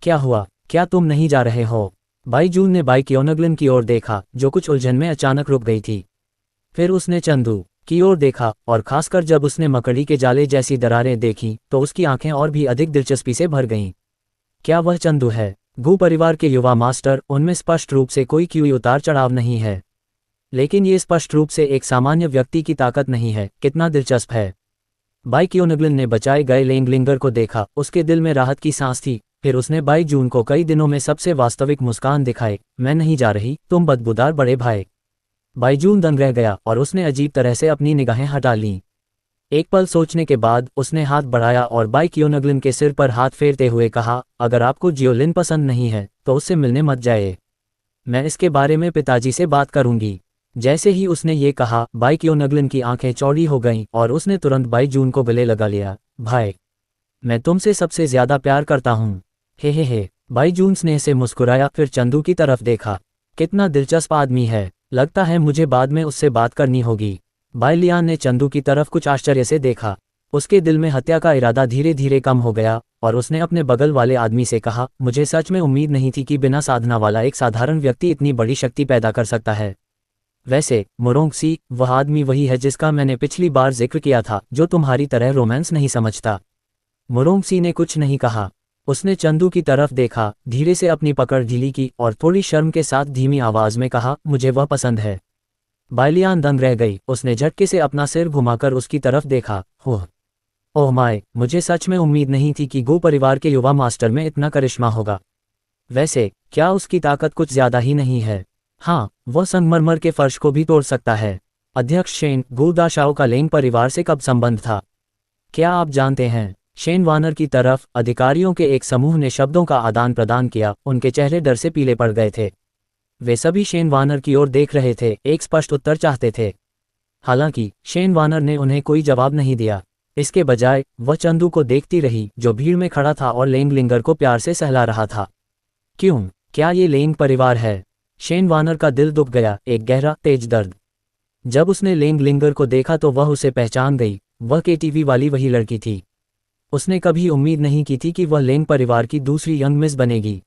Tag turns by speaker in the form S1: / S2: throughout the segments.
S1: क्या हुआ, क्या तुम नहीं जा रहे हो? बाईजून ने बाई क्योनगलिन की ओर देखा, जो कुछ उलझन में अचानक रुक गई थी। फिर उसने चंदू की ओर देखा, और खासकर जब उसने मकड़ी के जाले जैसी दरारें देखीं तो उसकी आंखें और भी अधिक दिलचस्पी से भर गईं। क्या वह चंदू है? गू परिवार के युवा मास्टर, उनमें स्पष्ट रूप से कोई क्यों उतार चढ़ाव नहीं है, लेकिन ये स्पष्ट रूप से एक सामान्य व्यक्ति की ताकत नहीं है। कितना दिलचस्प है। बाई क्योनगलिन ने बचाए गए लेंगलिंगर को देखा, उसके दिल में राहत की सांस थी। फिर उसने बाईजून को कई दिनों में सबसे वास्तविक मुस्कान दिखाई। मैं नहीं जा रही, तुम बदबूदार बड़े भाई। बाईजून दंग रह गया और उसने अजीब तरह से अपनी निगाहें हटा लीं। एक पल सोचने के बाद उसने हाथ बढ़ाया और बाई क्योनगलिन के सिर पर हाथ फेरते हुए कहा, अगर आपको जियोलिन पसंद नहीं है तो उससे मिलने मत जाए। मैं इसके बारे में पिताजी से बात करूंगी। जैसे ही उसने ये कहा, बाई क्योनगलिन की आंखें चौड़ी हो गईं और उसने तुरंत बाईजून को गले लगा लिया। भाई, मैं तुमसे सबसे ज्यादा प्यार करता हूँ। हे। बाईजून स्नेह से मुस्कुराया, फिर चंदू की तरफ देखा। कितना दिलचस्प आदमी है, लगता है मुझे बाद में उससे बात करनी होगी। बाई लियान ने चंदू की तरफ कुछ आश्चर्य से देखा। उसके दिल में हत्या का इरादा धीरे धीरे कम हो गया और उसने अपने बगल वाले आदमी से कहा, मुझे सच में उम्मीद नहीं थी कि बिना साधना वाला एक साधारण व्यक्ति इतनी बड़ी शक्ति पैदा कर सकता है। वैसे मोरोंगसी, वह आदमी वही है जिसका मैंने पिछली बार जिक्र किया था, जो तुम्हारी तरह रोमांस नहीं समझता। मोरोंगसी ने कुछ नहीं कहा। उसने चंदू की तरफ देखा, धीरे से अपनी पकड़ ढीली की और थोड़ी शर्म के साथ धीमी आवाज में कहा, मुझे वह पसंद है। बाइलियान दंग रह गई। उसने झटके से अपना सिर घुमाकर उसकी तरफ देखा। ओह माय, मुझे सच में उम्मीद नहीं थी कि गो परिवार के युवा मास्टर में इतना करिश्मा होगा। वैसे क्या उसकी ताकत कुछ ज्यादा ही नहीं है? हाँ, वह संगमरमर के फर्श को भी तोड़ सकता है। अध्यक्ष शेन, गू दाशाओ का लेंग परिवार से कब संबंध था? क्या आप जानते हैं? शेन वानर की तरफ अधिकारियों के एक समूह ने शब्दों का आदान प्रदान किया। उनके चेहरे डर से पीले पड़ गए थे। वे सभी शेन वानर की ओर देख रहे थे, एक स्पष्ट उत्तर चाहते थे। हालांकि शेन वानर ने उन्हें कोई जवाब नहीं दिया। इसके बजाय वह चंदू को देखती रही, जो भीड़ में खड़ा था और लेंगलिंगर को प्यार से सहला रहा था। क्यों? क्या ये लेंग परिवार है? शेन वानर का दिल दुख गया, एक गहरा तेज दर्द। जब उसने लेंगलिंगर को देखा तो वह उसे पहचान गई। वह केटीवी वाली वही लड़की थी। उसने कभी उम्मीद नहीं की थी कि वह लेंग परिवार की दूसरी यंग मिस बनेगी।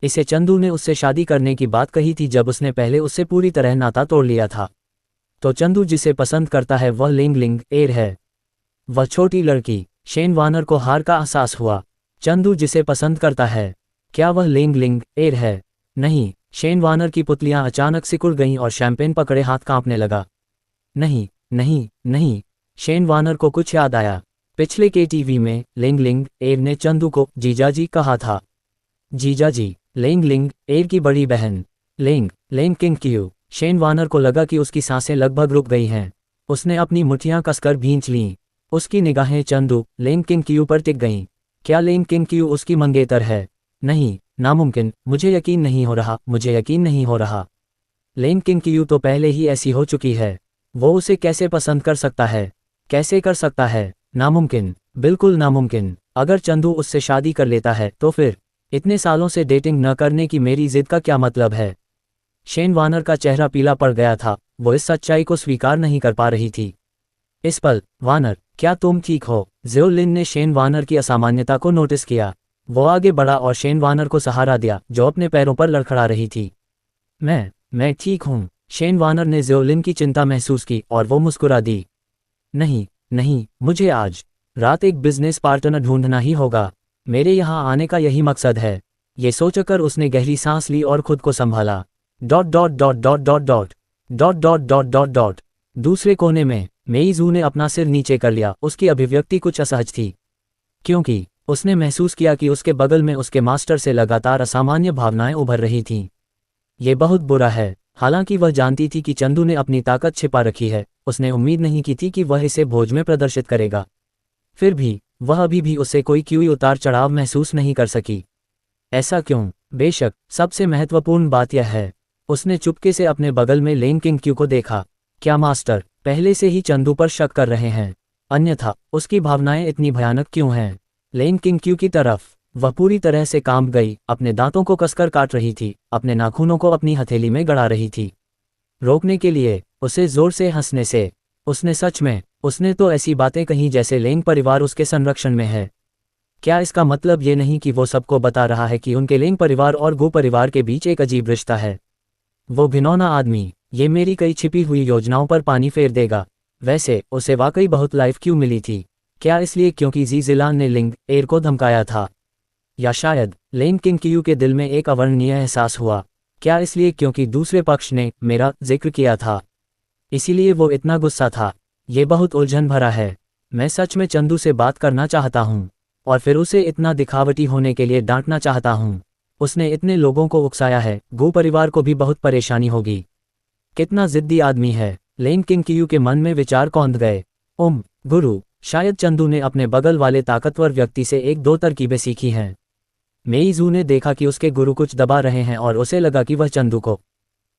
S1: इसे चंदू ने उससे शादी करने की बात कही थी जब उसने पहले उससे पूरी तरह नाता तोड़ लिया था। तो चंदू जिसे पसंद करता है वह लेंगलिंग एर है। वह छोटी लड़की। शेन वानर को हार का एहसास हुआ। चंदू जिसे पसंद करता है, क्या वह लेंगलिंग एर है? नहीं। शेन वानर की पुतलियां अचानक सिकुड़ गईं और शैंपेन पकड़े हाथ कांपने लगा। नहीं नहीं नहीं। शेन वानर को कुछ याद आया। पिछले केटीवी में लेंगलिंग एर ने चंदू को जीजाजी कहा था। जीजाजी, लेंगलिंग एर की बड़ी बहन लेंग किंग क्यू। शेन वानर को लगा कि उसकी सांसें लगभग रुक गई हैं। उसने अपनी मुट्ठियां कसकर भींच लीं। उसकी निगाहें चंदू लेंग किंग क्यू पर टिक गईं। क्या लेंग किंग क्यू उसकी मंगेतर है? नहीं, नामुमकिन। मुझे यकीन नहीं हो रहा। लेंग किंग क्यू तो पहले ही ऐसी हो चुकी है। वो उसे कैसे पसंद कर सकता है? कैसे कर सकता है? नामुमकिन, बिल्कुल नामुमकिन। अगर चंदू उससे शादी कर लेता है तो फिर इतने सालों से डेटिंग न करने की मेरी जिद का क्या मतलब है? शेन वानर का चेहरा पीला पड़ गया था। वो इस सच्चाई को स्वीकार नहीं कर पा रही थी। इस पल, वानर, क्या तुम ठीक हो? जियोलिन ने शेन वानर की असामान्यता को नोटिस किया। वो आगे बढ़ा और शेन वानर को सहारा दिया, जो अपने पैरों पर लड़खड़ा रही थी। मैं ठीक हूँ। शेन वानर ने जियोलिन की चिंता महसूस की और वो मुस्कुरा दी। नहीं, मुझे आज रात एक बिजनेस पार्टनर ढूंढना ही होगा। मेरे यहाँ आने का यही मकसद है। ये सोचकर उसने गहरी सांस ली और खुद को संभाला। ... दूसरे कोने में मेइजू ने अपना सिर नीचे कर लिया। उसकी अभिव्यक्ति कुछ असहज थी, क्योंकि उसने महसूस किया कि उसके बगल में उसके मास्टर से लगातार असामान्य भावनाएं उभर रही थीं। ये बहुत बुरा है। हालांकि वह जानती थी कि चंदू ने अपनी ताकत छिपा रखी है, उसने उम्मीद नहीं की थी कि वह इसे भोज में प्रदर्शित करेगा। फिर भी वह अभी भी उससे कोई क्यों उतार चढ़ाव महसूस नहीं कर सकी। ऐसा क्यों? बेशक सबसे महत्वपूर्ण बात यह है, उसने चुपके से अपने बगल में लेंग किंग क्यू को देखा। क्या मास्टर पहले से ही चंदू पर शक कर रहे हैं? अन्यथा उसकी भावनाएं इतनी भयानक क्यों हैं? लेंग किंग क्यू की तरफ वह पूरी तरह से कांप गई, अपने दांतों को कसकर काट रही थी, अपने नाखूनों को अपनी हथेली में गड़ा रही थी, रोकने के लिए उसे जोर से हंसने से। उसने तो ऐसी बातें कहीं जैसे लेंग परिवार उसके संरक्षण में है। क्या इसका मतलब ये नहीं कि वो सबको बता रहा है कि उनके लेंग परिवार और गु परिवार के बीच एक अजीब रिश्ता है? वो घिनौना आदमी, ये मेरी कई छिपी हुई योजनाओं पर पानी फेर देगा। वैसे उसे वाकई बहुत लाइफ क्यों मिली थी? क्या इसलिए क्योंकि जी जिलान ने लिंग एयर को धमकाया था? या शायद लेंग किंग कियू के दिल में एक अवर्णनीय एहसास हुआ? क्या इसलिए क्योंकि दूसरे पक्ष ने मेरा जिक्र किया था, इसीलिए वो इतना गुस्सा था? ये बहुत उलझन भरा है। मैं सच में चंदू से बात करना चाहता हूँ, और फिर उसे इतना दिखावटी होने के लिए डांटना चाहता हूँ। उसने इतने लोगों को उकसाया है, गो परिवार को भी बहुत परेशानी होगी। कितना जिद्दी आदमी है। लेंग किंग कियू के मन में विचार कौंध गए। गुरु, शायद चंदू ने अपने बगल वाले ताकतवर व्यक्ति से एक दो तरकीबें सीखी हैं। मेईजू ने देखा कि उसके गुरु कुछ दबा रहे हैं और उसे लगा कि वह चंदू को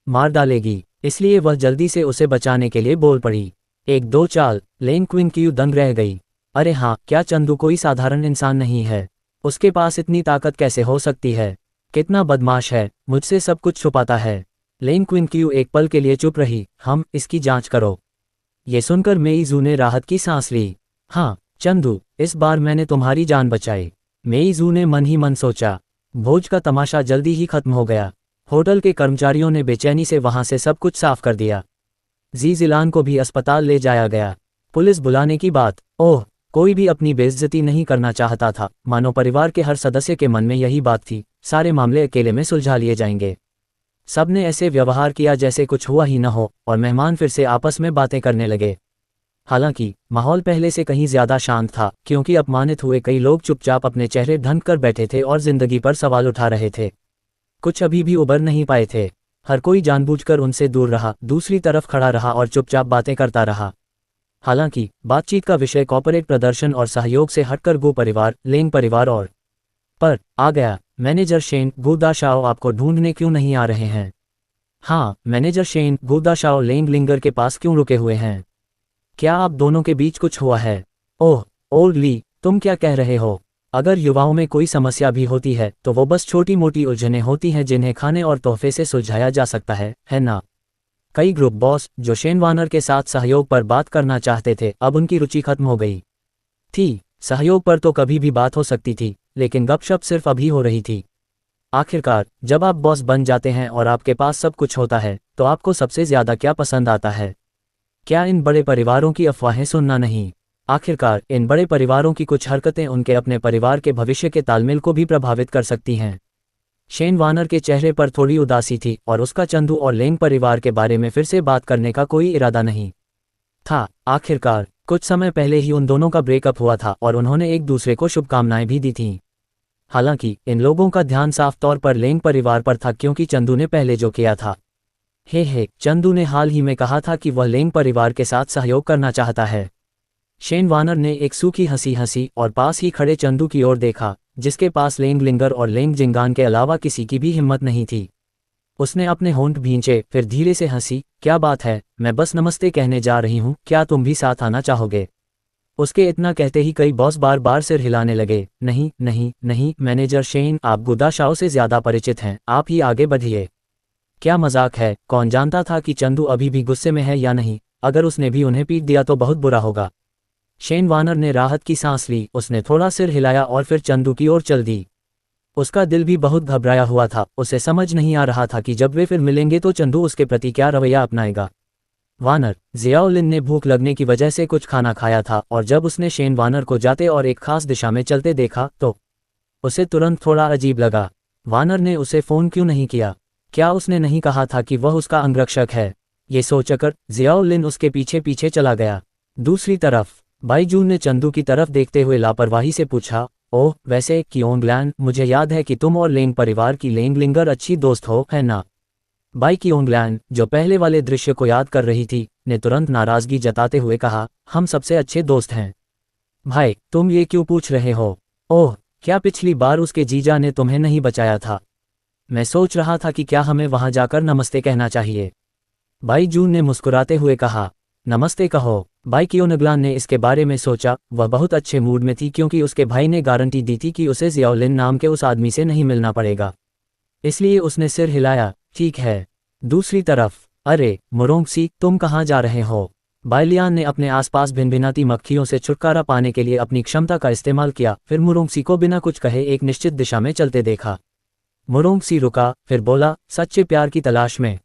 S1: मार डालेगी, इसलिए वह जल्दी से उसे बचाने के लिए बोल पड़ी। एक दो चाल। लेंग क्विंग कियू दंग रह गई। अरे हाँ, क्या चंदू कोई साधारण इंसान नहीं है? उसके पास इतनी ताकत कैसे हो सकती है? कितना बदमाश है, मुझसे सब कुछ छुपाता है। लेंग क्विंग कियू एक पल के लिए चुप रही। हम इसकी जांच करो। ये सुनकर मेईजू ने राहत की सांस ली। हाँ चंदू, इस बार मैंने तुम्हारी जान बचाई। मेईजू ने मन ही मन सोचा। भोज का तमाशा जल्दी ही खत्म हो गया। होटल के कर्मचारियों ने बेचैनी से वहां से सब कुछ साफ कर दिया। जी जिलान को भी अस्पताल ले जाया गया। पुलिस बुलाने की बात, ओह, कोई भी अपनी बेइज्जती नहीं करना चाहता था। मानो परिवार के हर सदस्य के मन में यही बात थी, सारे मामले अकेले में सुलझा लिए जाएंगे। सबने ऐसे व्यवहार किया जैसे कुछ हुआ ही न हो, और मेहमान फिर से आपस में बातें करने लगे। हालांकि माहौल पहले से कहीं ज्यादा शांत था, क्योंकि अपमानित हुए कई लोग चुपचाप अपने चेहरे ढंक कर बैठे थे और जिंदगी पर सवाल उठा रहे थे। कुछ अभी भी उबर नहीं पाए थे। हर कोई जानबूझकर उनसे दूर रहा, दूसरी तरफ खड़ा रहा और चुपचाप बातें करता रहा। हालांकि बातचीत का विषय कॉर्पोरेट प्रदर्शन और सहयोग से हटकर गो परिवार, लेंग परिवार और पर आ गया। मैनेजर शेन गुदाशाओ आपको ढूंढने क्यों नहीं आ रहे हैं? हाँ, मैनेजर शेन गुदाशाओ लेंग लिंगर के पास क्यों रुके हुए हैं? क्या आप दोनों के बीच कुछ हुआ है? ओह, ओल्ड ली, तुम क्या कह रहे हो? अगर युवाओं में कोई समस्या भी होती है तो वो बस छोटी मोटी उलझनें होती हैं जिन्हें खाने और तोहफे से सुलझाया जा सकता है ना? कई ग्रुप बॉस जो शेन वार्नर के साथ सहयोग पर बात करना चाहते थे, अब उनकी रुचि खत्म हो गई थी। सहयोग पर तो कभी भी बात हो सकती थी, लेकिन गपशप सिर्फ अभी हो रही थी। आखिरकार जब आप बॉस बन जाते हैं और आपके पास सब कुछ होता है, तो आपको सबसे ज्यादा क्या पसंद आता है? क्या इन बड़े परिवारों की अफवाहें सुनना नहीं? आखिरकार इन बड़े परिवारों की कुछ हरकतें उनके अपने परिवार के भविष्य के तालमेल को भी प्रभावित कर सकती हैं। शेन वार्नर के चेहरे पर थोड़ी उदासी थी और उसका चंदू और लेंग परिवार के बारे में फिर से बात करने का कोई इरादा नहीं था। आखिरकार कुछ समय पहले ही उन दोनों का ब्रेकअप हुआ था और उन्होंने एक दूसरे को शुभकामनाएं भी दी थीं। हालांकि इन लोगों का ध्यान साफ तौर पर लेंग परिवार पर था, क्योंकि चंदू ने पहले जो किया था। चंदू ने हाल ही में कहा था कि वह लेंग परिवार के साथ सहयोग करना चाहता है। शेन वार्नर ने एक सूखी हंसी हंसी और पास ही खड़े चंदू की ओर देखा, जिसके पास लेंग लिंगर और लेंग जिंगान के अलावा किसी की भी हिम्मत नहीं थी। उसने अपने होंठ भींचे, फिर धीरे से हंसी। क्या बात है, मैं बस नमस्ते कहने जा रही हूँ, क्या तुम भी साथ आना चाहोगे? उसके इतना कहते ही कई बॉस बार बार सिर हिलाने लगे। नहीं नहीं नहीं मैनेजर शेन, आप गुदाशाओ से ज्यादा परिचित हैं, आप ही आगे बढ़िए। क्या मजाक है? कौन जानता था कि चंदू अभी भी गुस्से में है या नहीं? अगर उसने भी उन्हें पीट दिया तो बहुत बुरा होगा। शेन वार्नर ने राहत की सांस ली। उसने थोड़ा सिर हिलाया और फिर चंदू की ओर चल दी। उसका दिल भी बहुत घबराया हुआ था। उसे समझ नहीं आ रहा था कि जब वे फिर मिलेंगे तो चंदू उसके प्रति क्या रवैया अपनाएगा। वार्नर, जियाओलिन ने भूख लगने की वजह से कुछ खाना खाया था, और जब उसने शेन वार्नर को जाते और एक खास दिशा में चलते देखा तो उसे तुरंत थोड़ा अजीब लगा। वार्नर ने उसे फोन क्यों नहीं किया? क्या उसने नहीं कहा था कि वह उसका अंगरक्षक है? ये सोचकर जियाओलिन उसके पीछे पीछे चला गया। दूसरी तरफ बाईजू ने चंदू की तरफ देखते हुए लापरवाही से पूछा, ओह वैसे कियोंगलैन, मुझे याद है कि तुम और लेंग परिवार की लेंग लिंगर अच्छी दोस्त हो, है ना? बाई कियोंगलैन, जो पहले वाले दृश्य को याद कर रही थी, ने तुरंत नाराजगी जताते हुए कहा, हम सबसे अच्छे दोस्त हैं। भाई, तुम ये क्यों पूछ रहे हो? ओह, क्या पिछली बार उसके जीजा ने तुम्हें नहीं बचाया था? मैं सोच रहा था कि क्या हमें वहां जाकर नमस्ते कहना चाहिए। बाईजू ने मुस्कुराते हुए कहा, नमस्ते कहो। बाई कियोंगलैन ने इसके बारे में सोचा। वह बहुत अच्छे मूड में थी, क्योंकि उसके भाई ने गारंटी दी थी कि उसे जियाओलिन नाम के उस आदमी से नहीं मिलना पड़ेगा। इसलिए उसने सिर हिलाया। ठीक है। दूसरी तरफ, अरे मुरोंगसी, तुम कहाँ जा रहे हो? बाइलियान ने अपने आसपास भिनभिनाती मक्खियों से छुटकारा पाने के लिए अपनी क्षमता का इस्तेमाल किया, फिर मुरोंगसी को बिना कुछ कहे एक निश्चित दिशा में चलते देखा। मुरोंगसी रुका, फिर बोला, सच्चे प्यार की तलाश में?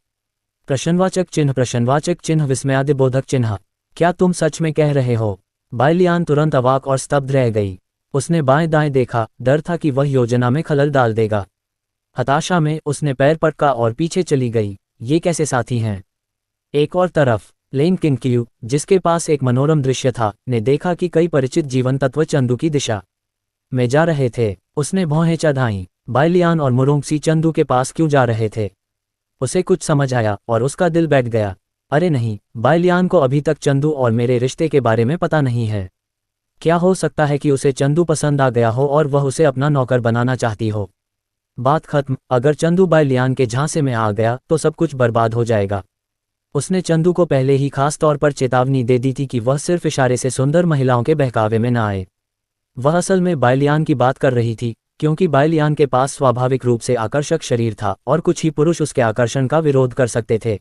S1: प्रश्नवाचक चिन्ह विस्मयादिबोधक चिन्ह। क्या तुम सच में कह रहे हो? बाइलियान तुरंत अवाक और स्तब्ध रह गई। उसने बाएं दाएं देखा, डर था कि वह योजना में खलल डाल देगा। हताशा में उसने पैर पटका और पीछे चली गई। ये कैसे साथी हैं? एक और तरफ लेंग किंगक्यू, जिसके पास एक मनोरम दृश्य था, ने देखा कि कई परिचित जीवन तत्व चंदू की दिशा में जा रहे थे। उसने भौहें चढ़ाईं। बाइलियान और मुरोंगसी चंदू के पास क्यों जा रहे थे? उसे कुछ समझ आया और उसका दिल बैठ गया। अरे नहीं, बाइलियान को अभी तक चंदू और मेरे रिश्ते के बारे में पता नहीं है। क्या हो सकता है कि उसे चंदू पसंद आ गया हो और वह उसे अपना नौकर बनाना चाहती हो? बात खत्म। अगर चंदू बाइलियान के झांसे में आ गया तो सब कुछ बर्बाद हो जाएगा। उसने चंदू को पहले ही खास तौर पर चेतावनी दे दी थी कि वह सिर्फ इशारे से सुंदर महिलाओं के बहकावे में न आए। वह असल में बाइलियान की बात कर रही थी, क्योंकि बाइलियान के पास स्वाभाविक रूप से आकर्षक शरीर था और कुछ ही पुरुष उसके आकर्षण का विरोध कर सकते थे।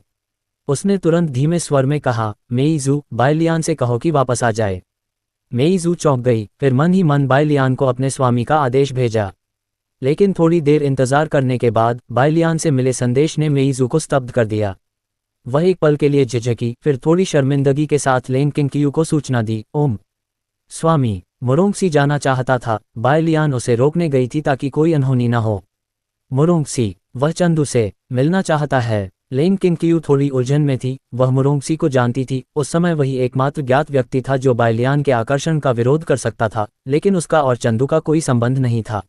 S1: उसने तुरंत धीमे स्वर में कहा, मेइजू, बाइलियान से कहो कि वापस आ जाए। मेइजू चौंक गई, फिर मन ही मन बाइलियान को अपने स्वामी का आदेश भेजा। लेकिन थोड़ी देर इंतजार करने के बाद बाइलियान से मिले संदेश ने मेइजू को स्तब्ध कर दिया। वह एक पल के लिए झिझकी, फिर थोड़ी शर्मिंदगी के साथ लेंग किंगक्यू को सूचना दी, ओम स्वामी। मुरोंगसी जाना चाहता था, बाइलियान उसे रोकने गई थी ताकि कोई अनहोनी न हो। मुरोंगसी, वह चंदू से मिलना चाहता है। लेंग किंगक्यू थोड़ी उलझन में थी। वह मुरोंगसी को जानती थी। उस समय वही एकमात्र ज्ञात व्यक्ति था जो बाइलियान के आकर्षण का विरोध कर सकता था, लेकिन उसका और चंदू का कोई संबंध नहीं था।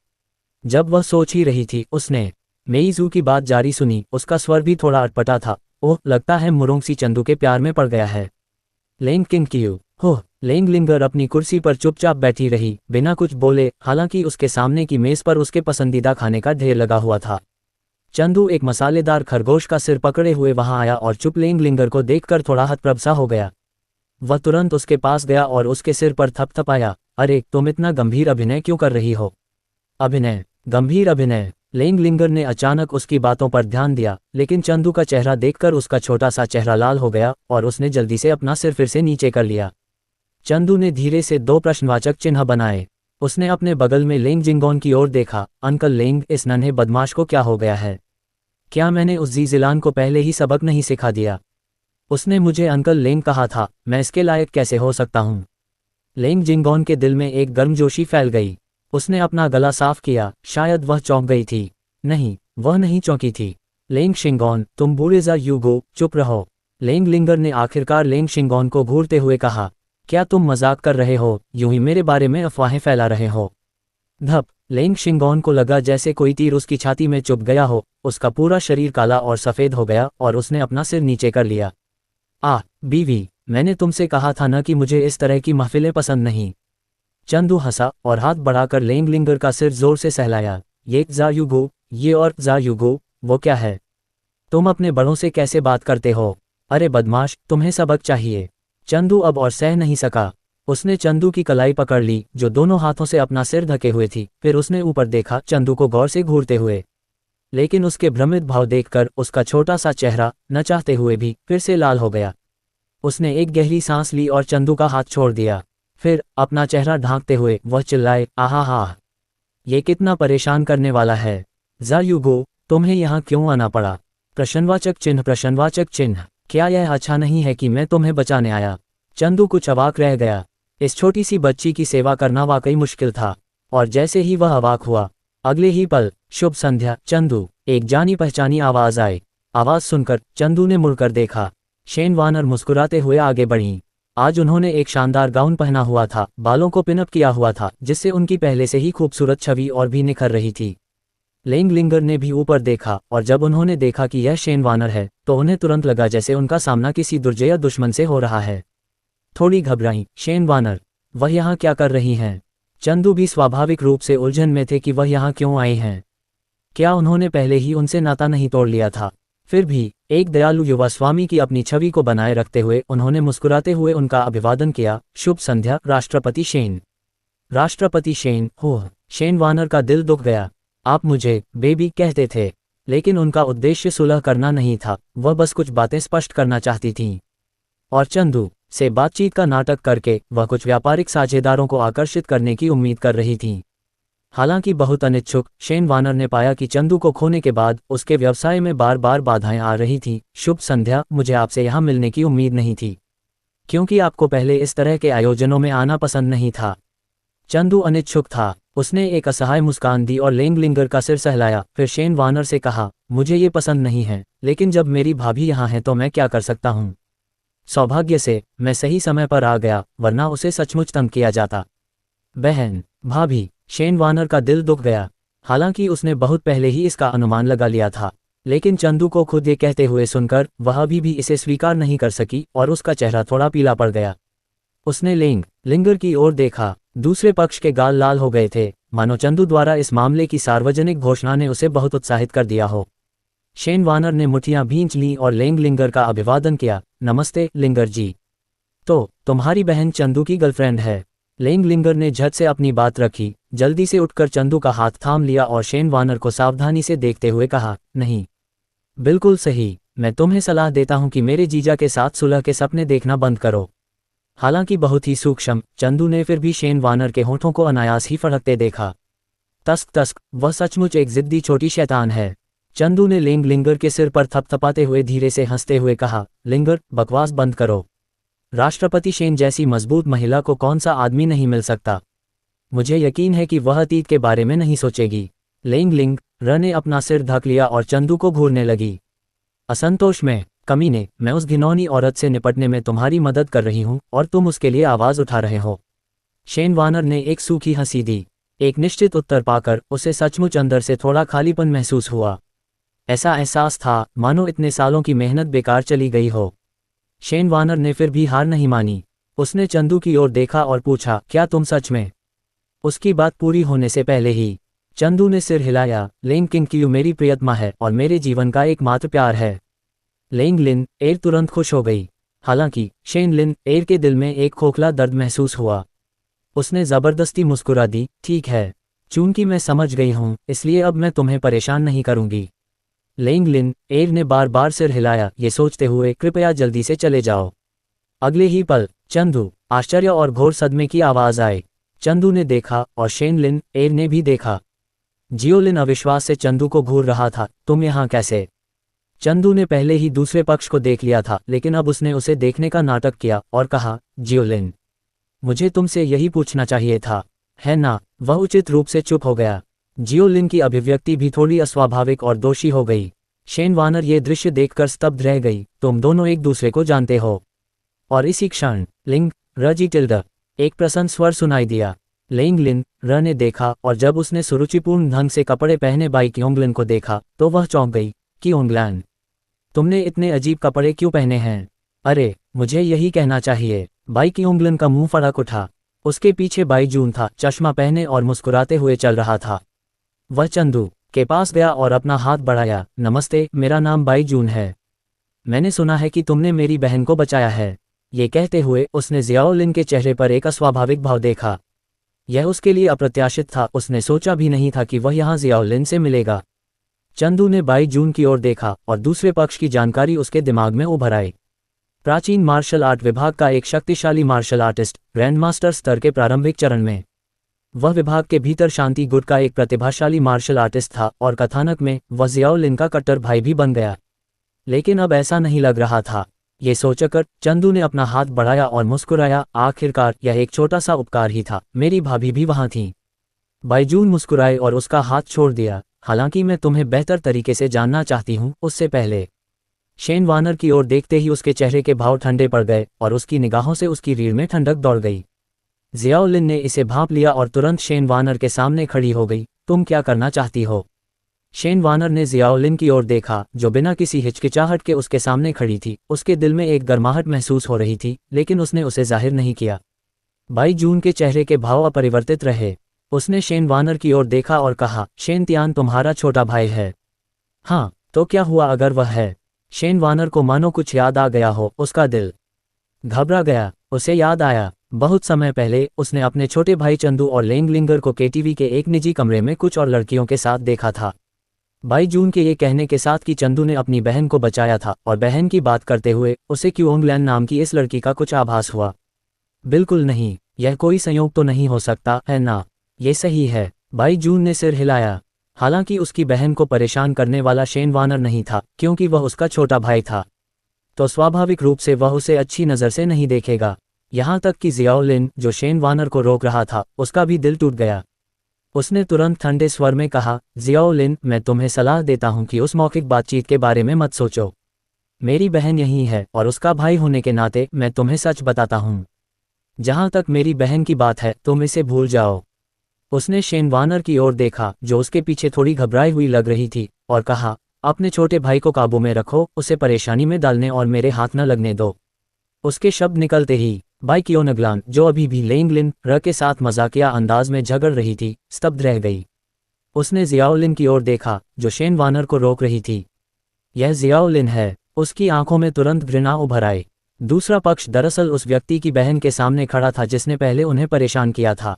S1: जब वह सोच ही रही थी, उसने मेइजू की बात जारी सुनी। उसका स्वर भी थोड़ा अटपटा था। ओह, लगता है मुरोंगसी चंदू के प्यार में पड़ गया है। लेंग किंगक्यू, हो। लेंग लिंगर अपनी कुर्सी पर चुपचाप बैठी रही, बिना कुछ बोले, हालांकि उसके सामने की मेज पर उसके पसंदीदा खाने का ढेर लगा हुआ था। चंदू एक मसालेदार खरगोश का सिर पकड़े हुए वहां आया और चुप लेंग लिंगर को देखकर थोड़ा हतप्रभ सा हो गया। वह तुरंत उसके पास गया और उसके सिर पर थपथपाया। अरे, तुम इतना गंभीर अभिनय क्यों कर रही हो? अभिनय? गंभीर अभिनय? लेंग लिंगर ने अचानक उसकी बातों पर ध्यान दिया, लेकिन चंदू का चेहरा देखकर उसका छोटा सा चेहरा लाल हो गया और उसने जल्दी से अपना सिर फिर से नीचे कर लिया। चंदू ने धीरे से 2 प्रश्नवाचक चिन्ह बनाए। उसने अपने बगल में लेंग जिंगोन की ओर देखा। अंकल लेंग, इस नन्हे बदमाश को क्या हो गया है? क्या मैंने उस जीजिलान को पहले ही सबक नहीं सिखा दिया? उसने मुझे अंकल लेंग कहा था, मैं इसके लायक कैसे हो सकता हूँ? लेंग जिंगोन के दिल में एक गर्मजोशी फैल गई। उसने अपना गला साफ किया। शायद वह चौंक गई थी। नहीं, वह नहीं चौंकी थी। लेंग शिंगोन, तुम बूढ़े जा यूगो, चुप रहो। लेंग लिंगर ने आखिरकार लेंग शिंगोन को घूरते हुए कहा, क्या तुम मजाक कर रहे हो? यूं ही मेरे बारे में अफवाहें फैला रहे हो? धप। लेंग शिंगोन को लगा जैसे कोई तीर उसकी छाती में चुभ गया हो। उसका पूरा शरीर काला और सफ़ेद हो गया और उसने अपना सिर नीचे कर लिया। बीवी, मैंने तुमसे कहा था न कि मुझे इस तरह की महफिलें पसंद नहीं। चंदू हंसा और हाथ बढ़ाकर लेंग लिंगर का सिर जोर से सहलाया। ये ज़ायुगो, ये और ज़ायुगो, वो क्या है? तुम अपने बड़ों से कैसे बात करते हो? अरे बदमाश, तुम्हें सबक चाहिए। चंदू अब और सह नहीं सका। उसने चंदू की कलाई पकड़ ली, जो दोनों हाथों से अपना सिर ढके हुए थी। फिर उसने ऊपर देखा, चंदू को गौर से घूरते हुए। लेकिन उसके भ्रमित भाव देखकर उसका छोटा सा चेहरा, न चाहते हुए भी, फिर से लाल हो गया। उसने एक गहरी सांस ली और चंदू का हाथ छोड़ दिया। फिर अपना चेहरा ढांकते हुए वह चिल्लाए, आहा हा, ये कितना परेशान करने वाला है। ज़ायुगो, तुम्हें यहाँ क्यों आना पड़ा? प्रश्नवाचक चिन्ह। क्या यह अच्छा नहीं है कि मैं तुम्हें बचाने आया? चंदू कुछ अवाक रह गया। इस छोटी सी बच्ची की सेवा करना वाकई मुश्किल था। और जैसे ही वह अवाक हुआ, अगले ही पल, शुभ संध्या चंदू, एक जानी पहचानी आवाज आई। आवाज सुनकर चंदू ने मुड़कर देखा। शेन वानर मुस्कुराते हुए आगे बढ़ीं। आज उन्होंने एक शानदार गाउन पहना हुआ था, बालों को पिनअप किया हुआ था, जिससे उनकी पहले से ही खूबसूरत छवि और भी निखर रही थी। लेंग लिंगर ने भी ऊपर देखा और जब उन्होंने देखा कि यह शेन वानर है, तो उन्हें तुरंत लगा जैसे उनका सामना किसी दुर्जय दुश्मन से हो रहा है। थोड़ी घबराई। शेन वानर, वह यहाँ क्या कर रही हैं? चंदू भी स्वाभाविक रूप से उलझन में थे कि वह यहाँ क्यों आए हैं। क्या उन्होंने पहले ही उनसे नाता नहीं तोड़ लिया था? फिर भी एक दयालु युवा स्वामी की अपनी छवि को बनाए रखते हुए उन्होंने मुस्कुराते हुए उनका अभिवादन किया। शुभ संध्या राष्ट्रपति शेन। राष्ट्रपति शेन, हो। शेन वानर का दिल दुख गया। आप मुझे बेबी कहते थे, लेकिन उनका उद्देश्य सुलह करना नहीं था, वह बस कुछ बातें स्पष्ट करना चाहती थीं। और चंदू, से बातचीत का नाटक करके वह कुछ व्यापारिक साझेदारों को आकर्षित करने की उम्मीद कर रही थी। हालांकि बहुत अनिच्छुक, शेन वार्नर ने पाया कि चंदू को खोने के बाद उसके व्यवसाय में बार बार बाधाएं आ रही थीं। शुभ संध्या, मुझे आपसे यहाँ मिलने की उम्मीद नहीं थी, क्योंकि आपको पहले इस तरह के आयोजनों में आना पसंद नहीं था। चंदू अनिच्छुक था। उसने एक असहाय मुस्कान दी और लेंगलिंगर का सिर सहलाया। फिर शेन वार्नर से कहा, मुझे ये पसंद नहीं है, लेकिन जब मेरी भाभी यहाँ है तो मैं क्या कर सकता हूँ। सौभाग्य से मैं सही समय पर आ गया, वरना उसे सचमुच तंग किया जाता। बहन, भाभी, शेन वार्नर का दिल दुख गया। हालांकि उसने बहुत पहले ही इसका अनुमान लगा लिया था, लेकिन चंदू को खुद ये कहते हुए सुनकर वह अभी भी इसे स्वीकार नहीं कर सकी और उसका चेहरा थोड़ा पीला पड़ गया। उसने लिंगर की ओर देखा। दूसरे पक्ष के गाल लाल हो गए थे, मानो चंदू द्वारा इस मामले की सार्वजनिक घोषणा ने उसे बहुत उत्साहित कर दिया हो। शेन वार्नर ने मुठ्ठियां भींच लीं और लिंगर का अभिवादन किया। नमस्ते लिंगर जी। तो तुम्हारी बहन चंदू की गर्लफ्रेंड है। लिंगर ने झट से अपनी बात रखी, जल्दी से उठकर चंदू का हाथ थाम लिया और शेन वार्नर को सावधानी से देखते हुए कहा, नहीं, बिल्कुल सही। मैं तुम्हें सलाह देता हूं कि मेरे जीजा के साथ सुलह के सपने देखना बंद करो। हालांकि बहुत ही सूक्ष्म, चंदू ने फिर भी शेन वार्नर के होठों को अनायास ही फड़कते देखा। तस्क, वह सचमुच एक जिद्दी छोटी शैतान है। चंदू ने लिंगर के सिर पर थपथपाते हुए धीरे से हंसते हुए कहा, लिंगर, बकवास बंद करो। राष्ट्रपति शेन जैसी मजबूत महिला को कौन सा आदमी नहीं मिल सकता। मुझे यकीन है कि वह अतीत के बारे में नहीं सोचेगी। लिंगर ने अपना सिर ढक लिया और चंदू को घूरने लगी। असंतोष में, कमीने, मैं उस घिनौनी औरत से निपटने में तुम्हारी मदद कर रही हूं और तुम उसके लिए आवाज उठा रहे हो। शेन वार्नर ने एक सूखी हंसी दी। एक निश्चित उत्तर पाकर उसे सचमुच अंदर से थोड़ा खालीपन महसूस हुआ। ऐसा एहसास था मानो इतने सालों की मेहनत बेकार चली गई हो। शेन वार्नर ने फिर भी हार नहीं मानी। उसने चंदू की ओर देखा और पूछा, क्या तुम सच में। उसकी बात पूरी होने से पहले ही चंदू ने सिर हिलाया। लिंग मेरी प्रियतमा है और मेरे जीवन का एकमात्र प्यार है। लिन तुरंत खुश हो गई। हालांकि शेन के दिल में एक खोखला दर्द महसूस हुआ। उसने जबरदस्ती मुस्कुरा दी, ठीक है, चूंकि मैं समझ गई हूं, इसलिए अब मैं तुम्हें परेशान नहीं करूंगी। ने बार बार सिर हिलाया, ये सोचते हुए, कृपया जल्दी से चले जाओ। अगले ही पल चंदू, आश्चर्य और घोर सदमे की आवाज आए। चंदू ने देखा और शेन ने भी देखा। जियोलिन अविश्वास से चंदू को घूर रहा था। तुम यहाँ कैसे। चंदू ने पहले ही दूसरे पक्ष को देख लिया था, लेकिन अब उसने उसे देखने का नाटक किया और कहा, जियोलिन, मुझे तुमसे यही पूछना चाहिए था, है ना। वह उचित रूप से चुप हो गया। जियोलिन की अभिव्यक्ति भी थोड़ी अस्वाभाविक और दोषी हो गई। शेन वार्नर ये दृश्य देखकर स्तब्ध रह गई। तुम दोनों एक दूसरे को जानते हो। और इसी क्षण एक प्रसन्न स्वर सुनाई दिया। ने देखा और जब उसने सुरुचिपूर्ण ढंग से कपड़े पहने बाई क्योंगलन को देखा तो वह चौंक गई। क्योंगलन, तुमने इतने अजीब कपड़े क्यों पहने हैं। अरे, मुझे यही कहना चाहिए। बाई क्योंगलन का मुंह फड़क उठा। उसके पीछे बाई जून था, चश्मा पहने और मुस्कुराते हुए चल रहा था। वह चंदू के पास गया और अपना हाथ बढ़ाया। नमस्ते, मेरा नाम बाई जून है। मैंने सुना है कि तुमने मेरी बहन को बचाया है। ये कहते हुए उसने जियाओलिन के चेहरे पर एक अस्वाभाविक भाव देखा। यह उसके लिए अप्रत्याशित था। उसने सोचा भी नहीं था कि वह यहाँ जियाओलिन से मिलेगा। चंदू ने बाई जून की ओर देखा और दूसरे पक्ष की जानकारी उसके दिमाग में उभर आई। प्राचीन मार्शल आर्ट विभाग का एक शक्तिशाली मार्शल आर्टिस्ट, ग्रैंड मास्टर स्तर के प्रारंभिक चरण में। वह विभाग के भीतर शांति गुट का एक प्रतिभाशाली मार्शल आर्टिस्ट था और कथानक में वह जियाओलिन का कट्टर भाई भी बन गया। लेकिन अब ऐसा नहीं लग रहा था। ये सोचकर चंदू ने अपना हाथ बढ़ाया और मुस्कुराया। आखिरकार यह एक छोटा सा उपकार ही था। मेरी भाभी भी वहां थी। बाईजून मुस्कुराए और उसका हाथ छोड़ दिया। हालांकि मैं तुम्हें बेहतर तरीके से जानना चाहती हूं, उससे पहले। शेन वार्नर की ओर देखते ही उसके चेहरे के भाव ठंडे पड़ गए और उसकी निगाहों से उसकी रीढ़ में ठंडक दौड़ गई। जियाओलिन ने इसे भांप लिया और तुरंत शेन वार्नर के सामने खड़ी हो गई। तुम क्या करना चाहती हो। शेन वार्नर ने जियाओलिन की ओर देखा, जो बिना किसी हिचकिचाहट के उसके सामने खड़ी थी। उसके दिल में एक गर्माहट महसूस हो रही थी, लेकिन उसने उसे जाहिर नहीं किया। बाई जून के चेहरे के भाव अपरिवर्तित रहे। उसने शेन वार्नर की ओर देखा और कहा, शेन तियान तुम्हारा छोटा भाई है। हाँ, तो क्या हुआ अगर वह है। शेन वार्नर को मानो कुछ याद आ गया हो। उसका दिल घबरा गया। उसे याद आया, बहुत समय पहले उसने अपने छोटे भाई चंदू और लिंगर को केटीवी के एक निजी कमरे में कुछ और लड़कियों के साथ देखा था। भाई जून के ये कहने के साथ कि चंदू ने अपनी बहन को बचाया था और बहन की बात करते हुए उसे क्योंगलैन नाम की इस लड़की का कुछ आभास हुआ। बिल्कुल नहीं, यह कोई संयोग तो नहीं हो सकता है ना? ये सही है। भाई जून ने सिर हिलाया। हालांकि उसकी बहन को परेशान करने वाला शेन वानर नहीं था, क्योंकि वह उसका छोटा भाई था, तो स्वाभाविक रूप से वह उसे अच्छी नज़र से नहीं देखेगा। यहाँ तक कि जियाओ लिन, जो शेन वानर को रोक रहा था, उसका भी दिल टूट गया। उसने तुरंत ठंडे स्वर में कहा, जियाओ लिन, मैं तुम्हें सलाह देता हूं कि उस मौखिक बातचीत के बारे में मत सोचो। मेरी बहन यही है और उसका भाई होने के नाते मैं तुम्हें सच बताता हूं। जहां तक मेरी बहन की बात है, तुम इसे भूल जाओ। उसने शेन वानर की ओर देखा, जो उसके पीछे थोड़ी घबराई हुई लग रही थी, और कहा, अपने छोटे भाई को काबू में रखो, उसे परेशानी में डालने और मेरे हाथ न लगने दो। उसके शब्द निकलते ही भाई क्योंगलैन, जो अभी भी लेंग लिन र के साथ मजाकिया अंदाज में झगड़ रही थी, स्तब्ध रह गई। उसने जियाओ लिन की ओर देखा, जो शेन वानर को रोक रही थी। यह जियाओ लिन है। उसकी आंखों में तुरंत घृणा उभर आई। दूसरा पक्ष दरअसल उस व्यक्ति की बहन के सामने खड़ा था जिसने पहले उन्हें परेशान किया था।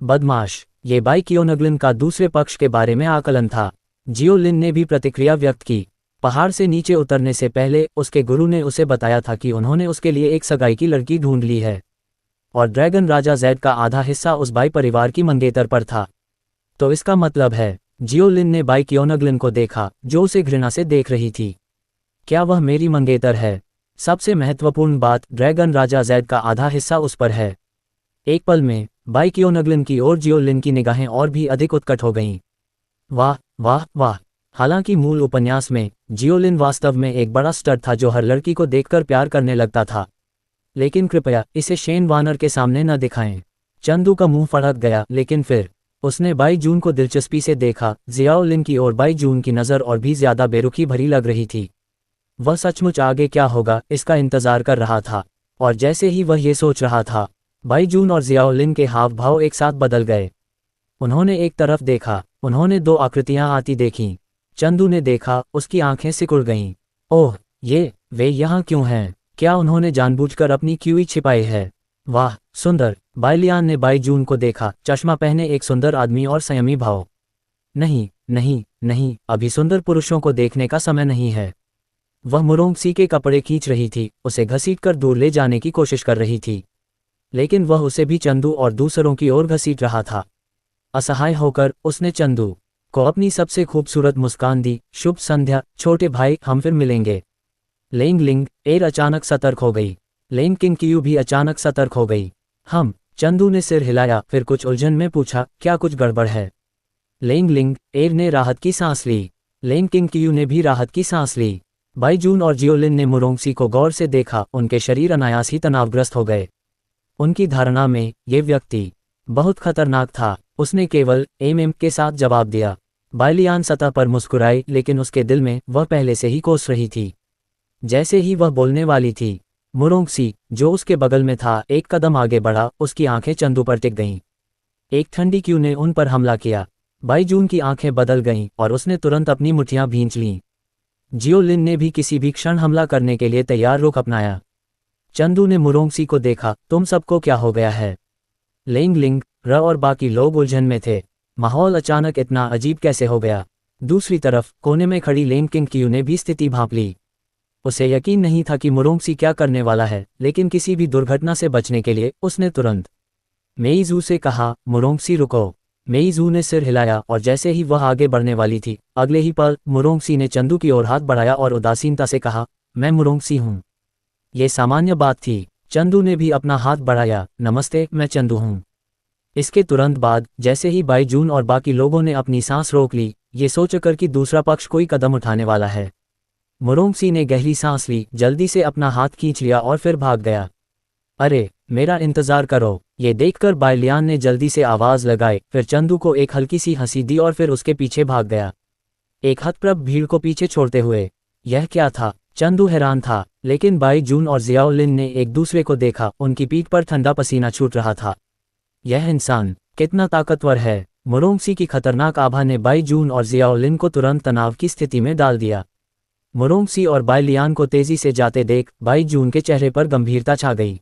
S1: बदमाश, ये भाई क्योंगलैन का दूसरे पक्ष के बारे में आकलन था। जियो लिन ने भी प्रतिक्रिया व्यक्त की। पहाड़ से नीचे उतरने से पहले उसके गुरु ने उसे बताया था कि उन्होंने उसके लिए एक सगाई की लड़की ढूंढ ली है, और ड्रैगन राजा जैड का आधा हिस्सा उस बाई परिवार की मंगेतर पर था। तो इसका मतलब है, जियो लिन ने बाई क्योंगलैन को देखा, जो उसे घृणा से देख रही थी। क्या वह मेरी मंगेतर है? सबसे महत्वपूर्ण बात, ड्रैगन राजा जैड का आधा हिस्सा उस पर है। एक पल में बाई क्योंगलैन की ओर जियो लिन की निगाहें और भी अधिक उत्कट हो गईं। वाह वाह वाह! हालांकि मूल उपन्यास में जियो लिन वास्तव में एक बड़ा स्टड था जो हर लड़की को देखकर प्यार करने लगता था। लेकिन कृपया इसे शेन वानर के सामने न दिखाएं। चंदू का मुंह फड़क गया, लेकिन फिर उसने बाई जून को दिलचस्पी से देखा। जियाओ लिन की ओर बाई जून की नज़र और भी ज्यादा बेरुखी भरी लग रही थी। वह सचमुच आगे क्या होगा इसका इंतजार कर रहा था, और जैसे ही वह ये सोच रहा था, बाई जून और जियाओ लिन के हाव भाव एक साथ बदल गए। उन्होंने एक तरफ देखा, उन्होंने दो आकृतियां आती देखीं। चंदू ने देखा, उसकी आंखें सिकुड़ गईं। ओह, वे यहाँ क्यों हैं? क्या उन्होंने जानबूझकर अपनी क्यूई छिपाई है? वाह, सुंदर! बाइलियान ने बाई जून को देखा, चश्मा पहने एक सुंदर आदमी और संयमी भाव। नहीं नहीं नहीं, अभी सुंदर पुरुषों को देखने का समय नहीं है। वह मुरोंगसी के कपड़े खींच रही थी, उसे घसीटकर दूर ले जाने की कोशिश कर रही थी, लेकिन वह उसे भी चंदू और दूसरों की ओर घसीट रहा था। असहाय होकर उसने चंदू को अपनी सबसे खूबसूरत मुस्कान दी। शुभ संध्या छोटे भाई, हम फिर मिलेंगे। लेंग लिंग एर अचानक सतर्क हो गई। लेंग किंग कियू भी अचानक सतर्क हो गई। चंदू ने सिर हिलाया, फिर कुछ उलझन में पूछा, क्या कुछ गड़बड़ है? लेंग लिंग एर ने राहत की सांस ली। लेंग किंग कियू ने भी राहत की सांस ली। बाई जून और जियोलिन ने मुरोंगसी को गौर से देखा, उनके शरीर अनायास ही तनावग्रस्त हो गए। उनकी धारणा में ये व्यक्ति बहुत खतरनाक था। उसने केवल एम के साथ जवाब दिया। बाइलियान सतह पर मुस्कुराई, लेकिन उसके दिल में वह पहले से ही कोस रही थी। जैसे ही वह बोलने वाली थी, मुरोंगसी, जो उसके बगल में था, एक कदम आगे बढ़ा। उसकी आंखें चंदू पर टिक गईं। एक ठंडी क्यू ने उन पर हमला किया। बाई जून की आंखें बदल गईं और उसने तुरंत अपनी मुठ्ठियां भींच लीं। जियोलिन ने भी किसी भी क्षण हमला करने के लिए तैयार रुख अपनाया। चंदू ने मुरोंगसी को देखा, तुम सबको क्या हो गया है? लेंग लिंग र और बाकी लोग उलझन में थे। माहौल अचानक इतना अजीब कैसे हो गया? दूसरी तरफ कोने में खड़ी लेंग किंग कियू ने भी स्थिति भांप ली। उसे यकीन नहीं था कि मुरोंगसी क्या करने वाला है, लेकिन किसी भी दुर्घटना से बचने के लिए उसने तुरंत मेइजू से कहा, मुरोंगसी रुको। मेइजू ने सिर हिलाया और जैसे ही वह आगे बढ़ने वाली थी, अगले ही पल मुरोंगसी ने चंदू की ओर हाथ बढ़ाया और उदासीनता से कहा, मैं मुरोंगसी हूँ। ये सामान्य बात थी। चंदू ने भी अपना हाथ बढ़ाया, नमस्ते, मैं चंदू हूँ। इसके तुरंत बाद जैसे ही बाई जून और बाकी लोगों ने अपनी सांस रोक ली, ये सोचकर कि दूसरा पक्ष कोई कदम उठाने वाला है, मुरोंगसी ने गहरी सांस ली, जल्दी से अपना हाथ खींच लिया और फिर भाग गया। अरे, मेरा इंतजार करो। ये देखकर बाइलियान ने जल्दी से आवाज लगाई, फिर चंदू को एक हल्की सी हंसी दी और फिर उसके पीछे भाग गया, एक हतप्रभ भीड़ को पीछे छोड़ते हुए। यह क्या था? चंदू हैरान था, लेकिन बाई जून और जियाओलिन ने एक दूसरे को देखा। उनकी पीठ पर ठंडा पसीना छूट रहा था। यह इंसान कितना ताकतवर है! मुरोंगसी की खतरनाक आभा ने बाई जून और जियाओलिन को तुरंत तनाव की स्थिति में डाल दिया। मुरोंगसी और बाइलियान को तेजी से जाते देख बाई जून के चेहरे पर गंभीरता छा गई।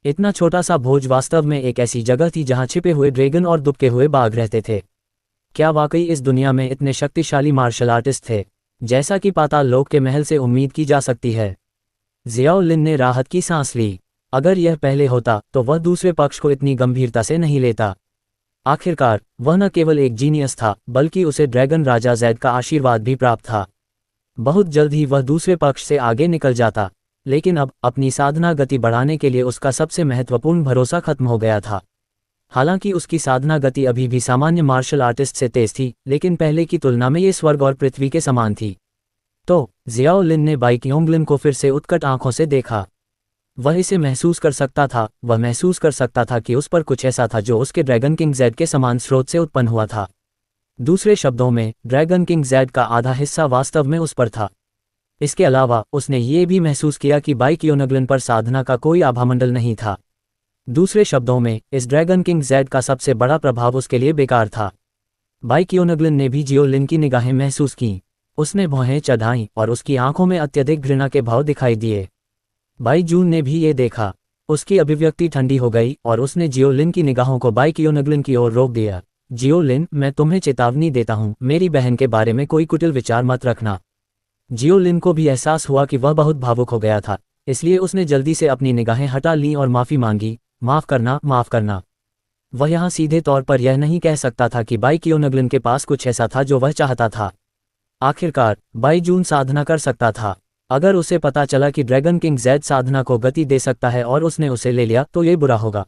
S1: इतना छोटा सा भोज वास्तव में एक ऐसी जगह थी जहां छिपे हुए ड्रैगन और दुबके हुए बाघ रहते थे। क्या वाकई इस दुनिया में इतने शक्तिशाली मार्शल आर्टिस्ट थे, जैसा कि पाताल लोक के महल से उम्मीद की जा सकती है? जियाओ लिन ने राहत की सांस ली। अगर यह पहले होता तो वह दूसरे पक्ष को इतनी गंभीरता से नहीं लेता। आखिरकार वह न केवल एक जीनियस था, बल्कि उसे ड्रैगन राजा जैद का आशीर्वाद भी प्राप्त था। बहुत जल्द ही वह दूसरे पक्ष से आगे निकल जाता, लेकिन अब अपनी साधना गति बढ़ाने के लिए उसका सबसे महत्वपूर्ण भरोसा खत्म हो गया था। हालांकि उसकी साधना गति अभी भी सामान्य मार्शल आर्टिस्ट से तेज थी, लेकिन पहले की तुलना में ये स्वर्ग और पृथ्वी के समान थी। तो जियाओ लिन ने बाई क्योंगलिन को फिर से उत्कट आंखों से देखा। वह इसे महसूस कर सकता था, वह महसूस कर सकता था कि उस पर कुछ ऐसा था जो उसके ड्रैगन किंग जेड के समान स्रोत से उत्पन्न हुआ था। दूसरे शब्दों में, ड्रैगन किंग जेड का आधा हिस्सा वास्तव में उस पर था। इसके अलावा उसने ये भी महसूस किया कि बाई क्योंगलिन पर साधना का कोई आभामंडल नहीं था। दूसरे शब्दों में, इस ड्रैगन किंग जेड का सबसे बड़ा प्रभाव उसके लिए बेकार था। बाई क्योंगलिन ने भी जियो लिन की निगाहें महसूस कीं। उसने भौहें चढ़ाईं और उसकी आंखों में अत्यधिक घृणा के भाव दिखाई दिए। बाई जून ने भी ये देखा। उसकी अभिव्यक्ति ठंडी हो गई और उसने जियो लिन की निगाहों को बाई क्योंगलिन की ओर रोक दिया। जियो लिन, मैं तुम्हें चेतावनी देता हूँ, मेरी बहन के बारे में कोई कुटिल विचार मत रखना। जियो लिन को भी एहसास हुआ कि वह बहुत भावुक हो गया था, इसलिए उसने जल्दी से अपनी निगाहें हटा लीं और माफ़ी मांगी। माफ़ करना, माफ़ करना। वह यहाँ सीधे तौर पर यह नहीं कह सकता था कि बाई क्योंगलिन के पास कुछ ऐसा था जो वह चाहता था। आखिरकार बाई जून साधना कर सकता था। अगर उसे पता चला कि ड्रैगन किंग जेड साधना को गति दे सकता है और उसने उसे ले लिया तो ये बुरा होगा।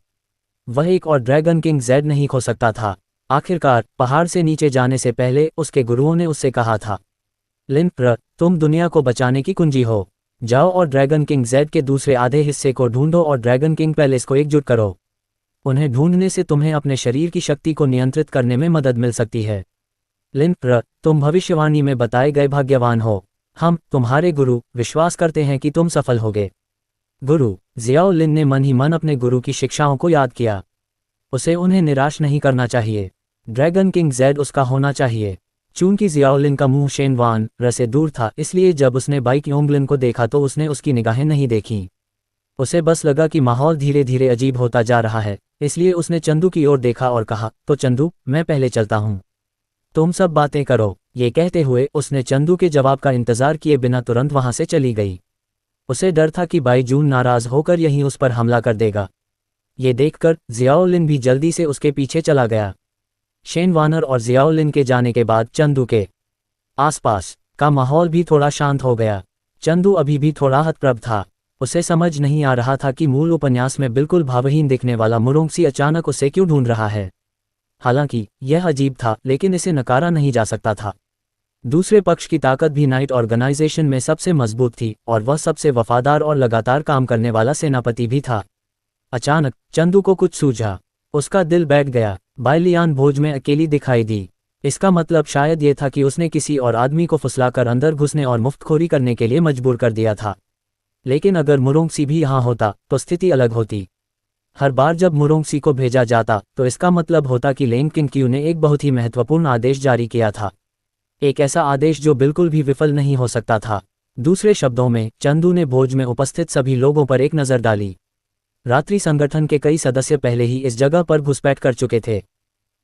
S1: वह एक और ड्रैगन किंग जेड नहीं खो सकता था। आखिरकार पहाड़ से नीचे जाने से पहले उसके गुरुओं ने उससे कहा था, लिन, तुम दुनिया को बचाने की कुंजी हो। जाओ और ड्रैगन किंग जेड के दूसरे आधे हिस्से को ढूंढो और ड्रैगन किंग पैलेस को एकजुट करो। उन्हें ढूंढने से तुम्हें अपने शरीर की शक्ति को नियंत्रित करने में मदद मिल सकती है। लिन, तुम भविष्यवाणी में बताए गए भाग्यवान हो। हम, तुम्हारे गुरु, विश्वास करते हैं कि तुम सफल होगे। गुरु। जियाओ लिन ने मन ही मन अपने गुरु की शिक्षाओं को याद किया। उसे उन्हें निराश नहीं करना चाहिए। ड्रैगन किंग जेड उसका होना चाहिए। चूंकि जियाओ लिन का मुंह शेन वान से दूर था, इसलिए जब उसने बाई क्योंगलिन को देखा तो उसने उसकी निगाहें नहीं देखीं। उसे बस लगा कि माहौल धीरे धीरे अजीब होता जा रहा है, इसलिए उसने चंदू की ओर देखा और कहा, तो चंदू, मैं पहले चलता हूँ, तुम सब बातें करो। ये कहते हुए उसने चंदू के जवाब का इंतजार किए बिना तुरंत वहां से चली गई। उसे डर था कि बाई जून नाराज होकर यहीं उस पर हमला कर देगा। ये देखकर जियाओ लिन भी जल्दी से उसके पीछे चला गया। शेन वानर और जियाओ लिन के जाने के बाद चंदू के आसपास का माहौल भी थोड़ा शांत हो गया। चंदू अभी भी थोड़ा हतप्रभ था। उसे समझ नहीं आ रहा था कि मूल उपन्यास में बिल्कुल भावहीन दिखने वाला मुरोंगसी अचानक उसे क्यों ढूंढ रहा है। हालांकि यह अजीब था, लेकिन इसे नकारा नहीं जा सकता था। दूसरे पक्ष की ताकत भी नाइट ऑर्गेनाइजेशन में सबसे मजबूत थी और वह सबसे वफादार और लगातार काम करने वाला सेनापति भी था। अचानक चंदू को कुछ सूझा। उसका दिल बैठ गया। बाइलियान भोज में अकेली दिखाई दी। इसका मतलब शायद ये था कि उसने किसी और आदमी को फुसलाकर अंदर घुसने और मुफ्तखोरी करने के लिए मजबूर कर दिया था। लेकिन अगर मुरोंगसी भी यहाँ होता तो स्थिति अलग होती। हर बार जब मुरोंगसी को भेजा जाता तो इसका मतलब होता कि लेंग किंग ने एक बहुत ही महत्वपूर्ण आदेश जारी किया था। एक ऐसा आदेश जो बिल्कुल भी विफल नहीं हो सकता था। दूसरे शब्दों में, चंदू ने भोज में उपस्थित सभी लोगों पर एक नज़र डाली। रात्रि संगठन के कई सदस्य पहले ही इस जगह पर घुसपैठ कर चुके थे।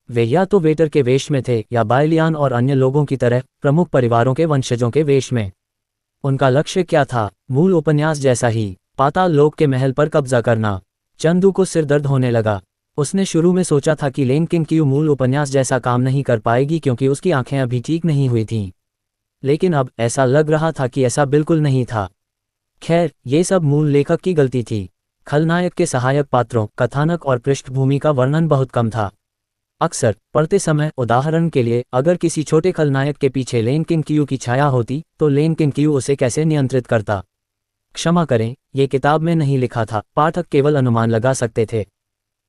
S1: वे या तो वेटर के वेश में थे या बाइलियान और अन्य लोगों की तरह प्रमुख परिवारों के वंशजों के वेश में। उनका लक्ष्य क्या था? मूल उपन्यास जैसा ही, पाताल लोक के महल पर कब्जा करना। चंदू को सिरदर्द होने लगा। उसने शुरू में सोचा था कि लेंग किंग मूल उपन्यास जैसा काम नहीं कर पाएगी क्योंकि उसकी आंखें अभी ठीक नहीं हुई थीं। लेकिन अब ऐसा लग रहा था कि ऐसा बिल्कुल नहीं था। खैर, ये सब मूल लेखक की गलती थी। खलनायक के सहायक पात्रों, कथानक और पृष्ठभूमि का वर्णन बहुत कम था। अक्सर पढ़ते समय, उदाहरण के लिए, अगर किसी छोटे खलनायक के पीछे लेंग किंग की छाया होती तो लेंग किंग उसे कैसे नियंत्रित करता। क्षमा करें, ये किताब में नहीं लिखा था। पाठक केवल अनुमान लगा सकते थे।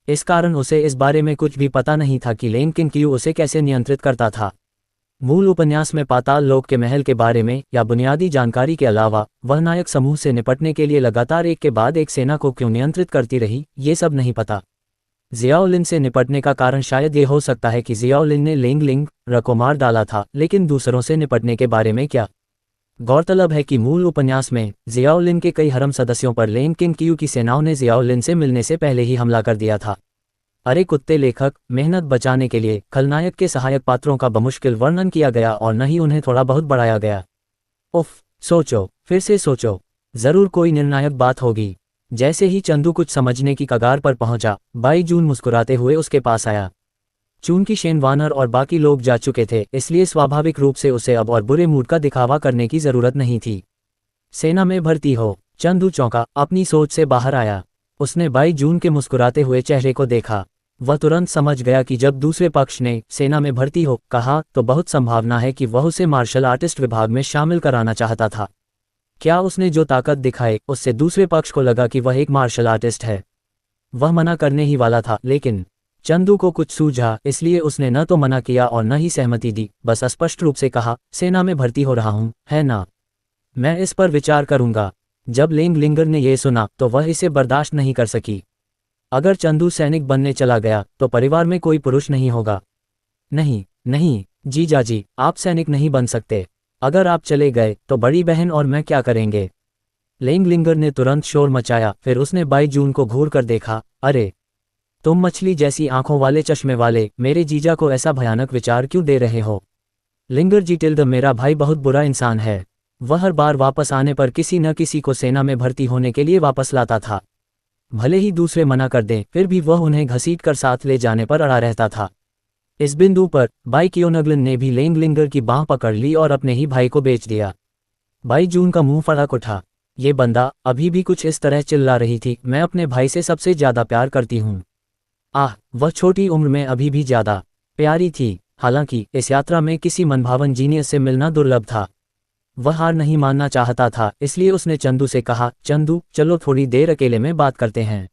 S1: इस कारण उसे इस बारे में कुछ भी पता नहीं था कि लेंग किंग उसे कैसे नियंत्रित करता था। मूल उपन्यास में पाताल लोक के महल के बारे में या बुनियादी जानकारी के अलावा वह नायक समूह से निपटने के लिए लगातार एक के बाद एक सेना को क्यों नियंत्रित करती रही, ये सब नहीं पता। जियाओ लिन से निपटने का कारण शायद ये हो सकता है कि जियाओ लिन ने लेंग लिंग को मार डाला था, लेकिन दूसरों से निपटने के बारे में क्या? गौरतलब है कि मूल उपन्यास में जियाओ लिन के कई हरम सदस्यों पर लेंग किंग की सेनाओं ने जियाओ लिन से मिलने से पहले ही हमला कर दिया था। अरे कुत्ते, लेखक मेहनत बचाने के लिए खलनायक के सहायक पात्रों का बमुश्किल वर्णन किया गया और न ही उन्हें थोड़ा बहुत बढ़ाया गया। उफ, सोचो, फिर से सोचो, जरूर कोई निर्णायक बात होगी। जैसे ही चंदू कुछ समझने की कगार पर पहुंचा, बाई जून मुस्कुराते हुए उसके पास आया। चूंकि शेन वानर और बाकी लोग जा चुके थे, इसलिए स्वाभाविक रूप से उसे अब और बुरे मूड का दिखावा करने की जरूरत नहीं थी। सेना में भर्ती हो? चंदू चौंका, अपनी सोच से बाहर आया। उसने बाई जून के मुस्कुराते हुए चेहरे को देखा। वह तुरंत समझ गया कि जब दूसरे पक्ष ने सेना में भर्ती हो कहा, तो बहुत संभावना है कि वह उसे मार्शल आर्टिस्ट विभाग में शामिल कराना चाहता था। क्या उसने जो ताकत दिखाई, उससे दूसरे पक्ष को लगा कि वह एक मार्शल आर्टिस्ट है। वह मना करने ही वाला था, लेकिन चंदू को कुछ सूझा, इसलिए उसने न तो मना किया और न ही सहमति दी, बस स्पष्ट रूप से कहा, सेना में भर्ती हो रहा हूँ, है ना? मैं इस पर विचार करूंगा। जब लेंग लिंगर ने यह सुना तो वह इसे बर्दाश्त नहीं कर सकी। अगर चंदू सैनिक बनने चला गया तो परिवार में कोई पुरुष नहीं होगा। नहीं नहीं जीजाजी, आप सैनिक नहीं बन सकते। अगर आप चले गए तो बड़ी बहन और मैं क्या करेंगे? लेंग लिंगर ने तुरंत शोर मचाया। फिर उसने बाई जून को घूर कर देखा। अरे, तुम मछली जैसी आंखों वाले चश्मे वाले मेरे जीजा को ऐसा भयानक विचार क्यों दे रहे हो? लिंगर जी टिल्ड, मेरा भाई बहुत बुरा इंसान है। वह हर बार वापस आने पर किसी न किसी को सेना में भर्ती होने के लिए वापस लाता था। भले ही दूसरे मना कर दें, फिर भी वह उन्हें घसीट कर साथ ले जाने पर अड़ा रहता था। इस बिंदु पर बाई कियोनगलन ने भी लेंग लिंगर की बांह पकड़ ली और अपने ही भाई को बेच दिया। बाई जून का मुंह फड़क उठा। ये बंदा अभी भी कुछ इस तरह चिल्ला रही थी, मैं अपने भाई से सबसे ज्यादा प्यार करती हूँ। आह, वह छोटी उम्र में अभी भी ज्यादा प्यारी थी। हालांकि इस यात्रा में किसी मनभावन जीनियस से मिलना दुर्लभ था। वह हार नहीं मानना चाहता था, इसलिए उसने चंदू से कहा, चंदू चलो थोड़ी देर अकेले में बात करते हैं।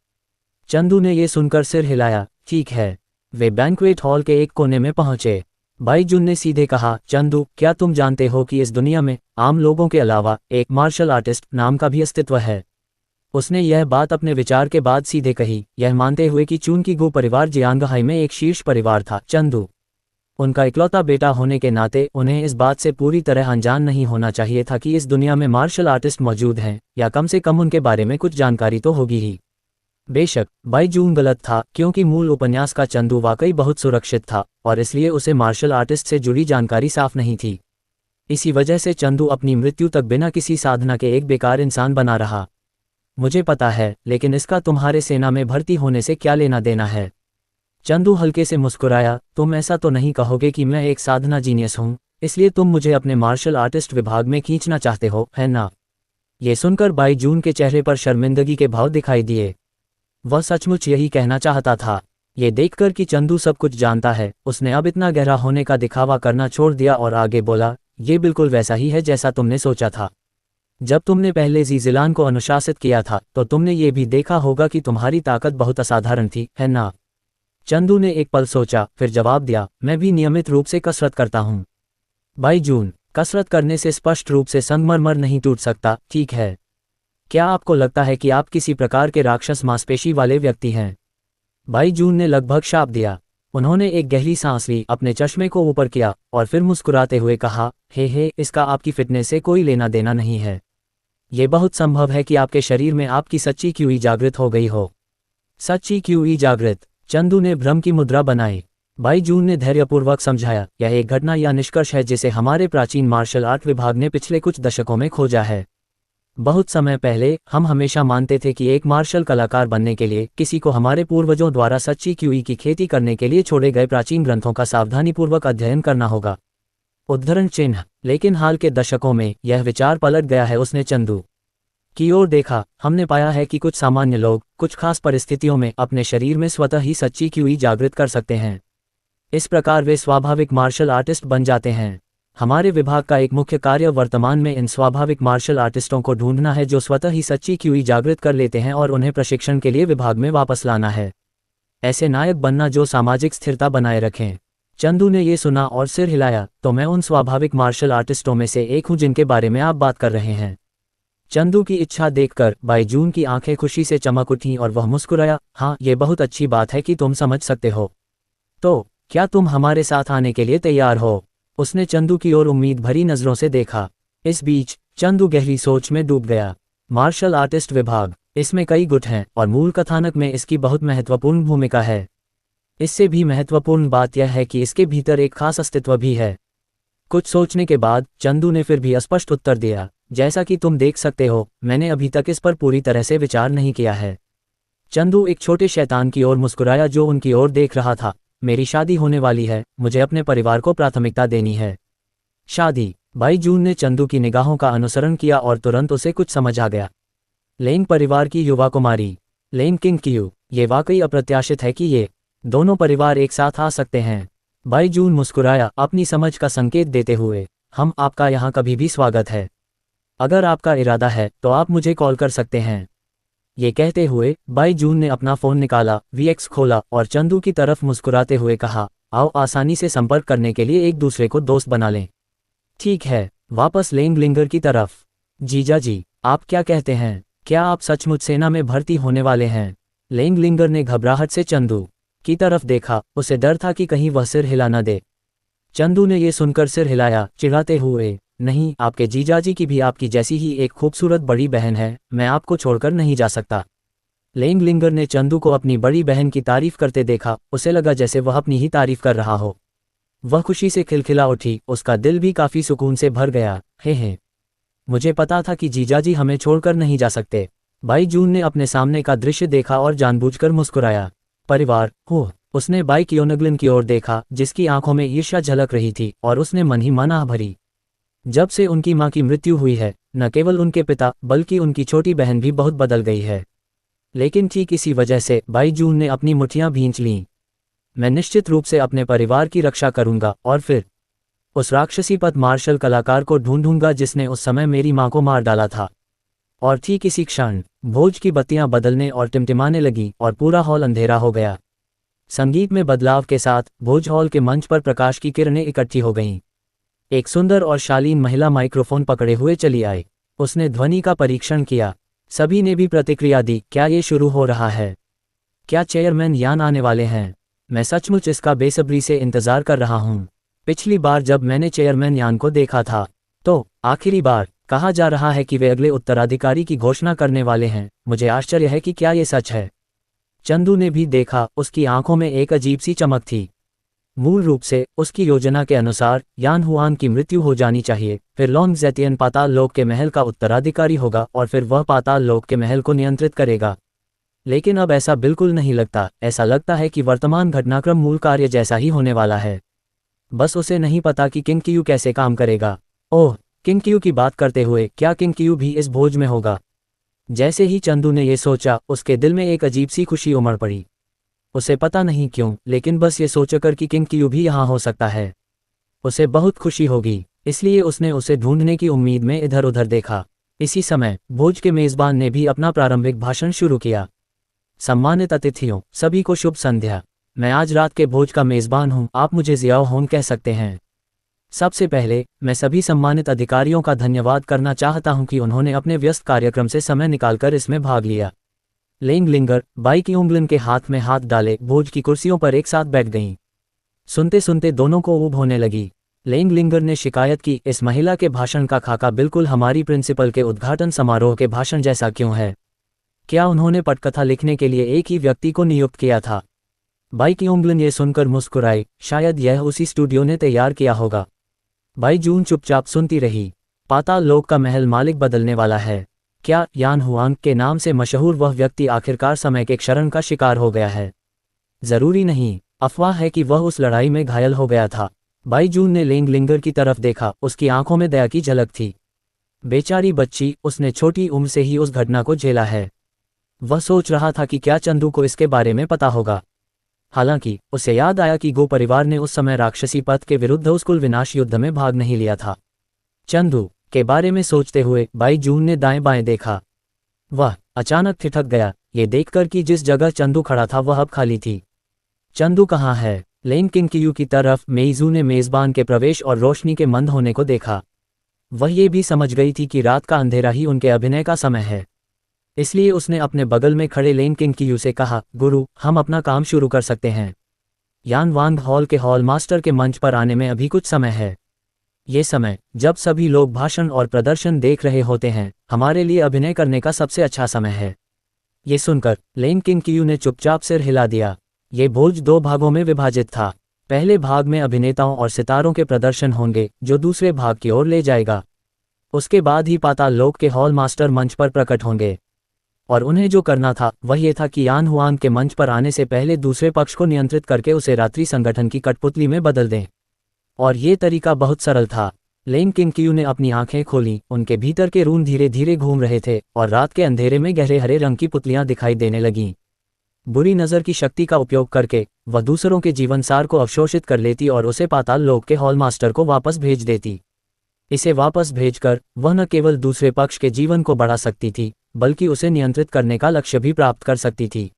S1: चंदू ने यह सुनकर सिर हिलाया। ठीक है। वे बैंक्वेट हॉल के एक कोने में पहुंचे। बाई जून ने सीधे कहा, चंदू क्या तुम जानते हो कि इस दुनिया में आम लोगों के अलावा एक मार्शल आर्टिस्ट नाम का भी अस्तित्व है? उसने यह बात अपने विचार के बाद सीधे कही, यह मानते हुए कि चूंकि गो परिवार जियांगहाई में एक शीर्ष परिवार था, चंदू उनका इकलौता बेटा होने के नाते उन्हें इस बात से पूरी तरह अनजान नहीं होना चाहिए था कि इस दुनिया में मार्शल आर्टिस्ट मौजूद हैं, या कम से कम उनके बारे में कुछ जानकारी तो होगी ही। बेशक बाई जून गलत था, क्योंकि मूल उपन्यास का चंदू वाकई बहुत सुरक्षित था और इसलिए उसे मार्शल आर्टिस्ट से जुड़ी जानकारी साफ नहीं थी। इसी वजह से चंदू अपनी मृत्यु तक बिना किसी साधना के एक बेकार इंसान बना रहा। मुझे पता है, लेकिन इसका तुम्हारे सेना में भर्ती होने से क्या लेना देना है? चंदू हल्के से मुस्कुराया, तुम ऐसा तो नहीं कहोगे कि मैं एक साधना जीनियस हूँ, इसलिए तुम मुझे अपने मार्शल आर्टिस्ट विभाग में खींचना चाहते हो, है ना? ये सुनकर बाई जून के चेहरे पर शर्मिंदगी के भाव दिखाई दिए। वह सचमुच यही कहना चाहता था। ये देखकर कि चंदू सब कुछ जानता है, उसने अब इतना गहरा होने का दिखावा करना छोड़ दिया और आगे बोला, ये बिल्कुल वैसा ही है जैसा तुमने सोचा था। जब तुमने पहले ज़ीज़िलान को अनुशासित किया था तो तुमने ये भी देखा होगा कि तुम्हारी ताकत बहुत असाधारण थी, है ना? चंदू ने एक पल सोचा, फिर जवाब दिया, मैं भी नियमित रूप से कसरत करता हूँ। बाई जून, कसरत करने से स्पष्ट रूप से संगमरमर नहीं टूट सकता, ठीक है? क्या आपको लगता है कि आप किसी प्रकार के राक्षस मांसपेशी वाले व्यक्ति हैं? बाई जून ने लगभग शाप दिया। उन्होंने एक गहरी सांस ली, अपने चश्मे को ऊपर किया और फिर मुस्कुराते हुए कहा, हे, इसका आपकी फिटनेस से कोई लेना देना नहीं है। ये बहुत संभव है कि आपके शरीर में आपकी सच्ची क्यूई जागृत हो गई हो। सच्ची क्यूई जागृत? चंदू ने भ्रम की मुद्रा बनाई। बाई जून ने धैर्यपूर्वक समझाया, यह एक घटना या निष्कर्ष है जिसे हमारे प्राचीन मार्शल आर्ट विभाग ने पिछले कुछ दशकों में खोजा है। बहुत समय पहले हम हमेशा मानते थे कि एक मार्शल कलाकार बनने के लिए किसी को हमारे पूर्वजों द्वारा सच्ची क्यूई की खेती करने के लिए छोड़े गए प्राचीन ग्रंथों का सावधानीपूर्वक अध्ययन करना होगा। उद्धरण चिन्ह। लेकिन हाल के दशकों में यह विचार पलट गया है। उसने चंदू की ओर देखा। हमने पाया है कि कुछ सामान्य लोग कुछ खास परिस्थितियों में अपने शरीर में स्वतः ही सच्ची क्यूई जागृत कर सकते हैं। इस प्रकार वे स्वाभाविक मार्शल आर्टिस्ट बन जाते हैं। हमारे विभाग का एक मुख्य कार्य वर्तमान में इन स्वाभाविक मार्शल आर्टिस्टों को ढूंढना है जो स्वतः ही सच्ची क्यूई जागृत कर लेते हैं और उन्हें प्रशिक्षण के लिए विभाग में वापस लाना है। ऐसे नायक बनना जो सामाजिक स्थिरता बनाए रखें। चंदू ने ये सुना और सिर हिलाया, तो मैं उन स्वाभाविक मार्शल आर्टिस्टों में से एक हूं जिनके बारे में आप बात कर रहे हैं। चंदू की इच्छा देखकर बाई जून की आंखें खुशी से चमक उठीं और वह मुस्कुराया, हाँ, ये बहुत अच्छी बात है कि तुम समझ सकते हो। तो क्या तुम हमारे साथ आने के लिए तैयार हो? उसने चंदू की ओर उम्मीद भरी नजरों से देखा। इस बीच चंदू गहरी सोच में डूब गया। मार्शल आर्टिस्ट विभाग, इसमें कई गुट हैं और मूल कथानक में इसकी बहुत महत्वपूर्ण भूमिका है। इससे भी महत्वपूर्ण बात यह है कि इसके भीतर एक खास अस्तित्व भी है। कुछ सोचने के बाद चंदू ने फिर भी अस्पष्ट उत्तर दिया, जैसा कि तुम देख सकते हो, मैंने अभी तक इस पर पूरी तरह से विचार नहीं किया है। चंदू एक छोटे शैतान की ओर मुस्कुराया जो उनकी ओर देख रहा था। मेरी शादी होने वाली है, मुझे अपने परिवार को प्राथमिकता देनी है। शादी? भाई जून ने चंदू की निगाहों का अनुसरण किया और तुरंत उसे कुछ समझ आ गया। लेंग परिवार की युवा कुमारी, लेंग किंगक्यू, ये वाकई अप्रत्याशित है कि ये दोनों परिवार एक साथ आ सकते हैं। भाई जून मुस्कुराया, अपनी समझ का संकेत देते हुए, हम आपका यहाँ कभी भी स्वागत है। अगर आपका इरादा है तो आप मुझे कॉल कर सकते हैं। ये कहते हुए भाई जून ने अपना फ़ोन निकाला, वीएक्स खोला और चंदू की तरफ मुस्कुराते हुए कहा, आओ आसानी से संपर्क करने के लिए एक दूसरे को दोस्त बना लें। ठीक है। वापस लेंग लिंगर की तरफ, जीजा जी, आप क्या कहते हैं? क्या आप सचमुच सेना में भर्ती होने वाले हैं? लेंग लिंगर ने घबराहट से चंदू की तरफ देखा, उसे डर था कि कहीं वह सिर हिला न दे। चंदू ने ये सुनकर सिर हिलाया, चिढ़ाते हुए, नहीं, आपके जीजाजी की भी आपकी जैसी ही एक खूबसूरत बड़ी बहन है, मैं आपको छोड़कर नहीं जा सकता। लेंग लिंगर ने चंदू को अपनी बड़ी बहन की तारीफ करते देखा, उसे लगा जैसे वह अपनी ही तारीफ कर रहा हो। वह खुशी से खिलखिला उठी, उसका दिल भी काफी सुकून से भर गया। हे, मुझे पता था कि जीजाजी हमें छोड़कर नहीं जा सकते। भाई जून ने अपने सामने का दृश्य देखा और जानबूझकर मुस्कुराया। परिवार, हो, उसने भाई कियोनगलिन की ओर देखा जिसकी आंखों में ईर्ष्या झलक रही थी और उसने मन ही मन आह भरी। जब से उनकी मां की मृत्यु हुई है, न केवल उनके पिता बल्कि उनकी छोटी बहन भी बहुत बदल गई है। लेकिन ठीक इसी वजह से भाई जून ने अपनी मुट्ठियां भींच लीं। मैं निश्चित रूप से अपने परिवार की रक्षा करूंगा और फिर उस राक्षसी पथ मार्शल कलाकार को ढूंढूंगा जिसने उस समय मेरी मां को मार डाला था। और ठीक इसी क्षण भोज की बत्तियां बदलने और टिमटिमाने लगीं और पूरा हॉल अंधेरा हो गया। संगीत में बदलाव के साथ भोज हॉल के मंच पर प्रकाश की किरणें इकट्ठी हो गईं। एक सुंदर और शालीन महिला माइक्रोफोन पकड़े हुए चली आई। उसने ध्वनि का परीक्षण किया। सभी ने भी प्रतिक्रिया दी। क्या ये शुरू हो रहा है? क्या चेयरमैन यान आने वाले हैं? मैं सचमुच इसका बेसब्री से इंतजार कर रहा हूँ। पिछली बार जब मैंने चेयरमैन यान को देखा था तो आखिरी बार कहा जा रहा है कि वे अगले उत्तराधिकारी की घोषणा करने वाले हैं। मुझे आश्चर्य है कि क्या ये सच है। चंदू ने भी देखा, उसकी आंखों में एक अजीब सी चमक थी। मूल रूप से उसकी योजना के अनुसार यान हुआन की मृत्यु हो जानी चाहिए, फिर लॉन्ग ज़ेतियन पाताल लोक के महल का उत्तराधिकारी होगा और फिर वह पाताल लोक के महल को नियंत्रित करेगा। लेकिन अब ऐसा बिल्कुल नहीं लगता। ऐसा लगता है कि वर्तमान घटनाक्रम मूल कार्य जैसा ही होने वाला है। बस उसे नहीं पता कि किंगक्यू कैसे काम करेगा। ओह, किंगक्यू की बात करते हुए, क्या किंगक्यू भी इस भोज में होगा? जैसे ही चंदू ने ये सोचा, उसके दिल में एक अजीब सी खुशी उमड़ पड़ी। उसे पता नहीं क्यों, लेकिन बस ये सोचकर कि किंगक्यू भी यहाँ हो सकता है, उसे बहुत खुशी होगी। इसलिए उसने उसे ढूंढने की उम्मीद में इधर उधर देखा। इसी समय भोज के मेजबान ने भी अपना प्रारंभिक भाषण शुरू किया। सम्मानित अतिथियों, सभी को शुभ संध्या। मैं आज रात के भोज का मेजबान हूँ, आप मुझे जियाओ होन कह सकते हैं। सबसे पहले मैं सभी सम्मानित अधिकारियों का धन्यवाद करना चाहता हूं कि उन्होंने अपने व्यस्त कार्यक्रम से समय निकालकर इसमें भाग लिया। लेंग लिंगर भाई कियोनगलिन के हाथ में हाथ डाले भोज की कुर्सियों पर एक साथ बैठ गईं। सुनते सुनते दोनों को ऊब होने लगी। लेंग लिंगर ने शिकायत की, इस महिला के भाषण का खाका बिल्कुल हमारी प्रिंसिपल के उद्घाटन समारोह के भाषण जैसा क्यों है? क्या उन्होंने पटकथा लिखने के लिए एक ही व्यक्ति को नियुक्त किया था? भाई कियोनगलिन ये सुनकर मुस्कुराई, शायद यह उसी स्टूडियो ने तैयार किया होगा। भाई जून चुपचाप सुनती रही। पाताल लोक का महल मालिक बदलने वाला है। क्या यान हुआंग के नाम से मशहूर वह व्यक्ति आखिरकार समय के क्षरण का शिकार हो गया है? जरूरी नहीं, अफवाह है कि वह उस लड़ाई में घायल हो गया था। भाई जून ने लेंग लिंगर की तरफ देखा, उसकी आंखों में दया की झलक थी। बेचारी बच्ची, उसने छोटी उम्र से ही उस घटना को झेला है। वह सोच रहा था कि क्या चंदू को इसके बारे में पता होगा। हालांकि उसे याद आया कि गो परिवार ने उस समय राक्षसी पथ के विरुद्ध उस कुल विनाश युद्ध में भाग नहीं लिया था। चंदू के बारे में सोचते हुए भाई जून ने दाएं बाएं देखा। वह अचानक ठिठक गया, ये देखकर कि जिस जगह चंदू खड़ा था वह अब खाली थी। चंदू कहाँ है? लेंग किंगक्यू की तरफ मेइजू ने मेजबान के प्रवेश और रोशनी के मंद होने को देखा। वह ये भी समझ गई थी कि रात का अंधेरा ही उनके अभिनय का समय है। इसलिए उसने अपने बगल में खड़े लेंग किंगक्यू से कहा, गुरु, हम अपना काम शुरू कर सकते हैं। यान वांग हॉल के हॉल मास्टर के मंच पर आने में अभी कुछ समय है। ये समय जब सभी लोग भाषण और प्रदर्शन देख रहे होते हैं, हमारे लिए अभिनय करने का सबसे अच्छा समय है। ये सुनकर लेंग किंगक्यू ने चुपचाप सिर हिला दिया। ये भोज 2 भागों में विभाजित था। पहले भाग में अभिनेताओं और सितारों के प्रदर्शन होंगे, जो दूसरे भाग की ओर ले जाएगा। उसके बाद ही पाताल लोक के हॉल मास्टर मंच पर प्रकट होंगे, और उन्हें जो करना था वह ये था कि यान हुआंग के मंच पर आने से पहले दूसरे पक्ष को नियंत्रित करके उसे रात्रि संगठन की कठपुतली में बदल दें। और ये तरीका बहुत सरल था। लेन किंगक्यू ने अपनी आंखें खोलीं, उनके भीतर के रून धीरे धीरे घूम रहे थे और रात के अंधेरे में गहरे हरे रंग की पुतलियां दिखाई देने लगीं। बुरी नज़र की शक्ति का उपयोग करके वह दूसरों के जीवन सार को अवशोषित कर लेती और उसे पाताल लोक के हॉल मास्टर को वापस भेज देती। इसे वापस भेजकर वह न केवल दूसरे पक्ष के जीवन को बढ़ा सकती थी, बल्कि उसे नियंत्रित करने का लक्ष्य भी प्राप्त कर सकती थी।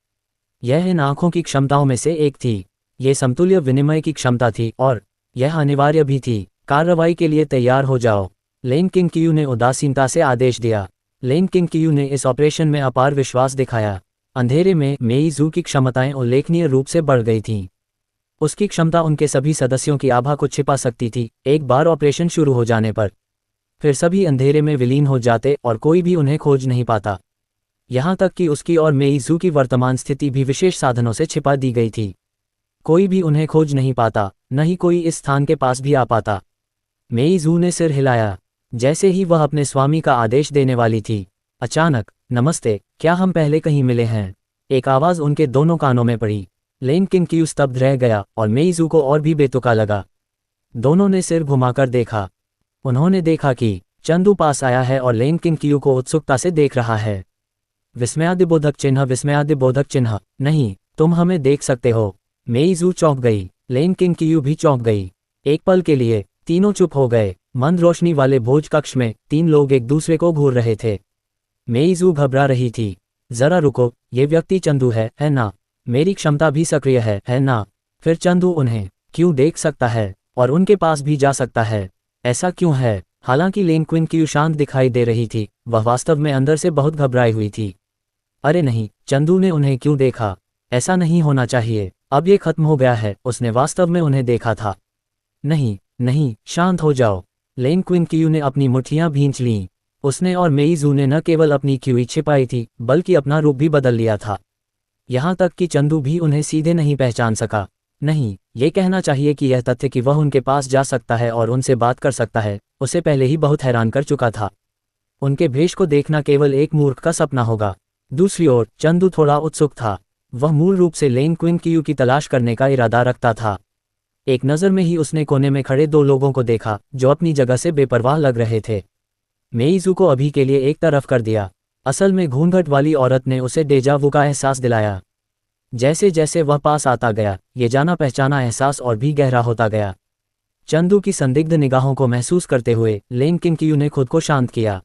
S1: यह इन आंखों की क्षमताओं में से एक थी। ये समतुल्य विनिमय की क्षमता थी और यह अनिवार्य भी थी। कार्रवाई के लिए तैयार हो जाओ, लेन किंगक्यू ने उदासीनता से आदेश दिया। लेन किंगक्यू ने इस ऑपरेशन में अपार विश्वास दिखाया। अंधेरे में मेईजू की क्षमताएं उल्लेखनीय रूप से बढ़ गई थीं। उसकी क्षमता उनके सभी सदस्यों की आभा को छिपा सकती थी। एक बार ऑपरेशन शुरू हो जाने पर फिर सभी अंधेरे में विलीन हो जाते और कोई भी उन्हें खोज नहीं पाता। यहाँ तक कि उसकी और मेईजू की वर्तमान स्थिति भी विशेष साधनों से छिपा दी गई थी। कोई भी उन्हें खोज नहीं पाता, न ही कोई इस स्थान के पास भी आ पाता। मेईजू ने सिर हिलाया, जैसे ही वह अपने स्वामी का आदेश देने वाली थी। अचानक, नमस्ते, क्या हम पहले कहीं मिले हैं? एक आवाज़ उनके दोनों कानों में पड़ी। लेन किंगक्यू स्तब्ध रह गया और मेईजू को और भी बेतुका लगा। दोनों ने सिर घुमाकर देखा। उन्होंने देखा कि चंदू पास आया है और लेन किंगक्यू को उत्सुकता से देख रहा है। विस्मयादिबोधक चिन्ह, विस्मयादिबोधक चिन्ह। नहीं, तुम हमें देख सकते हो। मेईजू चौंक गई, लेन किंगक्यू भी चौंक गई। एक पल के लिए तीनों चुप हो गए। मंद रोशनी वाले भोज कक्ष में 3 लोग एक दूसरे को घूर रहे थे। मेईजू घबरा रही थी। जरा रुको, ये व्यक्ति चंदू है ना? मेरी क्षमता भी सक्रिय है ना? फिर चंदू उन्हें क्यों देख सकता है और उनके पास भी जा सकता है? ऐसा क्यों है? हालांकि लेन किंगक्यू शांत दिखाई दे रही थी, वह वास्तव में अंदर से बहुत घबराई हुई थी। अरे नहीं, चंदू ने उन्हें क्यों देखा? ऐसा नहीं होना चाहिए। अब ये खत्म हो गया है, उसने वास्तव में उन्हें देखा था। नहीं नहीं, शांत हो जाओ। लेन किंगक्यू ने अपनी मुट्ठियां भींच लीं। उसने और मेईजू ने न केवल अपनी क्यूई छिपाई थी, बल्कि अपना रूप भी बदल लिया था। यहाँ तक कि चंदू भी उन्हें सीधे नहीं पहचान सका। नहीं, ये कहना चाहिए कि यह तथ्य कि वह उनके पास जा सकता है और उनसे बात कर सकता है, उसे पहले ही बहुत हैरान कर चुका था। उनके भेष को देखना केवल एक मूर्ख का सपना होगा। दूसरी ओर चंदू थोड़ा उत्सुक था। वह मूल रूप से लेन किंगक्यू की तलाश करने का इरादा रखता था। एक नज़र में ही उसने कोने में खड़े 2 लोगों को देखा, जो अपनी जगह से बेपरवाह लग रहे थे। मेईजू को अभी के लिए एक तरफ कर दिया। असल में घूंघट वाली औरत ने उसे डेजावू का एहसास दिलाया। जैसे जैसे वह पास आता गया, ये जाना पहचाना एहसास और भी गहरा होता गया। चंदू की संदिग्ध निगाहों को महसूस करते हुए लेन किंगक्यू ने खुद को शांत किया।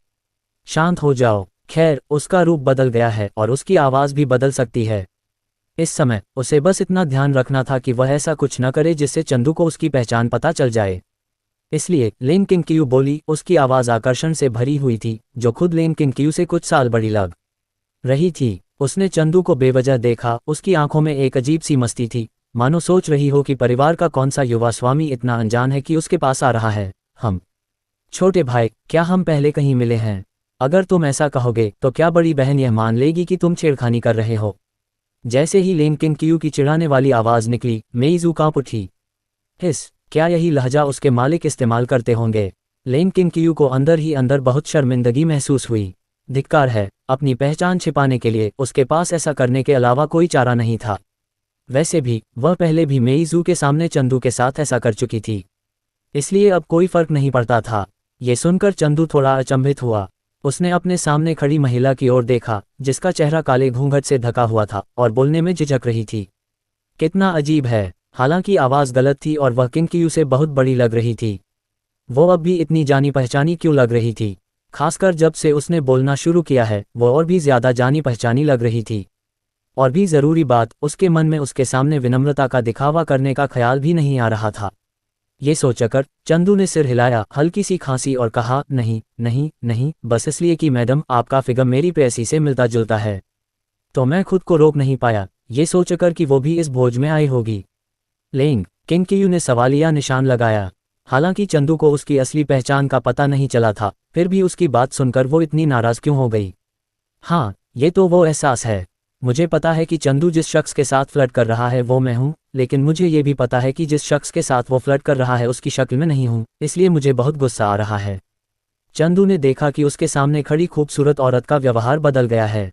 S1: शांत हो जाओ। खैर, उसका रूप बदल गया है और उसकी आवाज़ भी बदल सकती है। इस समय उसे बस इतना ध्यान रखना था कि वह ऐसा कुछ न करे जिससे चंदू को उसकी पहचान पता चल जाए। इसलिए लेन किंगक्यू बोली। उसकी आवाज़ आकर्षण से भरी हुई थी, जो खुद लेन किंगक्यू से कुछ साल बड़ी लग रही थी। उसने चंदू को बेवजह देखा। उसकी आंखों में एक अजीब सी मस्ती थी, मानो सोच रही हो कि परिवार का कौन सा युवा स्वामी इतना अनजान है कि उसके पास आ रहा है। हम छोटे भाई, क्या हम पहले कहीं मिले हैं? अगर तुम ऐसा कहोगे तो क्या बड़ी बहन यह मान लेगी कि तुम छेड़खानी कर रहे हो? जैसे ही लेन किंगक्यू की चिढ़ाने वाली आवाज़ निकली, मेईजू कांप उठी। हिस, क्या यही लहजा उसके मालिक इस्तेमाल करते होंगे? लेन किंगक्यू को अंदर ही अंदर बहुत शर्मिंदगी महसूस हुई। धिक्कार है, अपनी पहचान छिपाने के लिए उसके पास ऐसा करने के अलावा कोई चारा नहीं था। वैसे भी वह पहले भी मेईजू के सामने चंदू के साथ ऐसा कर चुकी थी, इसलिए अब कोई फर्क नहीं पड़ता था। ये सुनकर चंदू थोड़ा अचंभित हुआ। उसने अपने सामने खड़ी महिला की ओर देखा, जिसका चेहरा काले घूंघट से ढका हुआ था और बोलने में झिझक रही थी। कितना अजीब है। हालांकि आवाज़ गलत थी और वह किंगक्यू से बहुत बड़ी लग रही थी। वो अब भी इतनी जानी पहचानी क्यों लग रही थी? खासकर जब से उसने बोलना शुरू किया है, वो और भी ज़्यादा जानी पहचानी लग रही थी। और भी ज़रूरी बात, उसके मन में उसके सामने विनम्रता का दिखावा करने का ख्याल भी नहीं आ रहा था। ये सोचकर चंदू ने सिर हिलाया, हल्की सी खांसी और कहा, नहीं नहीं नहीं, बस इसलिए कि मैडम आपका फिगर मेरी प्रेयसी से मिलता जुलता है तो मैं खुद को रोक नहीं पाया, ये सोचकर कि वो भी इस भोज में आई होगी। लेंग किंगक्यू ने सवालिया निशान लगाया। हालांकि चंदू को उसकी असली पहचान का पता नहीं चला था, फिर भी उसकी बात सुनकर वो इतनी नाराज़ क्यों हो गई? हाँ, ये तो वो एहसास है। मुझे पता है कि चंदू जिस शख्स के साथ फ्लर्ट कर रहा है वो मैं हूँ, लेकिन मुझे ये भी पता है कि जिस शख्स के साथ वो फ्लर्ट कर रहा है उसकी शक्ल में नहीं हूँ, इसलिए मुझे बहुत गुस्सा आ रहा है। चंदू ने देखा कि उसके सामने खड़ी खूबसूरत औरत का व्यवहार बदल गया है।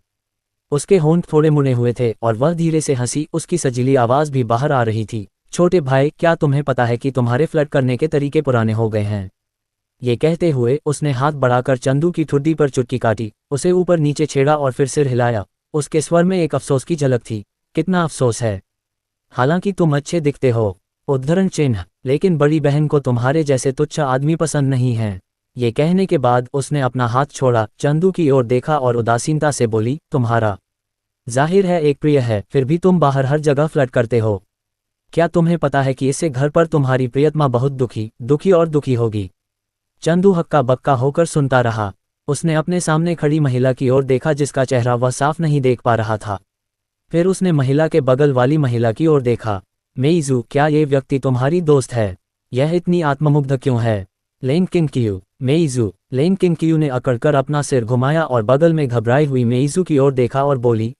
S1: उसके होंठ थोड़े मुड़े हुए थे और वह धीरे से हंसी, उसकी सजीली आवाज़ भी बाहर आ रही थी। छोटे भाई, क्या तुम्हें पता है कि तुम्हारे फ्लर्ट करने के तरीके पुराने हो गए हैं? ये कहते हुए उसने हाथ बढ़ाकर चंदू की ठुड्डी पर चुटकी काटी, उसे ऊपर नीचे छेड़ा और फिर सिर हिलाया। उसके स्वर में एक अफसोस की झलक थी। कितना अफसोस है? हालांकि तुम अच्छे दिखते हो। उद्धरण चिन्ह। लेकिन बड़ी बहन को तुम्हारे जैसे तुच्छ आदमी पसंद नहीं है। ये कहने के बाद उसने अपना हाथ छोड़ा, चंदू की ओर देखा और उदासीनता से बोली, तुम्हारा जाहिर है एक प्रिय है, फिर भी तुम बाहर हर जगह फ्लर्ट करते हो। क्या तुम्हें पता है कि इससे घर पर तुम्हारी प्रियतमा बहुत दुखी और दुखी होगी? चंदू हक्का बक्का होकर सुनता रहा। उसने अपने सामने खड़ी महिला की ओर देखा जिसका चेहरा वह साफ नहीं देख पा रहा था। फिर उसने महिला के बगल वाली महिला की ओर देखा। मेइजू, क्या ये व्यक्ति तुम्हारी दोस्त है? यह इतनी आत्ममुग्ध क्यों है? लेन किंगकियू। मेइजू। लेन किंगकियू ने अकड़कर अपना सिर घुमाया और बगल में घबराई हुई मेइजू की ओर देखा और बोली,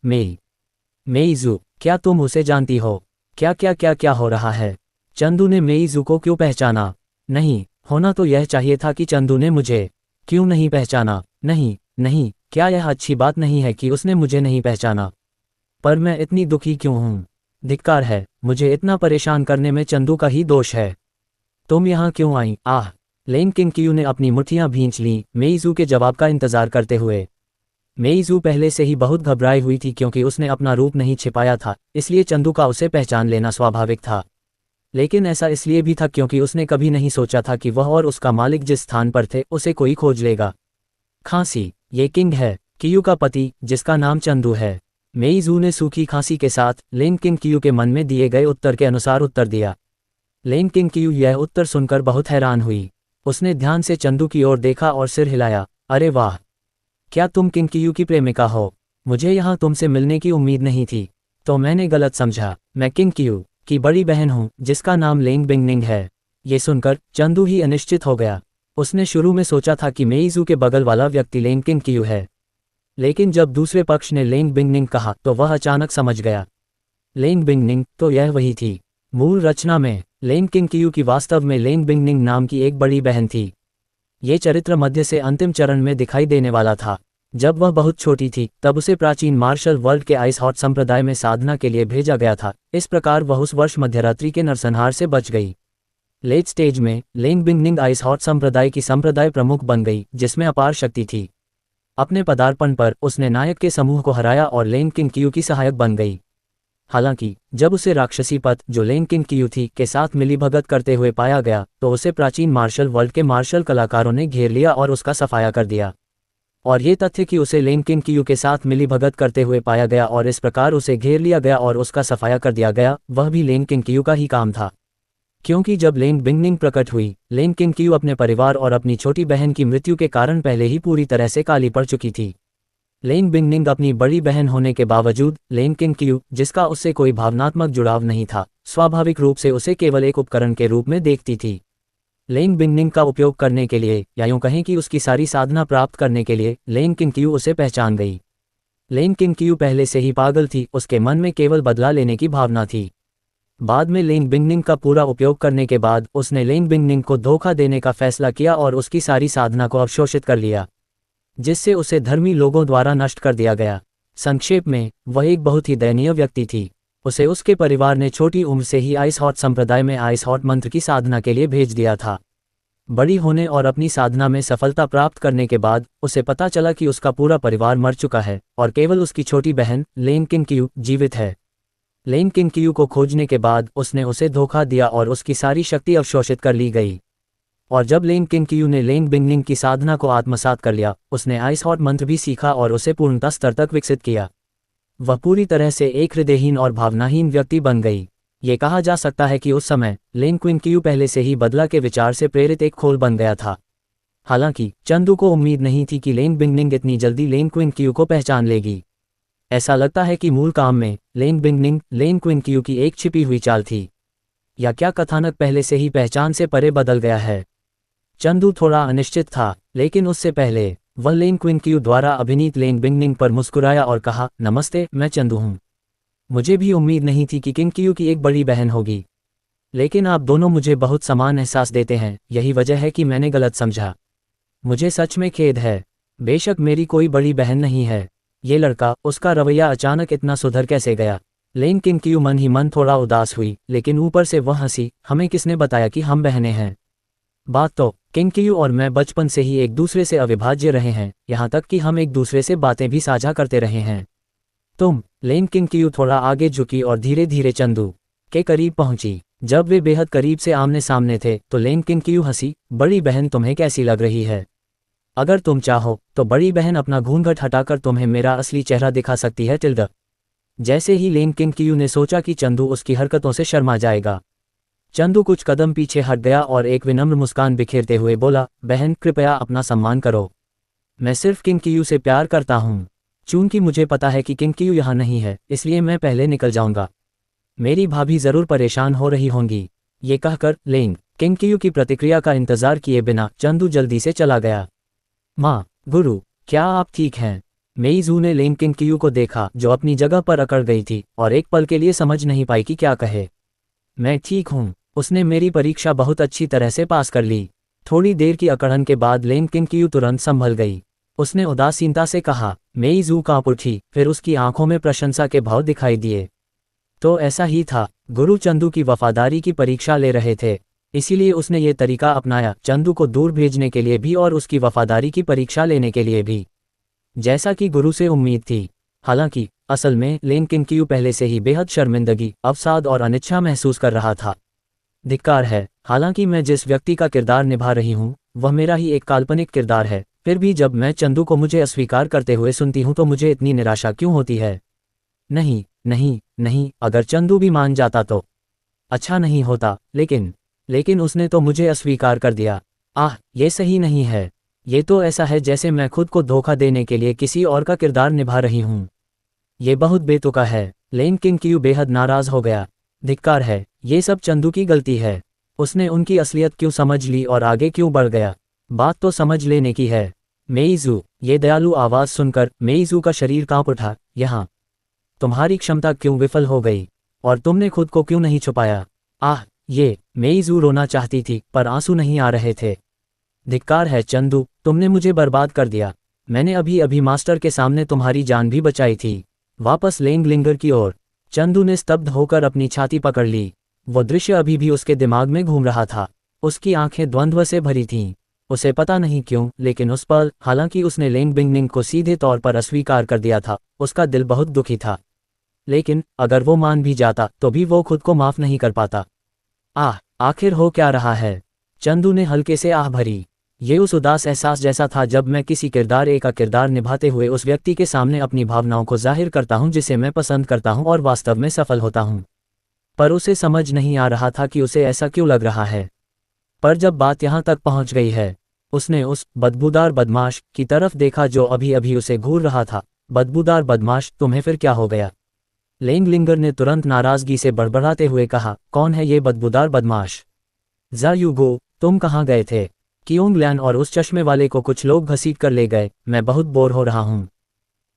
S1: मेइजू, क्या तुम उसे जानती हो? क्या हो रहा है? चंदू ने मेइजू को क्यों पहचाना? नहीं, होना तो यह चाहिए था कि चंदू ने मुझे क्यों नहीं पहचाना। नहीं, क्या यह अच्छी बात नहीं है कि उसने मुझे नहीं पहचाना? पर मैं इतनी दुखी क्यों हूँ? धिक्कार है, मुझे इतना परेशान करने में चंदू का ही दोष है। तुम यहाँ क्यों आई? आह! लेन किंगकियू ने अपनी मुट्ठियाँ भींच लीं, मेइजू के जवाब का इंतजार करते हुए। मेइजू पहले से ही बहुत घबराई हुई थी क्योंकि उसने अपना रूप नहीं छिपाया था, इसलिए चंदू का उसे पहचान लेना स्वाभाविक था। लेकिन ऐसा इसलिए भी था क्योंकि उसने कभी नहीं सोचा था कि वह और उसका मालिक जिस स्थान पर थे उसे कोई खोज लेगा। खांसी। ये किंग है, कियू का पति, जिसका नाम चंदू है। मेइजू ने सूखी खांसी के साथ लेन किंगकियू के मन में दिए गए उत्तर के अनुसार उत्तर दिया। लेन किंगकियू यह उत्तर सुनकर बहुत हैरान हुई। उसने ध्यान से चंदू की ओर देखा और सिर हिलाया। अरे वाह! क्या तुम किंगकियू की प्रेमिका हो? मुझे यहाँ तुमसे मिलने की उम्मीद नहीं थी। तो मैंने गलत समझा। मैं किंगकियू की बड़ी बहन हूँ, जिसका नाम लेंग बिंगनिंग है। ये सुनकर चंदू ही अनिश्चित हो गया। उसने शुरू में सोचा था कि मेइजू के बगल वाला व्यक्ति लेंग किंगकियू है, लेकिन जब दूसरे पक्ष ने लेंग बिंगनिंग कहा तो वह अचानक समझ गया। लेंग बिंगनिंग तो यह वही थी। मूल रचना में लेंग किंगकियू की वास्तव में लेंग बिंगनिंग नाम की एक बड़ी बहन थी। ये चरित्र मध्य से अंतिम चरण में दिखाई देने वाला था। जब वह बहुत छोटी थी तब उसे प्राचीन मार्शल वर्ल्ड के आइस हॉट संप्रदाय में साधना के लिए भेजा गया था। इस प्रकार वह उस वर्ष मध्यरात्रि के नरसंहार से बच गई। लेट स्टेज में लेंग बिंगनिंग आइस हॉट संप्रदाय की संप्रदाय प्रमुख बन गई, जिसमें अपार शक्ति थी। अपने पदार्पण पर उसने नायक के समूह को हराया और लेंग किंगकियू की सहायक बन गई। हालांकि जब उसे राक्षसी पत, जो लेंग किंगकियू थी, के साथ मिलीभगत करते हुए पाया गया तो उसे प्राचीन मार्शल वर्ल्ड के मार्शल कलाकारों ने घेर लिया और उसका सफाया कर दिया। और ये तथ्य कि उसे लेंग किंगकियू के साथ मिलीभगत करते हुए पाया गया और इस प्रकार उसे घेर लिया गया और उसका सफाया कर दिया गया, वह भी लेंग किंगकियू का ही काम था। क्योंकि जब लेंग बिंगनिंग प्रकट हुई, लेंग किंगकियू अपने परिवार और अपनी छोटी बहन की मृत्यु के कारण पहले ही पूरी तरह से काली पड़ चुकी थी। लेंग बिंगनिंग अपनी बड़ी बहन होने के बावजूद लेंग किंगकियू, जिसका उससे कोई भावनात्मक जुड़ाव नहीं था, स्वाभाविक रूप से उसे केवल एक उपकरण के रूप में देखती थी। लेंग बिंगनिंग का उपयोग करने के लिए, या यूं कहें कि उसकी सारी साधना प्राप्त करने के लिए, लेंग किंगकियू उसे पहचान गई। लेंग किंगकियू पहले से ही पागल थी, उसके मन में केवल बदला लेने की भावना थी। बाद में लेंग बिंगनिंग का पूरा उपयोग करने के बाद उसने लेंग बिंगनिंग को धोखा देने का फैसला किया और उसकी सारी साधना को अवशोषित कर लिया, जिससे उसे धर्मी लोगों द्वारा नष्ट कर दिया गया। संक्षेप में, वह एक बहुत ही दयनीय व्यक्ति थी। उसे उसके परिवार ने छोटी उम्र से ही आइस हॉट संप्रदाय में आइस हॉट मंत्र की साधना के लिए भेज दिया था। बड़ी होने और अपनी साधना में सफलता प्राप्त करने के बाद उसे पता चला कि उसका पूरा परिवार मर चुका है और केवल उसकी छोटी बहन लेंग किंगकियू जीवित है। लेंग किंगकियू को खोजने के बाद उसने उसे धोखा दिया और उसकी सारी शक्ति अवशोषित कर ली गई। और जब लेंग किंगकियू ने लेंग बिंगनिंग की साधना को आत्मसात कर लिया, उसने आइस हॉट मंत्र भी सीखा और उसे पूर्णता स्तर तक विकसित किया। वह पूरी तरह से एक हृदयहीन और भावनाहीन व्यक्ति बन गई। ये कहा जा सकता है कि उस समय लेंग किंगकियू पहले से ही बदला के विचार से प्रेरित एक खोल बन गया था। हालांकि चंदू को उम्मीद नहीं थी कि लेंग बिंगनिंग इतनी जल्दी लेंग किंगकियू को पहचान लेगी। ऐसा लगता है कि मूल काम में लेंग बिंगनिंग लेंग किंगकियू की एक छिपी हुई चाल थी, या क्या कथानक पहले से ही पहचान से परे बदल गया है? चंदू थोड़ा अनिश्चित था, लेकिन उससे पहले वह लेन क्विनक्यू द्वारा अभिनीत लेन बिंगनिंग पर मुस्कुराया और कहा, नमस्ते, मैं चंदू हूँ। मुझे भी उम्मीद नहीं थी कि किंगक्यू की एक बड़ी बहन होगी, लेकिन आप दोनों मुझे बहुत समान एहसास देते हैं, यही वजह है कि मैंने गलत समझा। मुझे सच में खेद है। बेशक मेरी कोई बड़ी बहन नहीं है। ये लड़का, उसका रवैया अचानक इतना सुधर कैसे गया? लेन किंगक्यू मन ही मन थोड़ा उदास हुई, लेकिन ऊपर से वह हंसी, हमें किसने बताया कि हम बहनें हैं? बात तो किंगक्यू और मैं बचपन से ही एक दूसरे से अविभाज्य रहे हैं, यहाँ तक कि हम एक दूसरे से बातें भी साझा करते रहे हैं। लेन किंगक्यू थोड़ा आगे झुकी और धीरे धीरे चंदू के करीब पहुंची। जब वे बेहद करीब से आमने सामने थे तो लेन किंगक्यू हंसी, बड़ी बहन तुम्हें कैसी लग रही है? अगर तुम चाहो तो बड़ी बहन अपना घूंघट हटाकर तुम्हें मेरा असली चेहरा दिखा सकती है। जैसे ही लेन किंगक्यू ने सोचा कि चंदू उसकी हरकतों से शर्मा जाएगा, चंदू कुछ कदम पीछे हट गया और एक विनम्र मुस्कान बिखेरते हुए बोला, बहन कृपया अपना सम्मान करो। मैं सिर्फ किंगक्यू से प्यार करता हूँ। चूंकि मुझे पता है कि किंगक्यू यहाँ नहीं है, इसलिए मैं पहले निकल जाऊंगा। मेरी भाभी जरूर परेशान हो रही होंगी। ये कहकर लेन किंगक्यू की प्रतिक्रिया का इंतजार किए बिना चंदू जल्दी से चला गया। माँ, गुरु, क्या आप ठीक हैं? मेइज़ू ने लेन किंगक्यू को देखा, जो अपनी जगह पर अकड़ गई थी और एक पल के लिए समझ नहीं पाई कि क्या कहे। मैं ठीक हूँ। उसने मेरी परीक्षा बहुत अच्छी तरह से पास कर ली। थोड़ी देर की अकड़न के बाद लेन किंगक्यू तुरंत संभल गई। उसने उदासीनता से कहा, मेइज़ू कांप उठी, फिर उसकी आंखों में प्रशंसा के भाव दिखाई दिए। तो ऐसा ही था, गुरु चंदू की वफादारी की परीक्षा ले रहे थे, इसीलिए उसने ये तरीका अपनाया, चंदू को दूर भेजने के लिए भी और उसकी वफादारी की परीक्षा लेने के लिए भी, जैसा कि गुरु से उम्मीद थी। हालांकि असल में लेन किंगक्यू पहले से ही बेहद शर्मिंदगी, अवसाद और अनिच्छा महसूस कर रहा था। धिक्कार है, हालांकि मैं जिस व्यक्ति का किरदार निभा रही हूँ वह मेरा ही एक काल्पनिक किरदार है, फिर भी जब मैं चंदू को मुझे अस्वीकार करते हुए सुनती हूँ तो मुझे इतनी निराशा क्यों होती है? नहीं नहीं नहीं, अगर चंदू भी मान जाता तो अच्छा नहीं होता, लेकिन उसने तो मुझे अस्वीकार कर दिया। ये सही नहीं है। ये तो ऐसा है जैसे मैं खुद को धोखा देने के लिए किसी और का किरदार निभा रही हूँ। ये बहुत बेतुका है। लेन किंगक्यू बेहद नाराज हो गया। धिक्कार है, ये सब चंदू की गलती है। उसने उनकी असलियत क्यों समझ ली और आगे क्यों बढ़ गया? बात तो समझ लेने की है। मेइज़ू, ये दयालु आवाज़ सुनकर मेइज़ू का शरीर कांप उठा। यहाँ तुम्हारी क्षमता क्यों विफल हो गई और तुमने खुद को क्यों नहीं छुपाया? ये मेइज़ू रोना चाहती थी पर आंसू नहीं आ रहे थे। धिक्कार है चंदू, तुमने मुझे बर्बाद कर दिया। मैंने अभी अभी मास्टर के सामने तुम्हारी जान भी बचाई थी। वापस लेंगलिंगर की ओर चंदू ने स्तब्ध होकर अपनी छाती पकड़ ली। वो दृश्य अभी भी उसके दिमाग में घूम रहा था। उसकी आंखें द्वंद्व से भरी थीं। उसे पता नहीं क्यों, लेकिन उस पल, हालांकि उसने लेंग बिंगनिंग को सीधे तौर पर अस्वीकार कर दिया था, उसका दिल बहुत दुखी था। लेकिन अगर वो मान भी जाता तो भी वो खुद को माफ नहीं कर पाता। आखिर हो क्या रहा है? चंदू ने हल्के से आह भरी। ये उस उदास एहसास जैसा था जब मैं किसी किरदार ए का किरदार निभाते हुए उस व्यक्ति के सामने अपनी भावनाओं को जाहिर करता हूं जिसे मैं पसंद करता हूं और वास्तव में सफल होता हूं। पर उसे समझ नहीं आ रहा था कि उसे ऐसा क्यों लग रहा है। पर जब बात यहां तक पहुंच गई है, उसने उस बदबूदार बदमाश की तरफ देखा जो अभी अभी उसे घूर रहा था। बदबूदार बदमाश, तुम्हें फिर क्या हो गया? लेंगलिंगर ने तुरंत नाराजगी से बड़बड़ाते हुए कहा, कौन है ये बदबूदार बदमाश? जा यूगो, तुम कहाँ गए थे? कियोंगलैन और उस चश्मे वाले को कुछ लोग घसीट कर ले गए। मैं बहुत बोर हो रहा हूँ।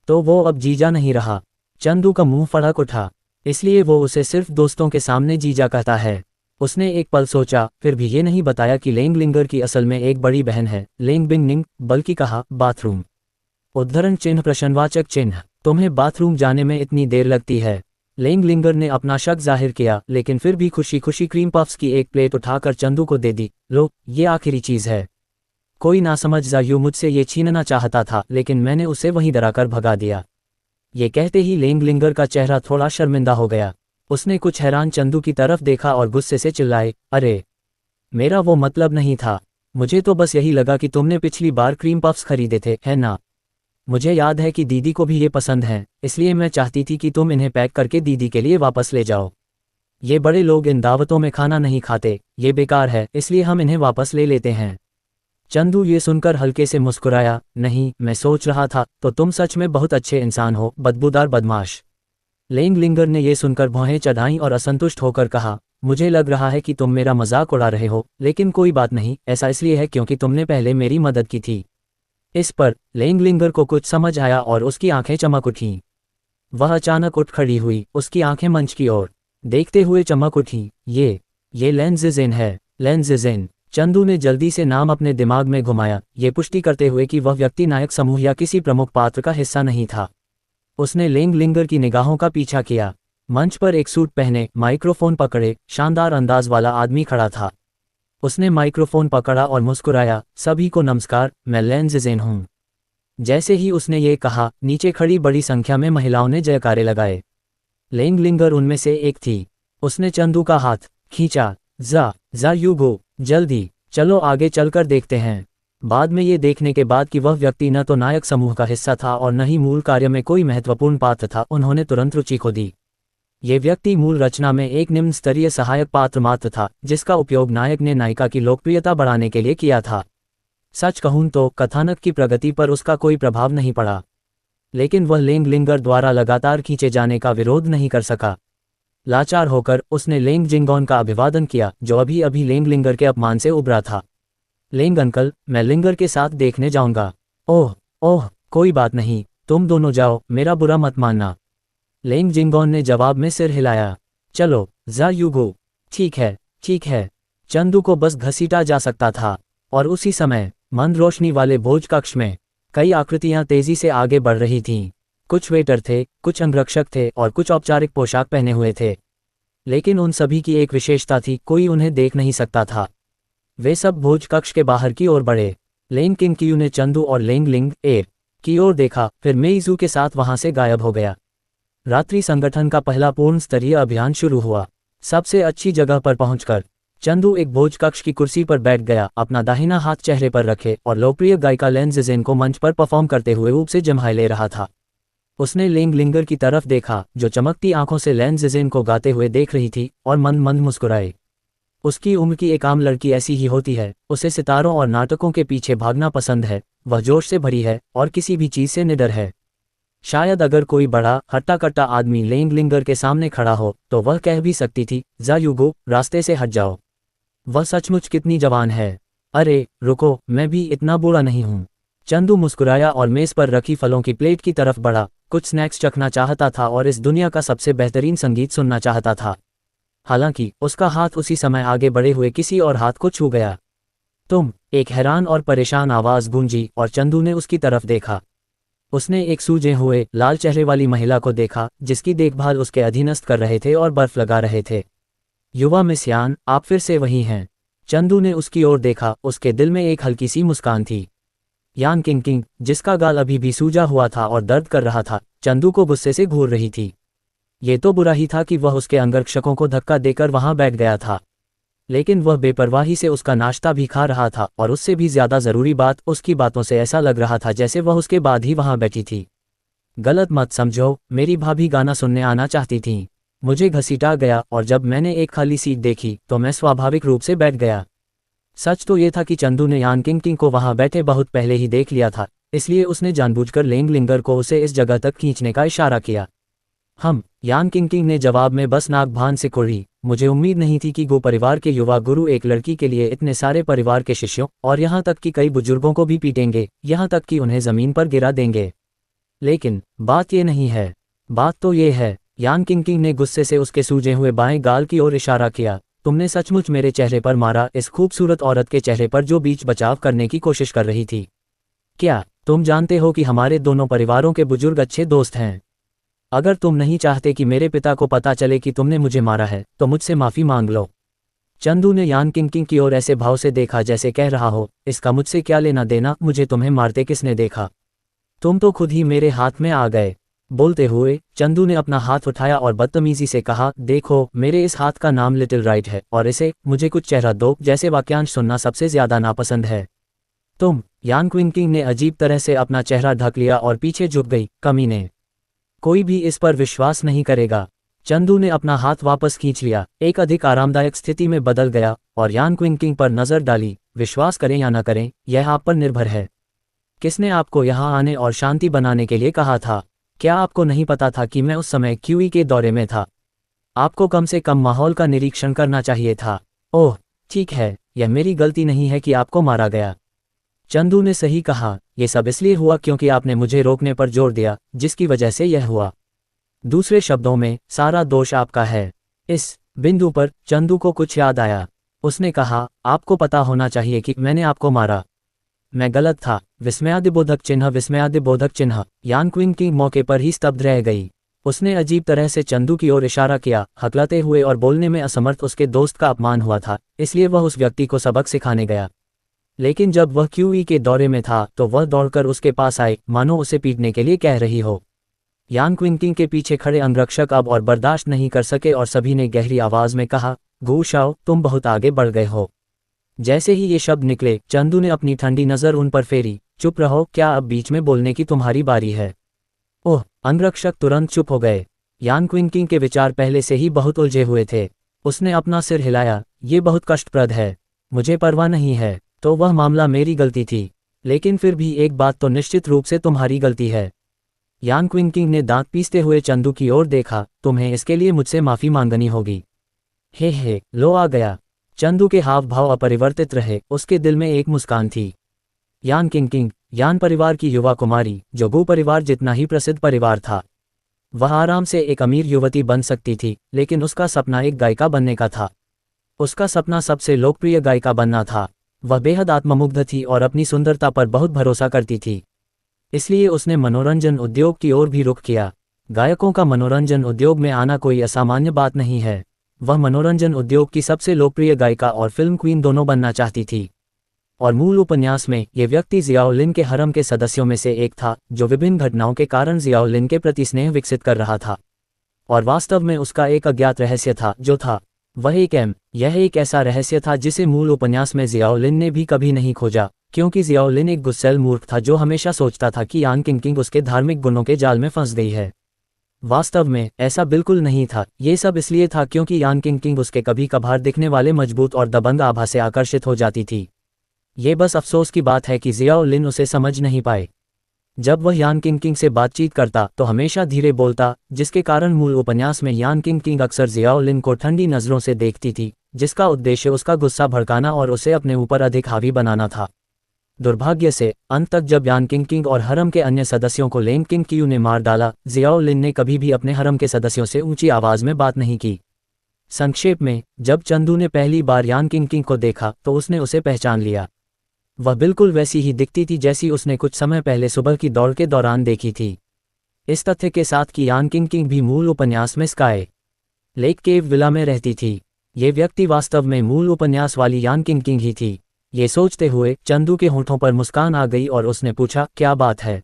S1: तो वो अब जीजा नहीं रहा। चंदू का मुंह फड़क उठा। इसलिए वो उसे सिर्फ दोस्तों के सामने जीजा कहता है। उसने एक पल सोचा, फिर भी ये नहीं बताया कि लेंगलिंगर की असल में एक बड़ी बहन है, लेंग बिंगनिंग, बल्कि कहा, बाथरूम। उद्धरण चिन्ह प्रश्नवाचक चिन्ह। तुम्हें बाथरूम जाने में इतनी देर लगती है? लेंगलिंगर ने अपना शक जाहिर किया, लेकिन फिर भी खुशी खुशी क्रीम पफ्स की एक प्लेट उठाकर चंदू को दे दी। लो, ये आखिरी चीज है। कोई नासमझ जायू मुझसे ये छीनना चाहता था, लेकिन मैंने उसे वहीं डराकर भगा दिया। ये कहते ही लेंगलिंगर का चेहरा थोड़ा शर्मिंदा हो गया। उसने कुछ हैरान चंदू की तरफ देखा और गुस्से से चिल्लाए, अरे, मेरा वो मतलब नहीं था। मुझे तो बस यही लगा कि तुमने पिछली बार क्रीम पफ्स खरीदे थे, है ना? मुझे याद है कि दीदी को भी ये पसंद हैं, इसलिए मैं चाहती थी कि तुम इन्हें पैक करके दीदी के लिए वापस ले जाओ। ये बड़े लोग इन दावतों में खाना नहीं खाते, ये बेकार है, इसलिए हम इन्हें वापस ले लेते हैं। चंदू ये सुनकर हल्के से मुस्कुराया, नहीं, मैं सोच रहा था, तो तुम सच में बहुत अच्छे इंसान हो, बदबूदार बदमाश। लेंगलिंगर ने ये सुनकर भौहें चढ़ाईं और असंतुष्ट होकर कहा, मुझे लग रहा है कि तुम मेरा मजाक उड़ा रहे हो, लेकिन कोई बात नहीं, ऐसा इसलिए है क्योंकि तुमने पहले मेरी मदद की थी। इस पर लेंगलिंगर को कुछ समझ आया और उसकी आंखें चमक उठीं। वह अचानक उठ खड़ी हुई, उसकी आंखें मंच की ओर देखते हुए चमक उठीं। ये लेन ज़िज़ेन है, लेन ज़िज़ेन। चंदू ने जल्दी से नाम अपने दिमाग में घुमाया, ये पुष्टि करते हुए कि वह व्यक्ति नायक समूह या किसी प्रमुख पात्र का हिस्सा नहीं था। उसने लेंगलिंगर की निगाहों का पीछा किया। मंच पर एक सूट पहने, माइक्रोफोन पकड़े, शानदार अंदाज वाला आदमी खड़ा था। उसने माइक्रोफोन पकड़ा और मुस्कुराया, सभी को नमस्कार, मैं लेन ज़िज़ेन हूँ। जैसे ही उसने ये कहा, नीचे खड़ी बड़ी संख्या में महिलाओं ने जयकारे लगाए। लेंगलिंगर उनमें से एक थी। उसने चंदू का हाथ खींचा, जा यूगो, जल्दी चलो आगे चलकर देखते हैं। बाद में ये देखने के बाद कि वह व्यक्ति न तो नायक समूह का हिस्सा था और न ही मूल कार्य में कोई महत्वपूर्ण पात्र था, उन्होंने तुरंत रुचि खो दी। ये व्यक्ति मूल रचना में एक निम्न स्तरीय सहायक पात्र मात्र था, जिसका उपयोग नायक ने नायिका की लोकप्रियता बढ़ाने के लिए किया था। सच कहूं तो कथानक की प्रगति पर उसका कोई प्रभाव नहीं पड़ा, लेकिन वह लेंगलिंगर द्वारा लगातार खींचे जाने का विरोध नहीं कर सका। लाचार होकर उसने लेंग जिंगॉन का अभिवादन किया, जो अभी अभी लेंगलिंगर के अपमान से उबरा था। लेंग अंकल, मैं लिंगर के साथ देखने जाऊंगा। ओह, कोई बात नहीं, तुम दोनों जाओ, मेरा बुरा मत मानना। लेंग जिंगॉन ने जवाब में सिर हिलाया। चलो जा यूगो। ठीक है। चंदू को बस घसीटा जा सकता था, और उसी समय मंद रोशनी वाले भोज कक्ष में कई आकृतियां तेजी से आगे बढ़ रही थीं। कुछ वेटर थे, कुछ अंगरक्षक थे और कुछ औपचारिक पोशाक पहने हुए थे। लेकिन उन सभी की एक विशेषता थी, कोई उन्हें देख नहीं सकता था। वे सब भोज कक्ष के बाहर की ओर बढ़े। लेंग किंगक्यू ने चंदू और लेंगलिंग ए की ओर देखा, फिर मेइजू के साथ वहां से गायब हो गया। रात्रि संगठन का पहला पूर्ण स्तरीय अभियान शुरू हुआ। सबसे अच्छी जगह पर पहुंचकर चंदू एक भोज कक्ष की कुर्सी पर बैठ गया, अपना दाहिना हाथ चेहरे पर रखे और लोकप्रिय गायिका लेन ज़िज़ेन को मंच पर परफॉर्म करते हुए ऊब से जम्हाई ले रहा था। उसने लेंगलिंगर की तरफ देखा, जो चमकती आंखों से लेन ज़िज़ेन को गाते हुए देख रही थी, और मंद मंद मुस्कुराए। उसकी उम्र की एक आम लड़की ऐसी ही होती है, उसे सितारों और नाटकों के पीछे भागना पसंद है, वह जोश से भरी है और किसी भी चीज से निडर है। शायद अगर कोई बड़ा हट्टा कट्टा आदमी लेंगलिंगर के सामने खड़ा हो तो वह कह भी सकती थी, जा यूगो, रास्ते से हट जाओ। वह सचमुच कितनी जवान है। अरे रुको, मैं भी इतना बुरा नहीं हूँ। चंदू मुस्कुराया और मेज पर रखी फलों की प्लेट की तरफ बढ़ा, कुछ स्नैक्स चखना चाहता था और इस दुनिया का सबसे बेहतरीन संगीत सुनना चाहता था। हालांकि उसका हाथ उसी समय आगे बढ़े हुए किसी और हाथ को छू गया। तुम, एक हैरान और परेशान आवाज गूंजी और चंदू ने उसकी तरफ देखा। उसने एक सूजे हुए लाल चेहरे वाली महिला को देखा, जिसकी देखभाल उसके अधीनस्थ कर रहे थे और बर्फ लगा रहे थे। युवा मिस यान, आप फिर से वही हैं। चंदू ने उसकी ओर देखा, उसके दिल में एक हल्की सी मुस्कान थी। यान किंग, जिसका गाल अभी भी सूजा हुआ था और दर्द कर रहा था, चंदू को गुस्से से घूर रही थी। ये तो बुरा ही था कि वह उसके अंगरक्षकों को धक्का देकर वहां बैठ गया था, लेकिन वह बेपरवाही से उसका नाश्ता भी खा रहा था, और उससे भी ज्यादा जरूरी बात, उसकी बातों से ऐसा लग रहा था जैसे वह उसके बाद ही वहां बैठी थी। गलत मत समझो, मेरी भाभी गाना सुनने आना चाहती थीं। मुझे घसीटा गया और जब मैंने एक खाली सीट देखी तो मैं स्वाभाविक रूप से बैठ गया। सच तो ये था कि चंदू ने यान किंग को वहां बैठे बहुत पहले ही देख लिया था, इसलिए उसने जानबूझकर लेंगलिंगर को उसे इस जगह तक खींचने का इशारा किया। यान किंग ने जवाब में बस नाक भान से कुड़ी। मुझे उम्मीद नहीं थी कि गो परिवार के युवा गुरु एक लड़की के लिए इतने सारे परिवार के शिष्यों और यहाँ तक कि कई बुजुर्गों को भी पीटेंगे, यहाँ तक कि उन्हें जमीन पर गिरा देंगे। लेकिन बात ये नहीं है, बात तो ये है। यान किंग ने गुस्से से उसके सूजे हुए बाएं गाल की ओर इशारा किया। तुमने सचमुच मेरे चेहरे पर मारा, इस खूबसूरत औरत के चेहरे पर जो बीच बचाव करने की कोशिश कर रही थी। क्या तुम जानते हो कि हमारे दोनों परिवारों के बुजुर्ग अच्छे दोस्त हैं? अगर तुम नहीं चाहते कि मेरे पिता को पता चले कि तुमने मुझे मारा है तो मुझसे माफी मांग लो। चंदू ने यान किंग की ओर ऐसे भाव से देखा जैसे कह रहा हो, इसका मुझसे क्या लेना देना, मुझे तुम्हें मारते किसने देखा? तुम तो खुद ही मेरे हाथ में आ गए। बोलते हुए चंदू ने अपना हाथ उठाया और बदतमीजी से कहा, देखो, मेरे इस हाथ का नाम लिटिल राइट है और इसे मुझे कुछ चेहरा दो जैसे वाक्यांश सुनना सबसे ज्यादा नापसंद है। तुम, यान किंग ने अजीब तरह से अपना चेहरा ढक लिया और पीछे झुक गई। कमीने, कोई भी इस पर विश्वास नहीं करेगा। चंदू ने अपना हाथ वापस खींच लिया, एक अधिक आरामदायक स्थिति में बदल गया और यान किंग पर नजर डाली। विश्वास करें या न करें, यह आप पर निर्भर है। किसने आपको यहाँ आने और शांति बनाने के लिए कहा था? क्या आपको नहीं पता था कि मैं उस समय क्यूई के दौरे में था? आपको कम से कम माहौल का निरीक्षण करना चाहिए था। ओह ठीक है, यह मेरी गलती नहीं है कि आपको मारा गया। चंदू ने सही कहा, ये सब इसलिए हुआ क्योंकि आपने मुझे रोकने पर जोर दिया, जिसकी वजह से यह हुआ। दूसरे शब्दों में, सारा दोष आपका है। इस बिंदु पर चंदू को कुछ याद आया। उसने कहा, आपको पता होना चाहिए कि मैंने आपको मारा। मैं गलत था। विस्मयादिबोधक चिन्ह, विस्मयादिबोधक चिन्ह। यान क्विंकिंग मौके पर ही स्तब्ध रह गई। उसने अजीब तरह से चंदू की ओर इशारा किया, हकलाते हुए और बोलने में असमर्थ। उसके दोस्त का अपमान हुआ था, इसलिए वह उस व्यक्ति को सबक सिखाने गया। लेकिन जब वह क्यूई के दौरे में था तो वह दौड़कर उसके पास आए, मानो उसे पीटने के लिए कह रही हो। यान क्विंकिंग के पीछे खड़े अंगरक्षक अब और बर्दाश्त नहीं कर सके और सभी ने गहरी आवाज में कहा, गू शाओ, तुम बहुत आगे बढ़ गए हो। जैसे ही ये शब्द निकले, चंदू ने अपनी ठंडी नजर उन पर फेरी। चुप रहो, क्या अब बीच में बोलने की तुम्हारी बारी है? ओह! अंगरक्षक तुरंत चुप हो गए। यान क्विंकिंग के विचार पहले से ही बहुत उलझे हुए थे। उसने अपना सिर हिलाया, ये बहुत कष्टप्रद है। मुझे परवाह नहीं है, तो वह मामला मेरी गलती थी, लेकिन फिर भी एक बात तो निश्चित रूप से तुम्हारी गलती है। यान क्विंकिंग ने दांत पीसते हुए चंदू की ओर देखा, तुम्हें इसके लिए मुझसे माफी मांगनी होगी। हे, लो आ गया। चंदू के हाव भाव अपरिवर्तित रहे, उसके दिल में एक मुस्कान थी। यान किंकिंग, यान परिवार की युवा कुमारी, जो गू परिवार जितना ही प्रसिद्ध परिवार था। वह आराम से एक अमीर युवती बन सकती थी, लेकिन उसका सपना एक गायिका बनने का था। उसका सपना सबसे लोकप्रिय गायिका बनना था। वह बेहद आत्ममुग्ध थी और अपनी सुंदरता पर बहुत भरोसा करती थी। इसलिए उसने मनोरंजन उद्योग की ओर भी रुख किया। गायकों का मनोरंजन उद्योग में आना कोई असामान्य बात नहीं है। वह मनोरंजन उद्योग की सबसे लोकप्रिय गायिका और फिल्म क्वीन दोनों बनना चाहती थी। और मूल उपन्यास में ये व्यक्ति जियाओलिन के हरम के सदस्यों में से एक था, जो विभिन्न घटनाओं के कारण जियाओलिन के प्रति स्नेह विकसित कर रहा था। और वास्तव में उसका एक अज्ञात रहस्य था, जो था वह यह एक ऐसा रहस्य था जिसे मूल उपन्यास में जियाओलिन ने भी कभी नहीं खोजा, क्योंकि जियाओलिन एक गुस्सैल मूर्ख था जो हमेशा सोचता था कि यान किंकिंग उसके धार्मिक गुणों के जाल में फंस गई है। वास्तव में ऐसा बिल्कुल नहीं था। ये सब इसलिए था क्योंकि यान किंकिंग उसके कभी कभार दिखने वाले मजबूत और दबंग आभा से आकर्षित हो जाती थी। ये बस अफसोस की बात है कि जियाओलिन उसे समझ नहीं पाए। जब वह यान किंकिंग से बातचीत करता तो हमेशा धीरे बोलता, जिसके कारण मूल उपन्यास में यान किंकिंग अक्सर जियाओलिन को ठंडी नज़रों से देखती थी, जिसका उद्देश्य उसका गुस्सा भड़काना और उसे अपने ऊपर अधिक हावी बनाना था। दुर्भाग्य से, अंत तक जब यान किंकिंग और हरम के अन्य सदस्यों को लेन किंकियू ने मार डाला, जियाओलिन ने कभी भी अपने हरम के सदस्यों से ऊंची आवाज में बात नहीं की। संक्षेप में, जब चंदू ने पहली बार यान किंकिंग को देखा तो उसने उसे पहचान लिया। वह बिल्कुल वैसी ही दिखती थी जैसी उसने कुछ समय पहले सुबह की दौड़ के दौरान देखी थी। इस तथ्य के साथ कि यान किंकिंग भी मूल उपन्यास में स्काई लेक केव विला में रहती थी, ये व्यक्ति वास्तव में मूल उपन्यास वाली यान किंकिंग ही थी। ये सोचते हुए चंदू के होठों पर मुस्कान आ गई और उसने पूछा, क्या बात है?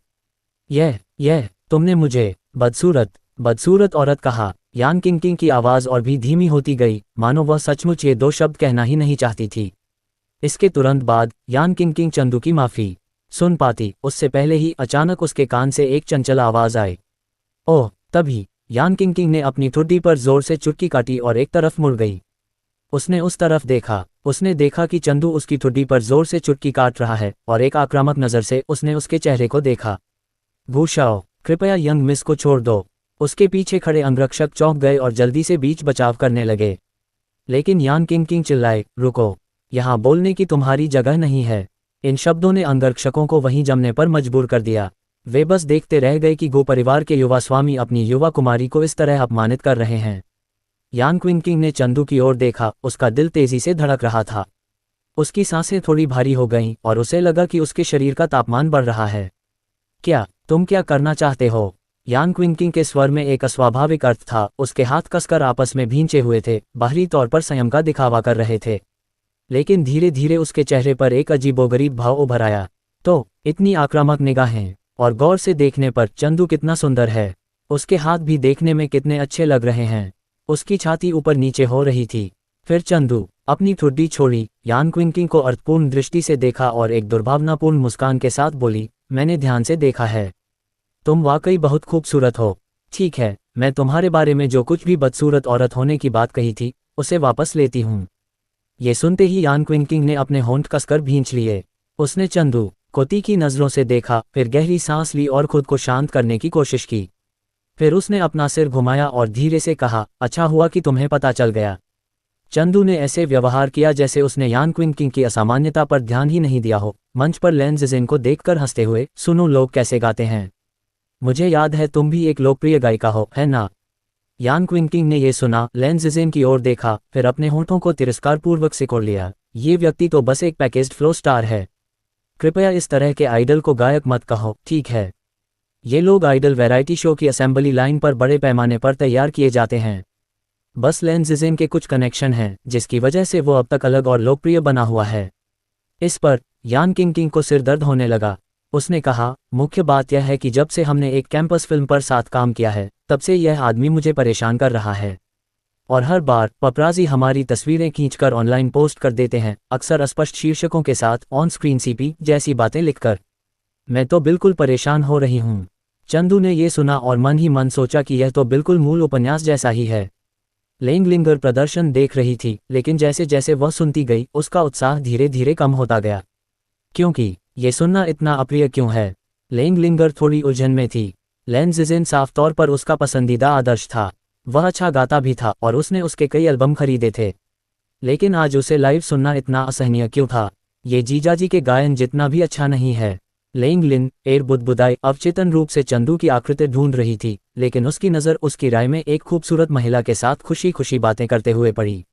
S1: यह तुमने मुझे बदसूरत औरत कहा। यान किंकिंग की आवाज़ और भी धीमी होती गई, मानो वह सचमुच ये दो शब्द कहना ही नहीं चाहती थी। इसके तुरंत बाद यान किंकिंग चंदू की माफ़ी सुन पाती, उससे पहले ही अचानक उसके कान से एक चंचल आवाज़ आई। ओह! तभी यान किंकिंग ने अपनी ठुड्डी पर जोर से चुटकी काटी और एक तरफ मुड़ गई। उसने उस तरफ देखा। उसने देखा कि चंदू उसकी ठुड्डी पर जोर से चुटकी काट रहा है और एक आक्रामक नज़र से उसने उसके चेहरे को देखा। भूषाओ, कृपया यंग मिस को छोड़ दो। उसके पीछे खड़े अंगरक्षक चौंक गए और जल्दी से बीच बचाव करने लगे। लेकिन यान किंकिंग चिल्लाए, रुको, यहाँ बोलने की तुम्हारी जगह नहीं है। इन शब्दों ने अंगरक्षकों को वहीं जमने पर मजबूर कर दिया। वे बस देखते रह गए कि गो परिवार के युवा स्वामी अपनी युवा कुमारी को इस तरह अपमानित कर रहे हैं। यान क्विंकिंग ने चंदू की ओर देखा, उसका दिल तेजी से धड़क रहा था। उसकी सांसें थोड़ी भारी हो गईं और उसे लगा कि उसके शरीर का तापमान बढ़ रहा है। तुम क्या करना चाहते हो? यान क्विंकिंग के स्वर में एक अस्वाभाविक अर्थ था। उसके हाथ कसकर आपस में भींचे हुए थे, बाहरी तौर पर संयम का दिखावा कर रहे थे, लेकिन धीरे धीरे उसके चेहरे पर एक अजीबोगरीब भाव उभर आया। तो इतनी आक्रामक निगाहें, और गौर से देखने पर चंदू कितना सुंदर है। उसके हाथ भी देखने में कितने अच्छे लग रहे हैं। उसकी छाती ऊपर नीचे हो रही थी। फिर चंदू अपनी ठुड्डी छोड़ी, यान क्विंकिंग को अर्थपूर्ण दृष्टि से देखा और एक दुर्भावनापूर्ण मुस्कान के साथ बोली, मैंने ध्यान से देखा है, तुम वाकई बहुत खूबसूरत हो। ठीक है, मैं तुम्हारे बारे में जो कुछ भी बदसूरत औरत होने की बात कही थी, उसे वापस लेती हूँ। ये सुनते ही यान क्विंकिंग ने अपने होंठ कसकर भींच लिए। उसने चंदू को तीखी नज़रों से देखा, फिर गहरी सांस ली और खुद को शांत करने की कोशिश की। फिर उसने अपना सिर घुमाया और धीरे से कहा, अच्छा हुआ कि तुम्हें पता चल गया। चंदू ने ऐसे व्यवहार किया जैसे उसने यान क्विंकिंग की असामान्यता पर ध्यान ही नहीं दिया हो। मंच पर लैन ज़िज़ेन को देखकर हंसते हुए, सुनो लोग कैसे गाते हैं। मुझे याद है तुम भी एक लोकप्रिय गायिका हो, है ना? यान क्विंकिंग ने ये सुना, लैन ज़िज़ेन की ओर देखा, फिर अपने होंठों को तिरस्कारपूर्वक सिकोड़ लिया। ये व्यक्ति तो बस एक पैकेज्ड फ्लो स्टार है। कृपया इस तरह के आइडल को गायक मत कहो, ठीक है? ये लोग आइडल वैरायटी शो की असेंबली लाइन पर बड़े पैमाने पर तैयार किए जाते हैं। बस लैन ज़िज़ेन के कुछ कनेक्शन हैं, जिसकी वजह से वो अब तक अलग और लोकप्रिय बना हुआ है। इस पर यान क्विंकिंग को सिर दर्द होने लगा। उसने कहा, मुख्य बात यह है कि जब से हमने एक कैंपस फिल्म पर साथ काम किया है, तब से यह आदमी मुझे परेशान कर रहा है। और हर बार पपराज़ी हमारी तस्वीरें खींचकर ऑनलाइन पोस्ट कर देते हैं, अक्सर अस्पष्ट शीर्षकों के साथ, ऑन स्क्रीन सीपी जैसी बातें लिखकर। मैं तो बिल्कुल परेशान हो रही हूँ। चंदू ने ये सुना और मन ही मन सोचा कि यह तो बिल्कुल मूल उपन्यास जैसा ही है। लेंगलिंगर प्रदर्शन देख रही थी, लेकिन जैसे जैसे वह सुनती गई, उसका उत्साह धीरे धीरे कम होता गया। क्योंकि ये सुनना इतना अप्रिय क्यों है? लेंगलिंगर थोड़ी उलझन में थी। लैन ज़िज़ेन साफ तौर पर उसका पसंदीदा आदर्श था। वह अच्छा गाता भी था और उसने उसके कई एल्बम खरीदे थे। लेकिन आज उसे लाइव सुनना इतना असहनीय क्यों था? ये जीजाजी के गायन जितना भी अच्छा नहीं है। लेंगलिन एयर बुदबुदाई अवचेतन रूप से चंदू की आकृति ढूंढ रही थी, लेकिन उसकी नज़र उसकी राय में एक खूबसूरत महिला के साथ खुशी खुशी बातें करते हुए पड़ी।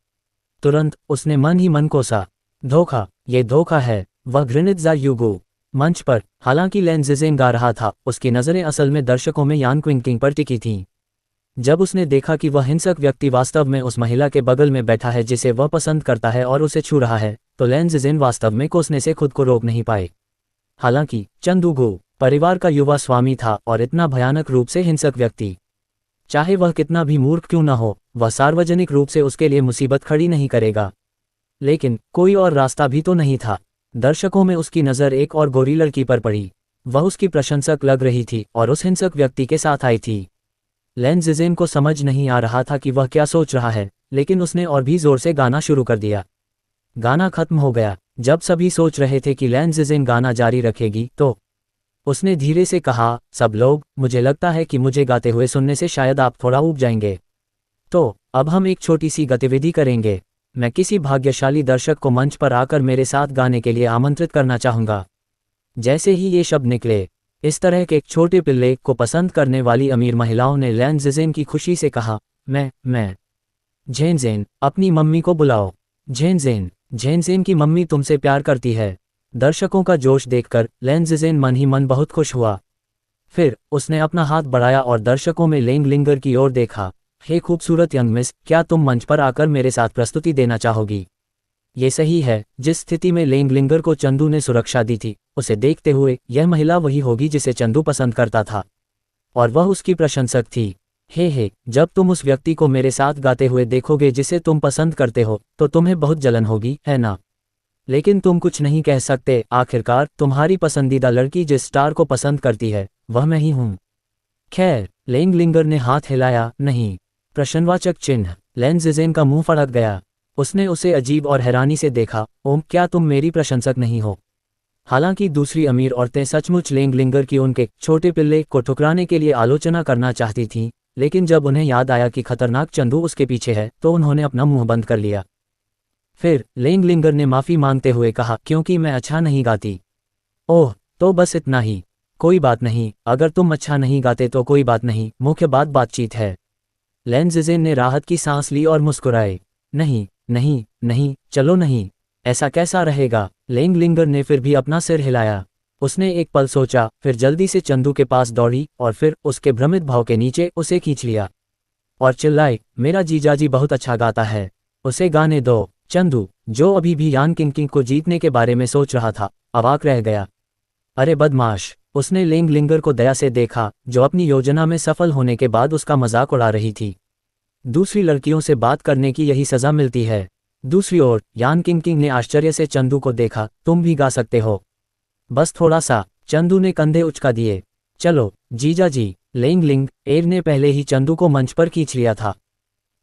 S1: तुरंत उसने मन ही मन कोसा, धोखा, ये धोखा है। वह घृणित जा युगो। मंच पर हालांकि लैन ज़िज़ेन गा रहा था, उसकी नज़रें असल में दर्शकों में यान क्विंकिंग पर टिकी थीं। जब उसने देखा कि वह हिंसक व्यक्ति वास्तव में उस महिला के बगल में बैठा है जिसे वह पसंद करता है और उसे छू रहा है, तो लैन ज़िज़ेन वास्तव में कोसने से खुद को रोक नहीं पाए। हालांकि चंदू गो परिवार का युवा स्वामी था और इतना भयानक रूप से हिंसक व्यक्ति, चाहे वह कितना भी मूर्ख क्यों न हो, वह सार्वजनिक रूप से उसके लिए मुसीबत खड़ी नहीं करेगा। लेकिन कोई और रास्ता भी तो नहीं था। दर्शकों में उसकी नज़र एक और गोरी लड़की पर पड़ी। वह उसकी प्रशंसक लग रही थी और उस हिंसक व्यक्ति के साथ आई थी। लैन ज़िज़ेन को समझ नहीं आ रहा था कि वह क्या सोच रहा है, लेकिन उसने और भी जोर से गाना शुरू कर दिया। गाना खत्म हो गया। जब सभी सोच रहे थे कि लैन ज़िज़ेन गाना जारी रखेगी, तो उसने धीरे से कहा, सब लोग, मुझे लगता है कि मुझे गाते हुए सुनने से शायद आप थोड़ा ऊब जाएंगे। तो अब हम एक छोटी सी गतिविधि करेंगे। मैं किसी भाग्यशाली दर्शक को मंच पर आकर मेरे साथ गाने के लिए आमंत्रित करना चाहूँगा। जैसे ही ये शब्द निकले, इस तरह के एक छोटे पिल्ले को पसंद करने वाली अमीर महिलाओं ने लैन ज़िज़ेन की खुशी से कहा, मैं झेनज़ेन, अपनी मम्मी को बुलाओ। झेनज़ेन की मम्मी तुमसे प्यार करती है। दर्शकों का जोश देखकर लैन ज़िज़ेन मन ही मन बहुत खुश हुआ। फिर उसने अपना हाथ बढ़ाया और दर्शकों में लेंगलिंगर की ओर देखा। हे खूबसूरत यंग मिस, क्या तुम मंच पर आकर मेरे साथ प्रस्तुति देना चाहोगी? ये सही है। जिस स्थिति में लेंगलिंगर को चंदू ने सुरक्षा दी थी, उसे देखते हुए यह महिला वही होगी जिसे चंदू पसंद करता था, और वह उसकी प्रशंसक थी। हे, जब तुम उस व्यक्ति को मेरे साथ गाते हुए देखोगे जिसे तुम पसंद करते हो, तो तुम्हें बहुत जलन होगी, है ना? लेकिन तुम कुछ नहीं कह सकते। आखिरकार तुम्हारी पसंदीदा लड़की जिस स्टार को पसंद करती है, वह मैं ही हूँ। खैर, लेंगलिंगर ने हाथ हिलाया। नहीं। प्रश्नवाचक चिन्ह। लैन ज़िज़ेन का मुंह फड़क गया। उसने उसे अजीब और हैरानी से देखा। ओम, क्या तुम मेरी प्रशंसक नहीं हो? हालांकि दूसरी अमीर औरतें सचमुच लेंगलिंगर की उनके छोटे पिल्ले को ठुकराने के लिए आलोचना करना चाहती थीं, लेकिन जब उन्हें याद आया कि खतरनाक चंदू उसके पीछे है, तो उन्होंने अपना मुंह बंद कर लिया। फिर लेंगलिंगर ने माफ़ी मांगते हुए कहा, क्योंकि मैं अच्छा नहीं गाती। ओह, तो बस इतना ही। कोई बात नहीं, अगर तुम अच्छा नहीं गाते तो कोई बात नहीं, मुख्य बात बातचीत है। लैन ज़िज़ेन ने राहत की सांस ली और मुस्कुराए। नहीं, चलो नहीं, ऐसा कैसा रहेगा? लेंगलिंगर ने फिर भी अपना सिर हिलाया। उसने एक पल सोचा, फिर जल्दी से चंदू के पास दौड़ी और फिर उसके भ्रमित भाव के नीचे उसे खींच लिया और चिल्लाई, मेरा जीजाजी बहुत अच्छा गाता है, उसे गाने दो। चंदू, जो अभी भी यान क्विंकिंग को जीतने के बारे में सोच रहा था, अवाक रह गया। अरे बदमाश, उसने लेंगलिंगर को दया से देखा, जो अपनी योजना में सफल होने के बाद उसका मजाक उड़ा रही थी। दूसरी लड़कियों से बात करने की यही सज़ा मिलती है। दूसरी ओर यान क्विंकिंग ने आश्चर्य से चंदू को देखा। तुम भी गा सकते हो? बस थोड़ा सा। चंदू ने कंधे उचका दिए। चलो जीजाजी। लेंगलिंग एर ने पहले ही चंदू को मंच पर खींच लिया था।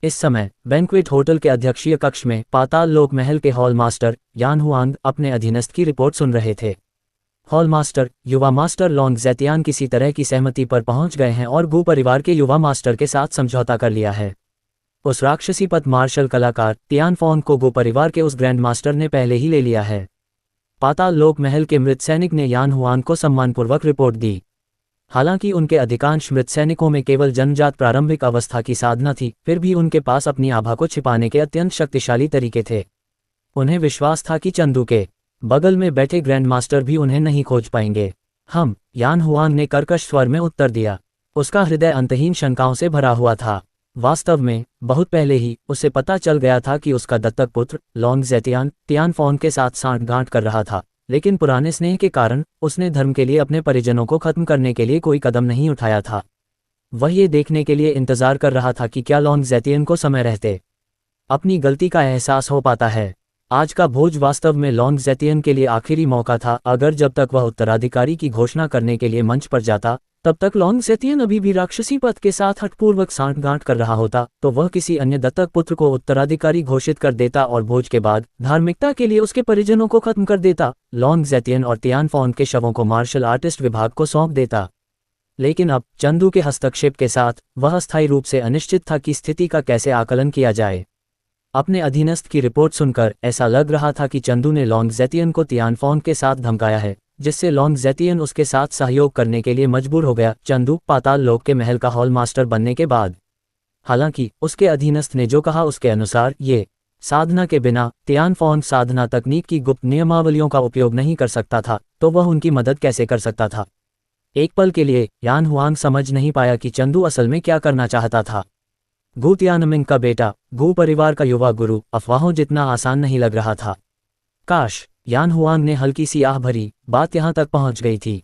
S1: इस समय बैंक्वेट होटल के अध्यक्षीय कक्ष में पाताल लोक महल के हॉल मास्टर यान हुआंग अपने अधीनस्थ की रिपोर्ट सुन रहे थे। हॉल मास्टर युवा मास्टर लॉन्ग ज़ैतियान किसी तरह की सहमति पर पहुंच गए हैं और गू परिवार के युवा मास्टर के साथ समझौता कर लिया है। उस राक्षसी पथ मार्शल कलाकार तियानफोन को गो परिवार के उस ग्रैंड मास्टर ने पहले ही ले लिया है। पाताल लोक महल के मृत सैनिक ने यान हुआन को सम्मानपूर्वक रिपोर्ट दी। हालांकि उनके अधिकांश मृत सैनिकों में केवल जन्मजात प्रारंभिक अवस्था की साधना थी, फिर भी उनके पास अपनी आभा को छिपाने के अत्यंत शक्तिशाली तरीके थे। उन्हें विश्वास था कि चंदू के बगल में बैठे ग्रैंड मास्टर भी उन्हें नहीं खोज पाएंगे। यान हुआन ने कर्कश स्वर में उत्तर दिया। उसका हृदय अंतहीन शंकाओं से भरा हुआ था। वास्तव में बहुत पहले ही उसे पता चल गया था कि उसका दत्तक पुत्र लॉन्ग ज़ेतियान तियानफोन के साथ सांठगांठ कर रहा था, लेकिन पुराने स्नेह के कारण उसने धर्म के लिए अपने परिजनों को खत्म करने के लिए कोई कदम नहीं उठाया था। वह ये देखने के लिए इंतजार कर रहा था कि क्या लॉन्ग ज़ेतियन को समय रहते अपनी गलती का एहसास हो पाता है। आज का भोज वास्तव में लॉन्ग ज़ेतियन के लिए आखिरी मौका था। अगर जब तक वह उत्तराधिकारी की घोषणा करने के लिए मंच पर जाता, तब तक लॉन्ग ज़ेतियन अभी भी राक्षसी पथ के साथ हठपूर्वक सांठगांठ कर रहा होता, तो वह किसी अन्य दत्तक पुत्र को उत्तराधिकारी घोषित कर देता और भोज के बाद धार्मिकता के लिए उसके परिजनों को खत्म कर देता। लॉन्ग ज़ेतियन और तियानफोन के शवों को मार्शल आर्टिस्ट विभाग को सौंप देता। लेकिन अब चंदू के हस्तक्षेप के साथ वह अस्थायी रूप से अनिश्चित था कि स्थिति का कैसे आकलन किया जाए। अपने अधीनस्थ की रिपोर्ट सुनकर ऐसा लग रहा था कि चंदू ने लॉन्ग ज़ेतियन को तियानफोन के साथ धमकाया है, जिससे लॉन्ग ज़ेतियन उसके साथ सहयोग करने के लिए मजबूर हो गया। चंदू पाताल लोक के महल का हॉल मास्टर बनने के बाद हालांकि उसके अधीनस्थ ने जो कहा उसके अनुसार ये साधना के बिना तियानफोन साधना तकनीक की गुप्त नियमावलियों का उपयोग नहीं कर सकता था, तो वह उनकी मदद कैसे कर सकता था। एक पल के लिए यान हुआंग समझ नहीं पाया कि चंदू असल में क्या करना चाहता था। गु तियानमिंग का बेटा, गु परिवार का युवा गुरु, अफवाहों जितना आसान नहीं लग रहा था। काश यान हुआंग ने हल्की सी आह भरी, बात यहाँ तक पहुँच गई थी।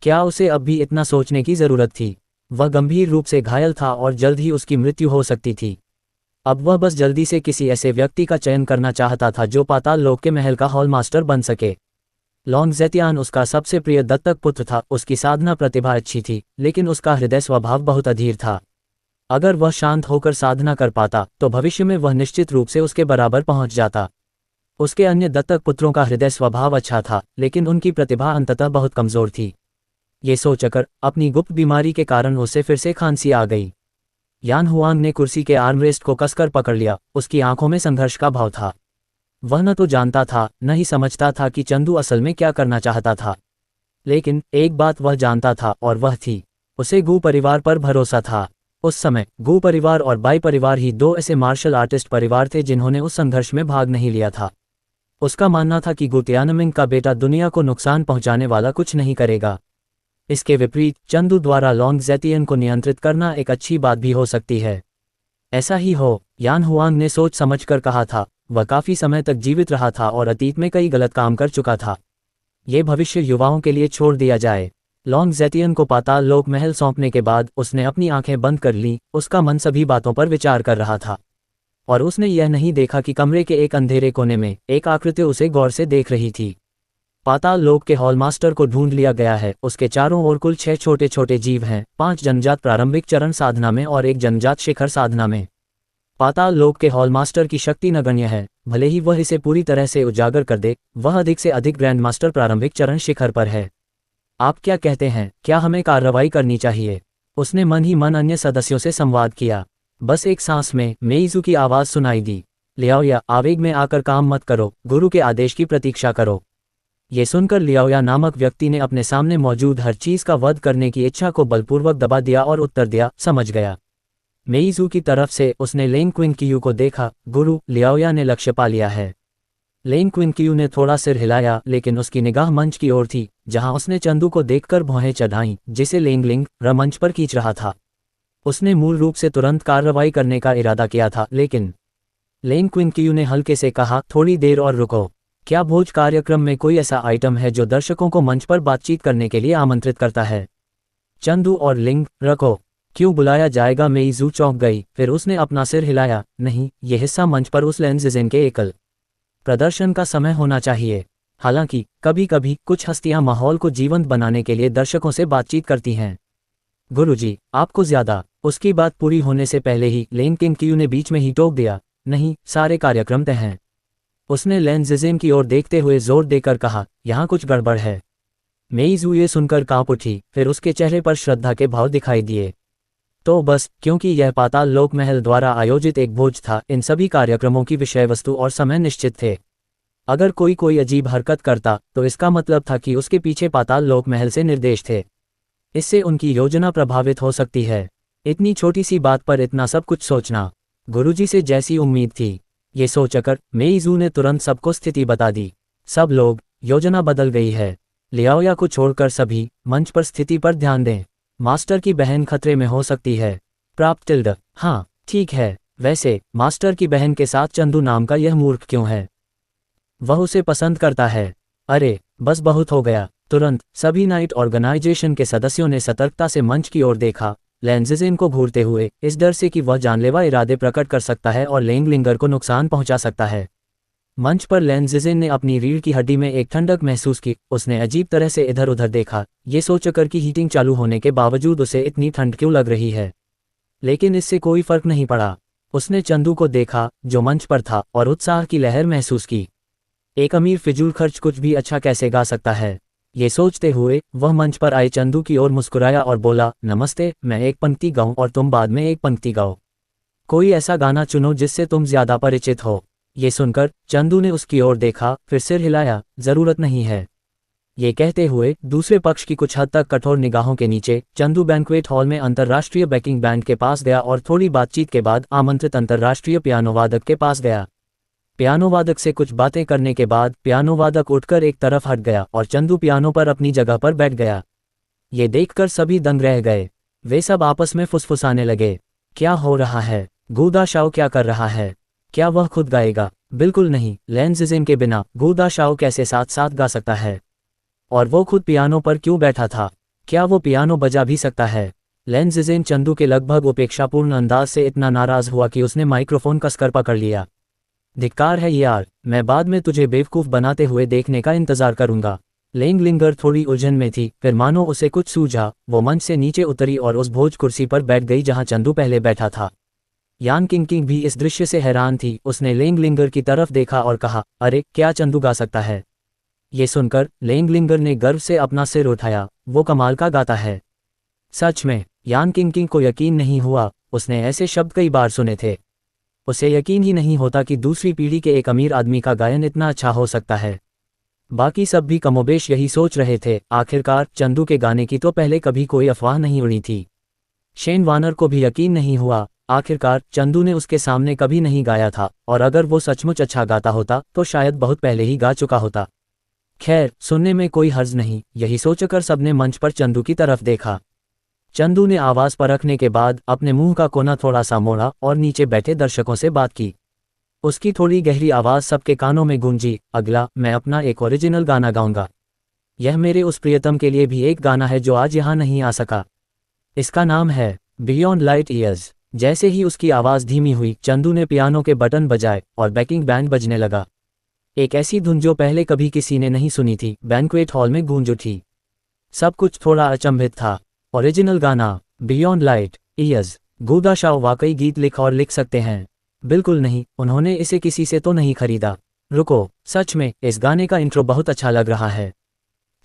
S1: क्या उसे अब भी इतना सोचने की जरूरत थी? वह गंभीर रूप से घायल था और जल्द ही उसकी मृत्यु हो सकती थी। अब वह बस जल्दी से किसी ऐसे व्यक्ति का चयन करना चाहता था जो पाताल लोक के महल का हॉल मास्टर बन सके। लॉन्ग ज़ेतियान उसका सबसे प्रिय दत्तक पुत्र था। उसकी साधना प्रतिभा अच्छी थी, लेकिन उसका हृदय स्वभाव बहुत अधीर था। अगर वह शांत होकर साधना कर पाता तो भविष्य में वह निश्चित रूप से उसके बराबर पहुंच जाता। उसके अन्य दत्तक पुत्रों का हृदय स्वभाव अच्छा था, लेकिन उनकी प्रतिभा अंततः बहुत कमजोर थी। ये सोचकर अपनी गुप्त बीमारी के कारण उसे फिर से खांसी आ गई। यान हुआंग ने कुर्सी के आर्मरेस्ट को कसकर पकड़ लिया। उसकी आंखों में संघर्ष का भाव था। वह न तो जानता था, न ही समझता था कि चंदू असल में क्या करना चाहता था। लेकिन एक बात वह जानता था, और वह थी उसे गु परिवार पर भरोसा था। उस समय गु परिवार और बाई परिवार ही दो ऐसे मार्शल आर्टिस्ट परिवार थे जिन्होंने उस संघर्ष में भाग नहीं लिया था। उसका मानना था कि गु तियानमिंग का बेटा दुनिया को नुकसान पहुंचाने वाला कुछ नहीं करेगा। इसके विपरीत चंदू द्वारा लॉन्ग ज़ेतियन को नियंत्रित करना एक अच्छी बात भी हो सकती है। ऐसा ही हो, यान हुआंग ने सोच समझकर कहा था। वह काफी समय तक जीवित रहा था और अतीत में कई गलत काम कर चुका था। ये भविष्य युवाओं के लिए छोड़ दिया जाए। लॉन्ग ज़ेतियन को पाताल लोक महल सौंपने के बाद उसने अपनी आंखें बंद कर लीं। उसका मन सभी बातों पर विचार कर रहा था, और उसने यह नहीं देखा कि कमरे के एक अंधेरे कोने में एक आकृति उसे गौर से देख रही थी। पाताल लोक के हॉल मास्टर को ढूंढ लिया गया है। उसके चारों ओर कुल 6 छोटे छोटे जीव हैं, 5 जन्मजात प्रारंभिक चरण साधना में और 1 जन्मजात शिखर साधना में। पाताल लोक के हॉल मास्टर की शक्ति नगण्य है। भले ही वह इसे पूरी तरह से उजागर कर दे, वह अधिक से अधिक ग्रैंड मास्टर प्रारंभिक चरण शिखर पर है। आप क्या कहते हैं, क्या हमें कार्रवाई करनी चाहिए? उसने मन ही मन अन्य सदस्यों से संवाद किया। बस एक सांस में मेइज़ू की आवाज सुनाई दी। लियाओया, आवेग में आकर काम मत करो, गुरु के आदेश की प्रतीक्षा करो। ये सुनकर लियाओया नामक व्यक्ति ने अपने सामने मौजूद हर चीज का वध करने की इच्छा को बलपूर्वक दबा दिया और उत्तर दिया, समझ गया। मेइज़ू की तरफ से उसने लेंग क्विंकियू को देखा। गुरु, लियाओया ने लक्ष्य पा लिया है। लेंग क्विंकियू ने थोड़ा सिर हिलाया, लेकिन उसकी निगाह मंच की ओर थी, जहां उसने चंदू को देखकर भौहें चढ़ाईं, जिसे लेंग रमंच पर खींच रहा था। उसने मूल रूप से तुरंत कार्रवाई करने का इरादा किया था, लेकिन लेंग क्विंकियू ने हल्के से कहा, थोड़ी देर और रुको। क्या भोज कार्यक्रम में कोई ऐसा आइटम है जो दर्शकों को मंच पर बातचीत करने के लिए आमंत्रित करता है? चंदू और लिंग, रखो। क्यों बुलाया जाएगा? मेइज़ू चौंक गई, फिर उसने अपना सिर हिलाया। नहीं, यह हिस्सा मंच पर उस लेंज़िज़ेन के एकल प्रदर्शन का समय होना चाहिए। हालांकि कभी कभी कुछ हस्तियां माहौल को जीवंत बनाने के लिए दर्शकों से बातचीत करती हैं। गुरुजी, आपको ज्यादा। उसकी बात पूरी होने से पहले ही लेंग क्विंकियू ने बीच में ही टोक दिया। नहीं, सारे कार्यक्रम तय हैं। उसने लेंज़िज़ेन की ओर देखते हुए जोर देकर कहा, यहाँ कुछ गड़बड़ है। मेइज़ू ये सुनकर कांप उठी, फिर उसके चेहरे पर श्रद्धा के भाव दिखाई दिए। तो बस क्योंकि यह पाताल लोक महल द्वारा आयोजित एक भोज था, इन सभी कार्यक्रमों की विषय वस्तु और समय निश्चित थे। अगर कोई अजीब हरकत करता तो इसका मतलब था कि उसके पीछे पाताल लोक महल से निर्देश थे। इससे उनकी योजना प्रभावित हो सकती है। इतनी छोटी सी बात पर इतना सब कुछ सोचना, गुरुजी से जैसी उम्मीद थी। ये सोचकर मेइजू ने तुरंत सबको स्थिति बता दी। सब लोग, योजना बदल गई है। लियाओया को छोड़कर सभी मंच पर स्थिति पर ध्यान दें। मास्टर की बहन खतरे में हो सकती है। प्राप्त टिल्ड, हाँ ठीक है। वैसे मास्टर की बहन के साथ चंदू नाम का यह मूर्ख क्यों है? वह उसे पसंद करता है। अरे बस बहुत हो गया। तुरंत सभी नाइट ऑर्गेनाइजेशन के सदस्यों ने सतर्कता से मंच की ओर देखा, लैंजिजिन को घूरते हुए, इस डर से कि वह जानलेवा इरादे प्रकट कर सकता है और लेंगलिंगर को नुकसान पहुंचा सकता है। मंच पर लैंजिजिन ने अपनी रीढ़ की हड्डी में एक ठंडक महसूस की। उसने अजीब तरह से इधर उधर देखा, ये सोचकर कि हीटिंग चालू होने के बावजूद उसे इतनी ठंड क्यों लग रही है। लेकिन इससे कोई फर्क नहीं पड़ा। उसने चंदू को देखा जो मंच पर था और उत्साह की लहर महसूस की। एक अमीर फिजूल खर्च कुछ भी अच्छा कैसे गा सकता है। ये सोचते हुए वह मंच पर आए चंदू की ओर मुस्कुराया और बोला, नमस्ते, मैं एक पंक्ति गाऊं और तुम बाद में एक पंक्ति गाओ। कोई ऐसा गाना चुनो जिससे तुम ज्यादा परिचित हो। ये सुनकर चंदू ने उसकी ओर देखा, फिर सिर हिलाया, जरूरत नहीं है। ये कहते हुए दूसरे पक्ष की कुछ हद तक कठोर निगाहों के नीचे चंदू बैंक्वेट हॉल में अंतर्राष्ट्रीय बैकिंग बैंड के पास गया और थोड़ी बातचीत के बाद आमंत्रित अंतर्राष्ट्रीय पियानो वादक के पास गया। पियानो वादक से कुछ बातें करने के बाद पियानो वादक उठकर एक तरफ हट गया और चंदू पियानो पर अपनी जगह पर बैठ गया। ये देखकर सभी दंग रह गए। वे सब आपस में फुसफुसाने लगे, क्या हो रहा है? गू दाशाओ क्या कर रहा है? क्या वह खुद गाएगा? बिल्कुल नहीं, लैंजिजिन के बिना गू दाशाओ कैसे साथ साथ गा सकता है? और वो खुद पियानो पर क्यों बैठा था? क्या वो पियानो बजा भी सकता है? लैंजिजिन चंदू के लगभग उपेक्षापूर्ण अंदाज से इतना नाराज हुआ कि उसने माइक्रोफोन कसकर पकड़ लिया। धिक्कार है यार, मैं बाद में तुझे बेवकूफ़ बनाते हुए देखने का इंतजार करूंगा। लेंगलिंगर थोड़ी उलझन में थी, फिर मानो उसे कुछ सूझा, वो मंच से नीचे उतरी और उस भोज कुर्सी पर बैठ गई जहां चंदू पहले बैठा था। यान किंग भी इस दृश्य से हैरान थी। उसने लेंगलिंगर की तरफ देखा और कहा, अरे क्या चंदू गा सकता है? ये सुनकर लेंगलिंगर ने गर्व से अपना सिर उठाया, वो कमाल का गाता है। सच में? यान किंग को यकीन नहीं हुआ। उसने ऐसे शब्द कई बार सुने थे। उसे यकीन ही नहीं होता कि दूसरी पीढ़ी के एक अमीर आदमी का गायन इतना अच्छा हो सकता है। बाकी सब भी कमोबेश यही सोच रहे थे। आखिरकार चंदू के गाने की तो पहले कभी कोई अफवाह नहीं उड़ी थी। शेन वार्नर को भी यकीन नहीं हुआ। आखिरकार चंदू ने उसके सामने कभी नहीं गाया था, और अगर वो सचमुच अच्छा गाता होता तो शायद बहुत पहले ही गा चुका होता। खैर, सुनने में कोई हर्ज नहीं, यही सोचकर सबने मंच पर चंदू की तरफ देखा। चंदू ने आवाज परखने के बाद अपने मुंह का कोना थोड़ा सा मोड़ा और नीचे बैठे दर्शकों से बात की। उसकी थोड़ी गहरी आवाज सबके कानों में गूंजी, अगला मैं अपना एक ओरिजिनल गाना गाऊंगा। यह मेरे उस प्रियतम के लिए भी एक गाना है जो आज यहाँ नहीं आ सका। इसका नाम है बियॉन्ड लाइट ईयर्स। जैसे ही उसकी आवाज धीमी हुई, चंदू ने पियानो के बटन बजाए और बैकिंग बैंड बजने लगा। एक ऐसी धुन जो पहले कभी किसी ने नहीं सुनी थी बैंक्वेट हॉल में गूंज उठी। सब कुछ थोड़ा अचंभित था। ओरिजिनल गाना, बियॉन्ड लाइट ईयर्स। गू दाशाओ वाकई गीत लिख सकते हैं? बिल्कुल नहीं, उन्होंने इसे किसी से तो नहीं खरीदा। रुको, सच में इस गाने का इंट्रो बहुत अच्छा लग रहा है।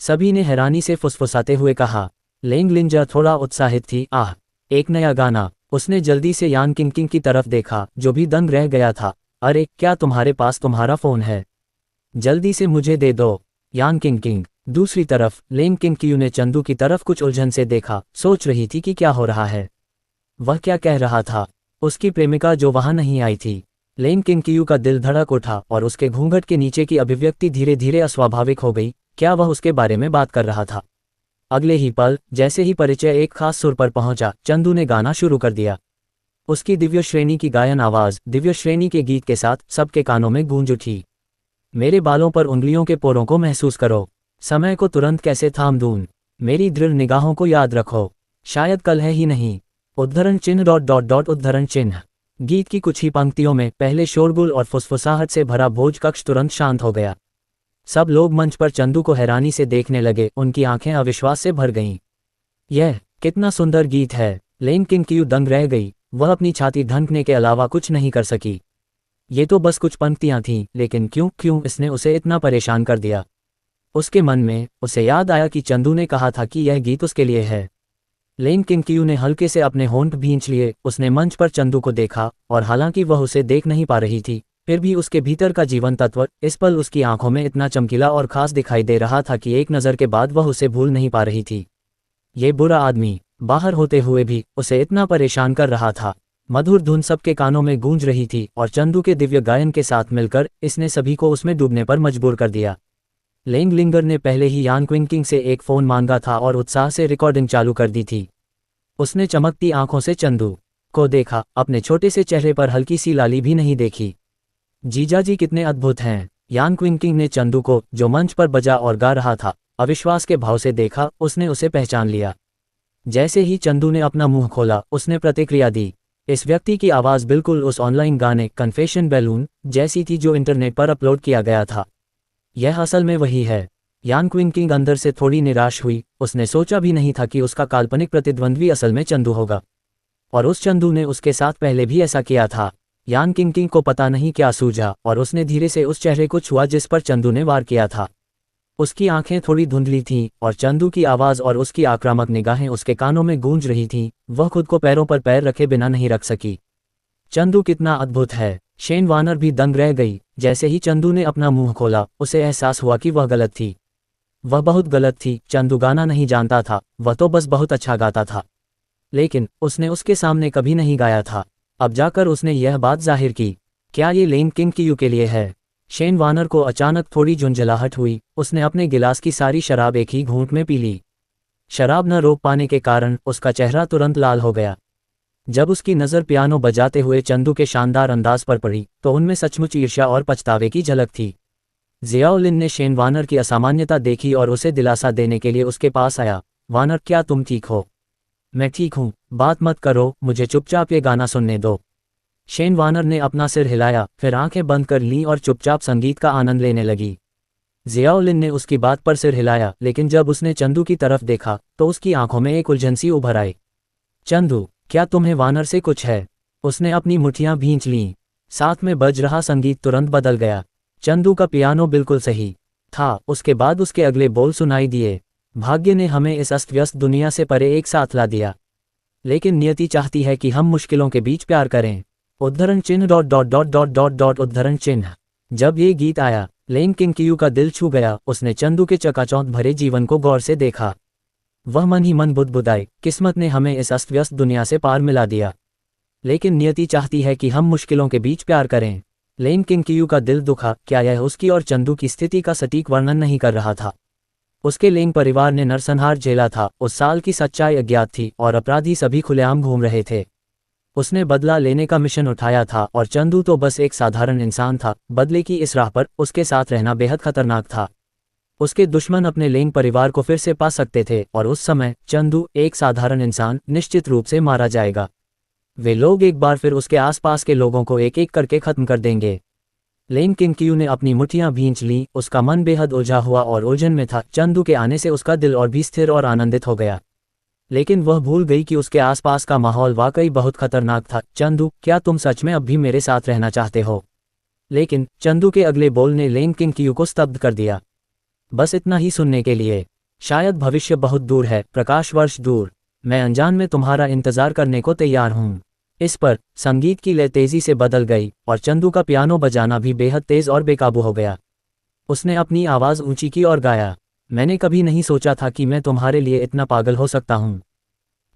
S1: सभी ने हैरानी से फुसफुसाते हुए कहा। लेंगलिंगर थोड़ा उत्साहित थी, आह, एक नया गाना। उसने जल्दी से यान किंग की तरफ देखा जो भी दंग रह गया था। अरे क्या तुम्हारे पास तुम्हारा फोन है? जल्दी से मुझे दे दो। यान किंग। दूसरी तरफ लेंग किंग ने चंदू की तरफ कुछ उलझन से देखा, सोच रही थी कि क्या हो रहा है। वह क्या कह रहा था? उसकी प्रेमिका जो वहां नहीं आई थी। लेंग किंग का दिल धड़क उठा और उसके घूंघट के नीचे की अभिव्यक्ति धीरे धीरे अस्वाभाविक हो गई। क्या वह उसके बारे में बात कर रहा था? अगले ही पल, जैसे ही परिचय एक खास सुर पर पहुंचा, चंदू ने गाना शुरू कर दिया। उसकी दिव्य श्रेणी की गायन आवाज दिव्य श्रेणी के गीत के साथ सबके कानों में गूंज उठी। मेरे बालों पर उंगलियों के पोरों को महसूस करो। समय को तुरंत कैसे थाम दूं? मेरी दृढ़ निगाहों को याद रखो। शायद कल है ही नहीं। उद्धरण चिन्ह ... उद्धरण चिन्ह। गीत की कुछ ही पंक्तियों में पहले शोरगुल और फुसफुसाहट से भरा भोज कक्ष तुरंत शांत हो गया। सब लोग मंच पर चंदू को हैरानी से देखने लगे, उनकी आंखें अविश्वास से भर गईं। यह कितना सुंदर गीत है। लेंग किंग दंग रह गई। वह अपनी छाती ढंकने के अलावा कुछ नहीं कर सकी। ये तो बस कुछ पंक्तियां थीं, लेकिन क्यों इसने उसे इतना परेशान कर दिया? उसके मन में उसे याद आया कि चंदू ने कहा था कि यह गीत उसके लिए है। लेन किंगकियू ने हल्के से अपने होंठ भींच लिए। उसने मंच पर चंदू को देखा, और हालांकि वह उसे देख नहीं पा रही थी, फिर भी उसके भीतर का जीवन तत्व इस पल उसकी आंखों में इतना चमकीला और खास दिखाई दे रहा था कि एक नज़र के बाद वह उसे भूल नहीं पा रही थी। ये बुरा आदमी बाहर होते हुए भी उसे इतना परेशान कर रहा था। मधुर धुन सबके कानों में गूंज रही थी, और चंदू के दिव्य गायन के साथ मिलकर इसने सभी को उसमें डूबने पर मजबूर कर दिया। लेंग लिंगर ने पहले ही यान क्विंकिंग से एक फ़ोन मांगा था और उत्साह से रिकॉर्डिंग चालू कर दी थी। उसने चमकती आंखों से चंदू को देखा, अपने छोटे से चेहरे पर हल्की सी लाली भी नहीं देखी। जीजाजी कितने अद्भुत हैं। यान क्विंकिंग ने चंदू को, जो मंच पर बजा और गा रहा था, अविश्वास के भाव से देखा। उसने उसे पहचान लिया। जैसे ही चंदू ने अपना मुंह खोला, उसने प्रतिक्रिया दी। इस व्यक्ति की आवाज़ बिल्कुल उस ऑनलाइन गाने कन्फेशन बैलून जैसी थी जो इंटरनेट पर अपलोड किया गया था। यह असल में वही है। यान क्विंकिंग अंदर से थोड़ी निराश हुई। उसने सोचा भी नहीं था कि उसका काल्पनिक प्रतिद्वंद्वी असल में चंदू होगा, और उस चंदू ने उसके साथ पहले भी ऐसा किया था। यान क्विंकिंग को पता नहीं क्या सूझा, और उसने धीरे से उस चेहरे को छुआ जिस पर चंदू ने वार किया था। उसकी आंखें थोड़ी धुंधली थीं, और चंदू की आवाज़ और उसकी आक्रामक निगाहें उसके कानों में गूंज रही थीं। वह खुद को पैरों पर पैर रखे बिना नहीं रख सकी। चंदू कितना अद्भुत है। शेन वार्नर भी दंग रह गई। जैसे ही चंदू ने अपना मुंह खोला, उसे एहसास हुआ कि वह गलत थी। वह बहुत गलत थी। चंदू गाना नहीं जानता था, वह तो बस बहुत अच्छा गाता था। लेकिन उसने उसके सामने कभी नहीं गाया था। अब जाकर उसने यह बात जाहिर की। क्या ये लेन किंगकियू के लिए है? शेन वार्नर को अचानक थोड़ी झुंझलाहट हुई। उसने अपने गिलास की सारी शराब एक ही घूंट में पी ली। शराब न रोक पाने के कारण उसका चेहरा तुरंत लाल हो गया। जब उसकी नज़र पियानो बजाते हुए चंदू के शानदार अंदाज पर पड़ी, तो उनमें सचमुच ईर्ष्या और पछतावे की झलक थी। जियाओलिन ने शेन वार्नर की असामान्यता देखी और उसे दिलासा देने के लिए उसके पास आया। वार्नर, क्या तुम ठीक हो? मैं ठीक हूँ, बात मत करो, मुझे चुपचाप ये गाना सुनने दो। शेन वार्नर ने अपना सिर हिलाया, फिर आंखें बंद कर लीं और चुपचाप संगीत का आनंद लेने लगी। जियाओलिन ने उसकी बात पर सिर हिलाया, लेकिन जब उसने चंदू की तरफ देखा तो उसकी आंखों में एक उलझन सी उभर आई। चंदू, क्या तुम्हें वार्नर से कुछ है? उसने अपनी मुट्ठियां भींच लीं। साथ में बज रहा संगीत तुरंत बदल गया। चंदू का पियानो बिल्कुल सही था। उसके बाद उसके अगले बोल सुनाई दिए। भाग्य ने हमें इस अस्त व्यस्त दुनिया से परे एक साथ ला दिया, लेकिन नियति चाहती है कि हम मुश्किलों के बीच प्यार करें। उद्धरण चिन्ह dot dot dot dot dot dot उद्धरण चिन्ह। जब ये गीत आया, लेन किंगकियू का दिल छू गया। उसने चंदू के चकाचौंध भरे जीवन को गौर से देखा। वह मन ही मन बुदबुदाई, किस्मत ने हमें इस अस्त व्यस्त दुनिया से पार मिला दिया, लेकिन नियति चाहती है कि हम मुश्किलों के बीच प्यार करें। लेन किंगकियू का दिल दुखा। क्या यह उसकी और चंदू की स्थिति का सटीक वर्णन नहीं कर रहा था? उसके लेंग परिवार ने नरसंहार झेला था। उस साल की सच्चाई अज्ञात थी, और अपराधी सभी खुलेआम घूम रहे थे। उसने बदला लेने का मिशन उठाया था, और चंदू तो बस एक साधारण इंसान था। बदले की इस राह पर उसके साथ रहना बेहद खतरनाक था। उसके दुश्मन अपने लेंग परिवार को फिर से पा सकते थे, और उस समय चंदू, एक साधारण इंसान, निश्चित रूप से मारा जाएगा। वे लोग एक बार फिर उसके आसपास के लोगों को एक एक करके खत्म कर देंगे। लेन किंगकियू ने अपनी मुट्ठियां भींच लीं। उसका मन बेहद उलझा हुआ और उलझन में था। चंदू के आने से उसका दिल और भी स्थिर और आनंदित हो गया, लेकिन वह भूल गई कि उसके आसपास का माहौल वाकई बहुत खतरनाक था। चंदू, क्या तुम सच में अब भी मेरे साथ रहना चाहते हो? लेकिन चंदू के अगले बोल ने लेन किंगकियू को स्तब्ध कर दिया। बस इतना ही सुनने के लिए? शायद भविष्य बहुत दूर है, प्रकाश वर्ष दूर। मैं अनजान में तुम्हारा इंतजार करने को तैयार हूँ। इस पर संगीत की लय तेजी से बदल गई, और चंदू का पियानो बजाना भी बेहद तेज और बेकाबू हो गया। उसने अपनी आवाज़ ऊंची की और गाया, मैंने कभी नहीं सोचा था कि मैं तुम्हारे लिए इतना पागल हो सकता हूँ।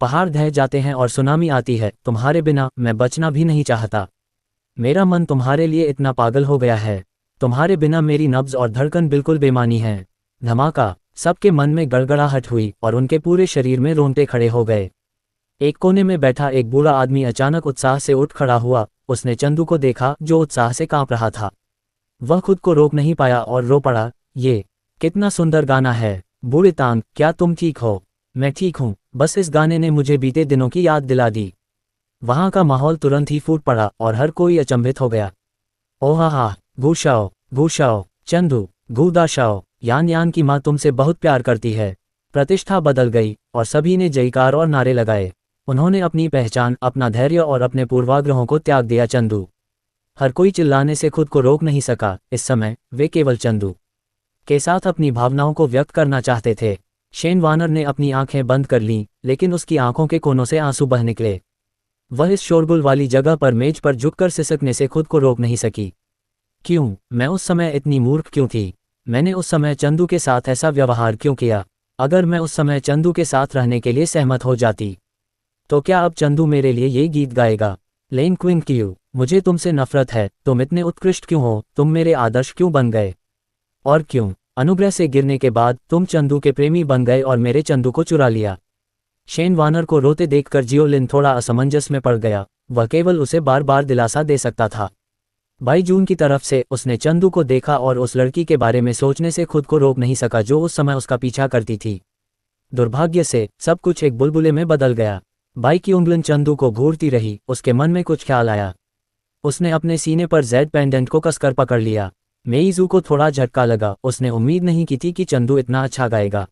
S1: पहाड़ ढह जाते हैं और सुनामी आती है, तुम्हारे बिना मैं बचना भी नहीं चाहता। मेरा मन तुम्हारे लिए इतना पागल हो गया है। तुम्हारे बिना मेरी नब्ज और धड़कन बिल्कुल बेमानी है। धमाका! सबके मन में गड़गड़ाहट हुई, और उनके पूरे शरीर में रोंगटे खड़े हो गए। एक कोने में बैठा एक बूढ़ा आदमी अचानक उत्साह से उठ खड़ा हुआ। उसने चंदू को देखा, जो उत्साह से कांप रहा था। वह खुद को रोक नहीं पाया और रो पड़ा। ये कितना सुंदर गाना है। बूढ़े तांग, क्या तुम ठीक हो? मैं ठीक हूँ, बस इस गाने ने मुझे बीते दिनों की याद दिला दी। वहां का माहौल तुरंत ही फूट पड़ा, और हर कोई अचंभित हो गया। ओहा हा, गूशाओ गूशाओ, चंदू गूदाशाओ, यान यान की माँ तुमसे बहुत प्यार करती है। प्रतिष्ठा बदल गई, और सभी ने जयकार और नारे लगाए। उन्होंने अपनी पहचान, अपना धैर्य और अपने पूर्वाग्रहों को त्याग दिया। चंदू। हर कोई चिल्लाने से खुद को रोक नहीं सका। इस समय वे केवल चंदू के साथ अपनी भावनाओं को व्यक्त करना चाहते थे। शेन वानर ने अपनी आंखें बंद कर लीं, लेकिन उसकी आंखों के कोनों से आंसू बह निकले। वह इस शोरगुल वाली जगह पर मेज पर झुककर सिसकने से खुद को रोक नहीं सकी। क्यों, मैं उस समय इतनी मूर्ख क्यों थी? मैंने उस समय चंदू के साथ ऐसा व्यवहार क्यों किया? अगर मैं उस समय चंदू के साथ रहने के लिए सहमत हो जाती, तो क्या अब चंदू मेरे लिए ये गीत गाएगा? लेन क्विन क्यू, मुझे तुमसे नफरत है, तुम इतने उत्कृष्ट क्यों हो, तुम मेरे आदर्श क्यों बन गए? और क्यों, अनुग्रह से गिरने के बाद तुम चंदू के प्रेमी बन गए और मेरे चंदू को चुरा लिया? शेन वानर को रोते देखकर जियोलिन थोड़ा असमंजस में पड़ गया। वह केवल उसे बार बार दिलासा दे सकता था। बाई जून की तरफ से उसने चंदू को देखा और उस लड़की के बारे में सोचने से खुद को रोक नहीं सका जो उस समय उसका पीछा करती थी। दुर्भाग्य से सब कुछ एक बुलबुले में बदल गया। बाई की उंगलियां चंदू को घूरती रही। उसके मन में कुछ ख्याल आया। उसने अपने सीने पर जेड पेंडेंट को कसकर पकड़ लिया। मेइजू को थोड़ा झटका लगा। उसने उम्मीद नहीं की थी कि चंदू इतना अच्छा गाएगा।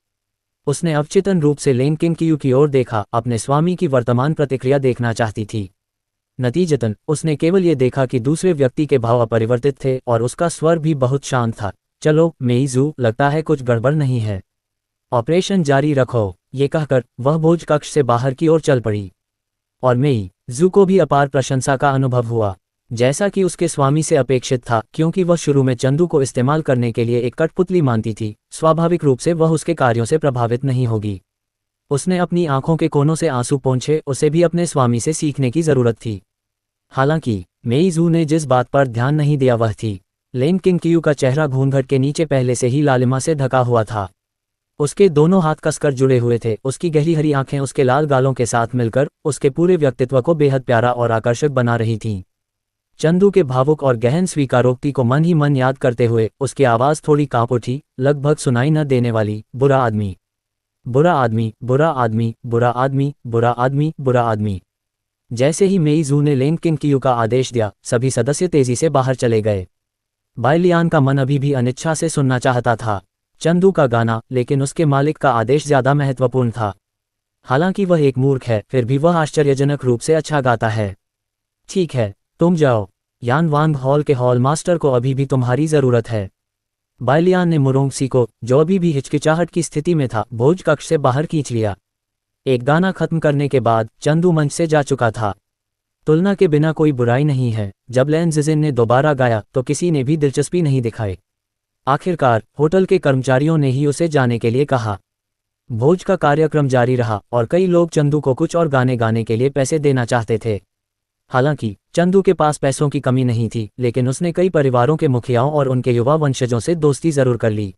S1: उसने अवचेतन रूप से लेन किंग क्यू की ओर देखा, अपने स्वामी की वर्तमान प्रतिक्रिया देखना चाहती थी। नतीजतन उसने केवल ये देखा कि दूसरे व्यक्ति के भाव अपरिवर्तित थे और उसका स्वर भी बहुत शांत था। चलो मेइजू, लगता है कुछ गड़बड़ नहीं है। ऑपरेशन जारी रखो। ये कहकर वह भोज कक्ष से बाहर की ओर चल पड़ी। और मेइजू को भी अपार प्रशंसा का अनुभव हुआ, जैसा कि उसके स्वामी से अपेक्षित था, क्योंकि वह शुरू में चंदू को इस्तेमाल करने के लिए एक कठपुतली मानती थी। स्वाभाविक रूप से वह उसके कार्यों से प्रभावित नहीं होगी। उसने अपनी आंखों के कोनों से आंसू पोंछे। उसे भी अपने स्वामी से सीखने की जरूरत थी। हालांकि मेइजू ने जिस बात पर ध्यान नहीं दिया वह थी, लेन किंग क्यू का चेहरा घूंघट के नीचे पहले से ही लालिमा से ढका हुआ था। उसके दोनों हाथ कसकर जुड़े हुए थे। उसकी गहरी हरी आंखें उसके लाल गालों के साथ मिलकर उसके पूरे व्यक्तित्व को बेहद प्यारा और आकर्षक बना रही थीं। चंदू के भावुक और गहन स्वीकारोक्ति को मन ही मन याद करते हुए उसकी आवाज़ थोड़ी कांप उठी, लगभग सुनाई न देने वाली। बुरा आदमी, बुरा आदमी, बुरा आदमी, बुरा आदमी, बुरा आदमी, बुरा आदमी। जैसे ही मेइजू ने लेन किंग क्यू का आदेश दिया, सभी सदस्य तेजी से बाहर चले गए। बाइलियान का मन अभी भी अनिच्छा से सुनना चाहता था चंदू का गाना, लेकिन उसके मालिक का आदेश ज्यादा महत्वपूर्ण था। हालांकि वह एक मूर्ख है, फिर भी वह आश्चर्यजनक रूप से अच्छा गाता है। ठीक है, तुम जाओ। यान वांग हॉल के हॉल मास्टर को अभी भी तुम्हारी जरूरत है। बाइलियान ने मुरोंगसी को, जो अभी भी हिचकिचाहट की स्थिति में था, भोज कक्ष से बाहर खींच लिया। एक गाना खत्म करने के बाद चंदू मंच से जा चुका था। तुलना के बिना कोई बुराई नहीं है। जब लैन जिजिन ने दोबारा गाया तो किसी ने भी दिलचस्पी नहीं दिखाई। आखिरकार होटल के कर्मचारियों ने ही उसे जाने के लिए कहा। भोज का कार्यक्रम जारी रहा और कई लोग चंदू को कुछ और गाने गाने के लिए पैसे देना चाहते थे। हालांकि चंदू के पास पैसों की कमी नहीं थी, लेकिन उसने कई परिवारों के मुखियाओं और उनके युवा वंशजों से दोस्ती जरूर कर ली।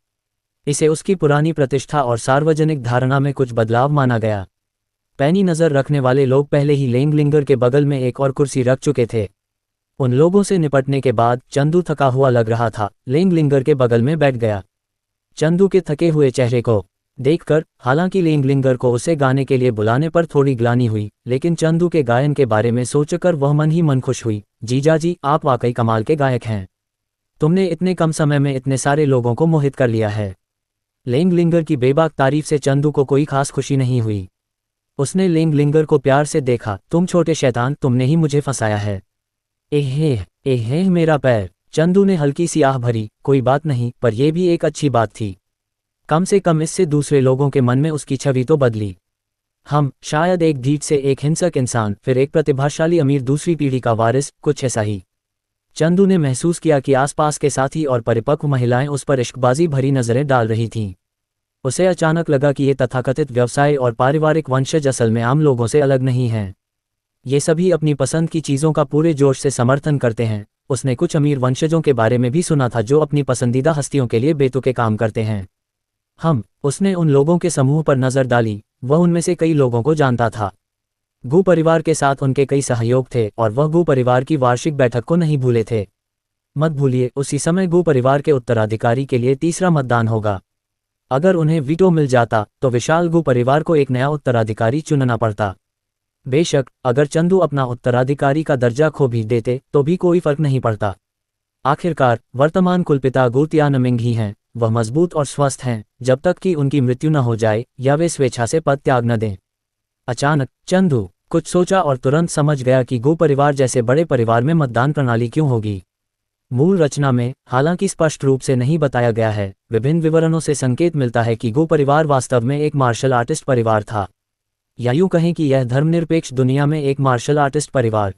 S1: इसे उसकी पुरानी प्रतिष्ठा और सार्वजनिक धारणा में कुछ बदलाव माना गया। पैनी नज़र रखने वाले लोग पहले ही लेंगलिंगर के बगल में एक और कुर्सी रख चुके थे। उन लोगों से निपटने के बाद चंदू थका हुआ लग रहा था। लेंगलिंगर के बगल में बैठ गया। चंदू के थके हुए चेहरे को देखकर, हालांकि लेंगलिंगर को उसे गाने के लिए बुलाने पर थोड़ी ग्लानि हुई, लेकिन चंदू के गायन के बारे में सोचकर वह मन ही मन खुश हुई। जीजाजी, आप वाकई कमाल के गायक हैं। तुमने इतने कम समय में इतने सारे लोगों को मोहित कर लिया है। लेंगलिंगर की बेबाक तारीफ से चंदू को कोई खास खुशी नहीं हुई। उसने लेंगलिंगर को प्यार से देखा। तुम छोटे शैतान, तुमने ही मुझे फंसाया है। एहे मेरा पैर। चंदू ने हल्की सी आह भरी। कोई बात नहीं, पर यह भी एक अच्छी बात थी। कम से कम इससे दूसरे लोगों के मन में उसकी छवि तो बदली। हम शायद एक ढीठ से एक हिंसक इंसान, फिर एक प्रतिभाशाली अमीर दूसरी पीढ़ी का वारिस, कुछ ऐसा ही। चंदू ने महसूस किया कि आसपास के साथी और परिपक्व महिलाएं उस पर इश्कबाजी भरी नजरें डाल रही थीं। उसे अचानक लगा कि ये तथाकथित व्यवसाय और पारिवारिक वंशज असल में आम लोगों से अलग नहीं हैं। ये सभी अपनी पसंद की चीज़ों का पूरे जोश से समर्थन करते हैं। उसने कुछ अमीर वंशजों के बारे में भी सुना था जो अपनी पसंदीदा हस्तियों के लिए बेतुके काम करते हैं। उसने उन लोगों के समूह पर नज़र डाली। वह उनमें से कई लोगों को जानता था। गू परिवार के साथ उनके कई सहयोग थे और वह गू परिवार की वार्षिक बैठक को नहीं भूले थे। मत भूलिए, उसी समय गू परिवार के उत्तराधिकारी के लिए तीसरा मतदान होगा। अगर उन्हें वीटो मिल जाता तो विशाल गू परिवार को एक नया उत्तराधिकारी चुनना पड़ता। बेशक अगर चंदू अपना उत्तराधिकारी का दर्जा खो भी देते तो भी कोई फर्क नहीं पड़ता। आखिरकार वर्तमान कुलपिता गू तियानमिंग ही हैं। वह मजबूत और स्वस्थ हैं जब तक कि उनकी मृत्यु न हो जाए या वे स्वेच्छा से पद त्याग न दें। अचानक चंदू कुछ सोचा और तुरंत समझ गया कि गू परिवार जैसे बड़े परिवार में मतदान प्रणाली क्यों होगी। मूल रचना में, हालांकि स्पष्ट रूप से नहीं बताया गया है, विभिन्न विवरणों से संकेत मिलता है कि गो परिवार वास्तव में एक मार्शल आर्टिस्ट परिवार था, या यूं कहें कि यह धर्मनिरपेक्ष दुनिया में एक मार्शल आर्टिस्ट परिवार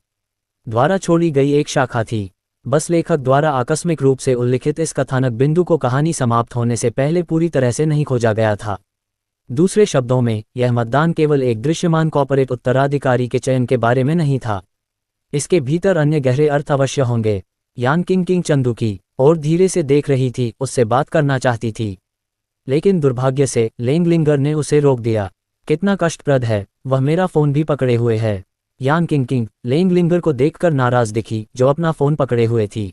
S1: द्वारा छोड़ी गई एक शाखा थी। बस लेखक द्वारा आकस्मिक रूप से उल्लिखित इस कथानक बिंदु को कहानी समाप्त होने से पहले पूरी तरह से नहीं खोजा गया था। दूसरे शब्दों में, यह मतदान केवल एक दृश्यमान कॉर्पोरेट उत्तराधिकारी के चयन के बारे में नहीं था। इसके भीतर अन्य गहरे अर्थ अवश्य होंगे। यान किंग चंदू की और धीरे से देख रही थी, उससे बात करना चाहती थी, लेकिन दुर्भाग्य से लेंगलिंगर ने उसे रोक दिया। कितना कष्टप्रद है, वह मेरा फोन भी पकड़े हुए है। यान किंग लेंगलिंगर को देखकर नाराज दिखी, जो अपना फोन पकड़े हुए थी।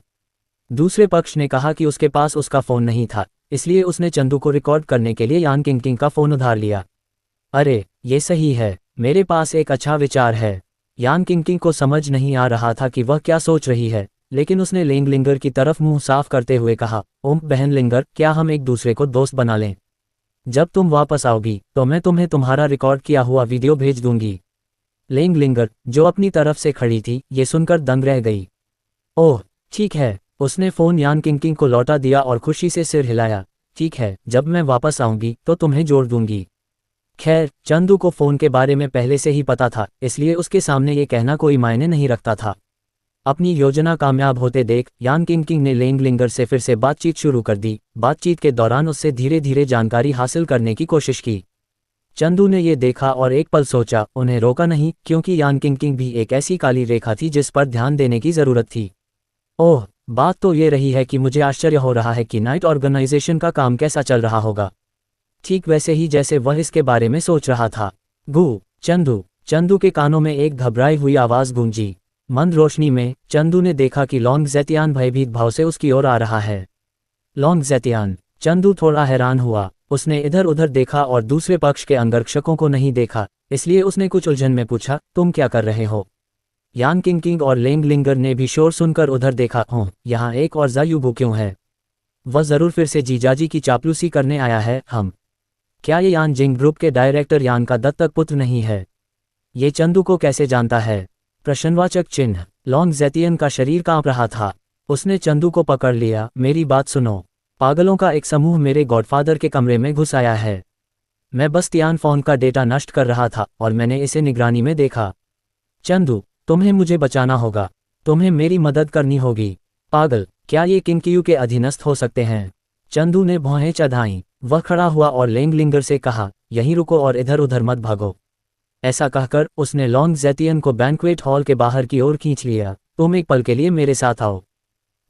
S1: दूसरे पक्ष ने कहा कि उसके पास उसका फोन नहीं था, इसलिए उसने चंदू को रिकॉर्ड करने के लिए यान किंग का फोन उधार लिया। अरे, ये सही है, मेरे पास एक अच्छा विचार है। यान किंग को समझ नहीं आ रहा था कि वह क्या सोच रही है, लेकिन उसने लेंगलिंगर की तरफ मुंह साफ करते हुए कहा, ओम बहन लिंगर, क्या हम एक दूसरे को दोस्त बना लें? जब तुम वापस आओगी तो मैं तुम्हें तुम्हारा रिकॉर्ड किया हुआ वीडियो भेज दूंगी। लेंगलिंगर, जो अपनी तरफ से खड़ी थी, ये सुनकर दंग रह गई। ओह, ठीक है। उसने फोन यान किंग को लौटा दिया और खुशी से सिर हिलाया। ठीक है, जब मैं वापस आऊंगी तो तुम्हें जोड़ दूंगी। खैर, चंदू को फोन के बारे में पहले से ही पता था, इसलिए उसके सामने ये कहना कोई मायने नहीं रखता था। अपनी योजना कामयाब होते देख यान किंग ने लेंगलिंगर से फिर से बातचीत शुरू कर दी। बातचीत के दौरान उससे धीरे धीरे जानकारी हासिल करने की कोशिश की। चंदू ने ये देखा और एक पल सोचा, उन्हें रोका नहीं, क्योंकि यान किंग भी एक ऐसी काली रेखा थी जिस पर ध्यान देने की जरूरत थी। ओह, बात तो ये रही है कि मुझे आश्चर्य हो रहा है कि नाइट ऑर्गेनाइजेशन का काम कैसा चल रहा होगा, ठीक वैसे ही जैसे वह इसके बारे में सोच रहा था। गू, चंदू के कानों में एक घबराई हुई आवाज गूंजी। मंद रोशनी में चंदू ने देखा कि लॉन्ग ज़ेतियान भयभीत भाव से उसकी ओर आ रहा है। लॉन्ग ज़ेतियान, चंदू थोड़ा हैरान हुआ। उसने इधर उधर देखा और दूसरे पक्ष के अंगरक्षकों को नहीं देखा, इसलिए उसने कुछ उलझन में पूछा, तुम क्या कर रहे हो? यान किंग और लेंगलिंगर ने भी शोर सुनकर उधर देखा। ओह, यहाँ एक और ज़ायूबू क्यों है? वह जरूर फिर से जीजाजी की चापलूसी करने आया है। हम क्या ये यान जिंग ग्रुप के डायरेक्टर यान का दत्तक पुत्र नहीं है? ये चंदू को कैसे जानता है? प्रश्नवाचक चिन्ह। लॉन्ग ज़ेतियन का शरीर कांप रहा था। उसने चंदू को पकड़ लिया। मेरी बात सुनो, पागलों का एक समूह मेरे गॉडफादर के कमरे में घुस आया है। मैं बस तियान फोन का डेटा नष्ट कर रहा था और मैंने इसे निगरानी में देखा। चंदू, तुम्हें मुझे बचाना होगा, तुम्हें मेरी मदद करनी होगी। पागल, क्या ये किंकियू के अधीनस्थ हो सकते हैं? चंदू ने भौहें चढ़ाईं। वह खड़ा हुआ और लेंगलिंगर से कहा, यहीं रुको और इधर उधर मत भागो। ऐसा कहकर उसने लॉन्ग ज़ेतियन को बैंक्वेट हॉल के बाहर की ओर खींच लिया। तुम एक पल के लिए मेरे साथ आओ।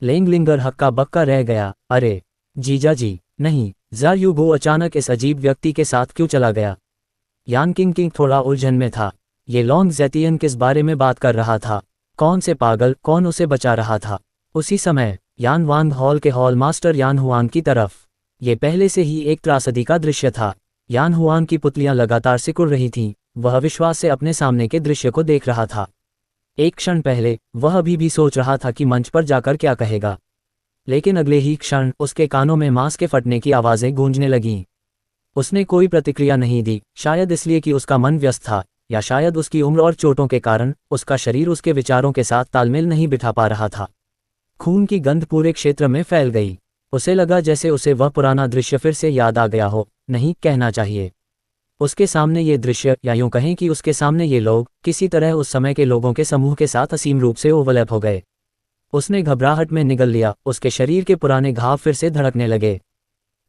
S1: लेंगलिंगर हक्का बक्का रह गया। अरे जीजाजी, नहीं। ज़ायूबू अचानक इस अजीब व्यक्ति के साथ क्यों चला गया? यान किंग थोड़ा उलझन में था। ये लॉन्ग ज़ेतियन किस बारे में बात कर रहा था? कौन से पागल, कौन उसे बचा रहा था? उसी समय यान वांग हॉल के हॉल मास्टर यान हुआंग की तरफ। ये पहले से ही एक त्रासदी का दृश्य था। यान हुआंग की पुतलियां लगातार सिकुड़ रही थीं। वह विश्वास से अपने सामने के दृश्य को देख रहा था। एक क्षण पहले वह अभी भी सोच रहा था कि मंच पर जाकर क्या कहेगा, लेकिन अगले ही क्षण उसके कानों में मांस के फटने की आवाज़ें गूंजने लगीं। उसने कोई प्रतिक्रिया नहीं दी, शायद इसलिए कि उसका मन व्यस्त था, या शायद उसकी उम्र और चोटों के कारण उसका शरीर उसके विचारों के साथ तालमेल नहीं बिठा पा रहा था। खून की गंध पूरे क्षेत्र में फैल गई। उसे लगा जैसे उसे वह पुराना दृश्य फिर से याद आ गया हो। नहीं कहना चाहिए, उसके सामने ये दृश्य, या यूं कहें कि उसके सामने ये लोग, किसी तरह उस समय के लोगों के समूह के साथ असीम रूप से ओवरलैप हो गए। उसने घबराहट में निगल लिया। उसके शरीर के पुराने घाव फिर से धड़कने लगे।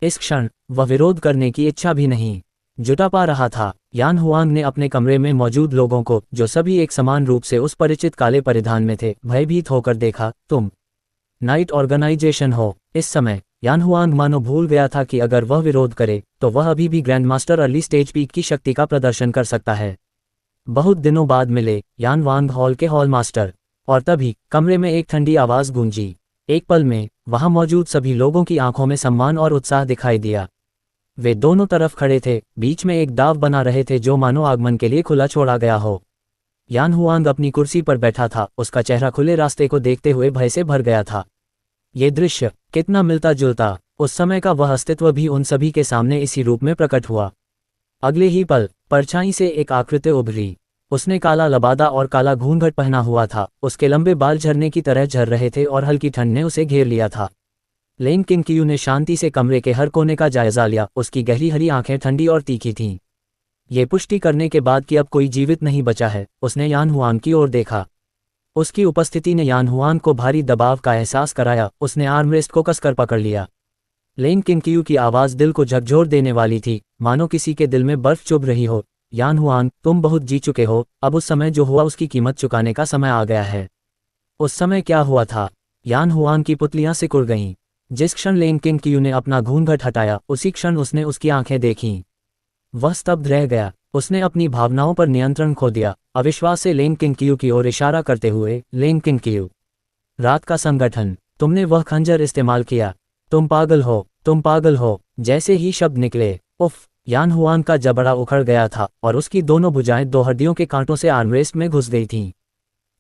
S1: इस क्षण वह विरोध करने की इच्छा भी नहीं जुटा पा रहा था। यान हुआंग ने अपने कमरे में मौजूद लोगों को, जो सभी एक समान रूप से उस परिचित काले परिधान में थे, भयभीत होकर देखा। तुम नाइट ऑर्गेनाइजेशन हो? इस समय यान हुआंग मानो भूल गया था कि अगर वह विरोध करे तो वह अभी भी grand master early stage peak की शक्ति का प्रदर्शन कर सकता है। बहुत दिनों बाद मिले यान वांग हॉल के हॉल मास्टर, और तभी कमरे में एक ठंडी आवाज गूंजी। एक पल में वहां मौजूद सभी लोगों की आंखों में सम्मान और उत्साह दिखाई दिया। वे दोनों तरफ खड़े थे, बीच में एक दाव बना रहे थे जो मानो आगमन के लिए खुला छोड़ा गया हो। यान हुआंग अपनी कुर्सी पर बैठा था। उसका चेहरा खुले रास्ते को देखते हुए भय से भर गया था। ये दृश्य कितना मिलता जुलता। उस समय का वह अस्तित्व भी उन सभी के सामने इसी रूप में प्रकट हुआ। अगले ही पल परछाई से एक आकृति उभरी। उसने काला लबादा और काला घूंघट पहना हुआ था, उसके लंबे बाल झरने की तरह झर रहे थे और हल्की ठंड ने उसे घेर लिया था। लेन किंगकियू ने शांति से कमरे के हर कोने का जायजा लिया, उसकी गहरी हरी आंखें ठंडी और तीखी थीं। ये पुष्टि करने के बाद कि अब कोई जीवित नहीं बचा है, उसने यान हुआन की ओर देखा। उसकी उपस्थिति ने यान हुआन को भारी दबाव का एहसास कराया, उसने आर्मरेस्ट को कसकर पकड़ लिया। लेन किंगकियू की आवाज़ दिल को झकझोर देने वाली थी, मानो किसी के दिल में बर्फ चुभ रही हो। यान हुआन, तुम बहुत जी चुके हो, अब उस समय जो हुआ उसकी कीमत चुकाने का समय आ गया है। उस समय क्या हुआ था? यान हुआन की पुतलियां सिकुड़ गईं। जिस क्षण लेन किंगकियू ने अपना घूंघट हटाया, उसी क्षण उसने उसकी आंखें देखीं। वह स्तब्ध रह गया, उसने अपनी भावनाओं पर नियंत्रण खो दिया। अविश्वास से लेन किंगकियू की ओर इशारा करते हुए, लेन किंगकियू, रात का संगठन, तुमने वह खंजर इस्तेमाल किया, तुम पागल हो, तुम पागल हो। जैसे ही शब्द निकले, उफ, यान हुआन का जबड़ा उखड़ गया था और उसकी दोनों भुजाएं 2 हड्डियों के कांटों से आर्मरेस्ट में घुस गई थीं।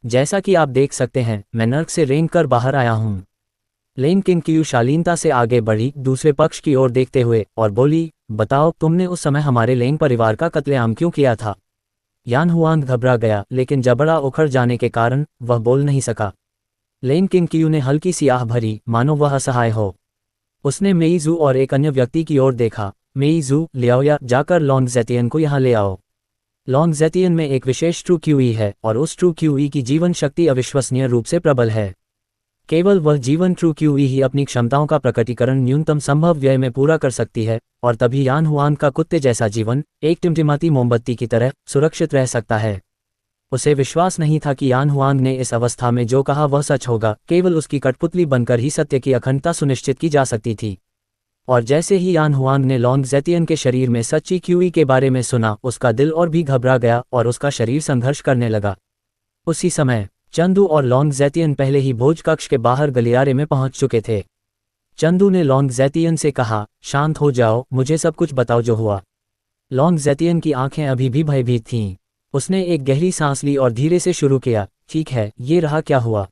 S1: जैसा कि आप देख सकते हैं, मैं नर्क से रेंग कर बाहर आया हूं। लेन किंगकियू शालीनता से आगे बढ़ी, दूसरे पक्ष की ओर देखते हुए, और बोली, बताओ, तुमने उस समय हमारे लेंग परिवार का कत्लेआम क्यों किया था? यान हुआन घबरा गया, लेकिन जबड़ा उखड़ जाने के कारण वह बोल नहीं सका। लेन किंगकियू ने हल्की सी आह भरी, मानो वह असहाय हो। उसने मेईजू और एक अन्य व्यक्ति की ओर देखा। मेईजू, ले आओ या जाकर लॉन्गज़ेटियन को यहाँ ले आओ। लॉन्गज़ेटियन में एक विशेष ट्रू क्यूई है और उस ट्रू क्यूई की जीवन शक्ति अविश्वसनीय रूप से प्रबल है। केवल वह जीवन ट्रू क्यूई ही अपनी क्षमताओं का प्रकटीकरण न्यूनतम संभव व्यय में पूरा कर सकती है, और तभी यान हुआन का कुत्ते जैसा जीवन, एक टिमटिमाती मोमबत्ती की तरह, सुरक्षित रह सकता है। उसे विश्वास नहीं था कि यान हुआन ने इस अवस्था में जो कहा वह सच होगा, केवल उसकी कठपुतली बनकर ही सत्य की अखंडता सुनिश्चित की जा सकती थी। और जैसे ही यान हुआन ने लॉन्गज़ेटियन के शरीर में सच्ची क्यूई के बारे में सुना, उसका दिल और भी घबरा गया और उसका शरीर संघर्ष करने लगा। उसी समय चंदू और लॉन्गज़ेटियन पहले ही भोज कक्ष के बाहर गलियारे में पहुंच चुके थे। चंदू ने लॉन्गज़ेटियन से कहा, शांत हो जाओ, मुझे सब कुछ बताओ जो हुआ। लॉन्गज़ेटियन की आंखें अभी भी भयभीत थीं। उसने एक गहरी सांस ली और धीरे से शुरू किया, ठीक है, ये रहा क्या हुआ।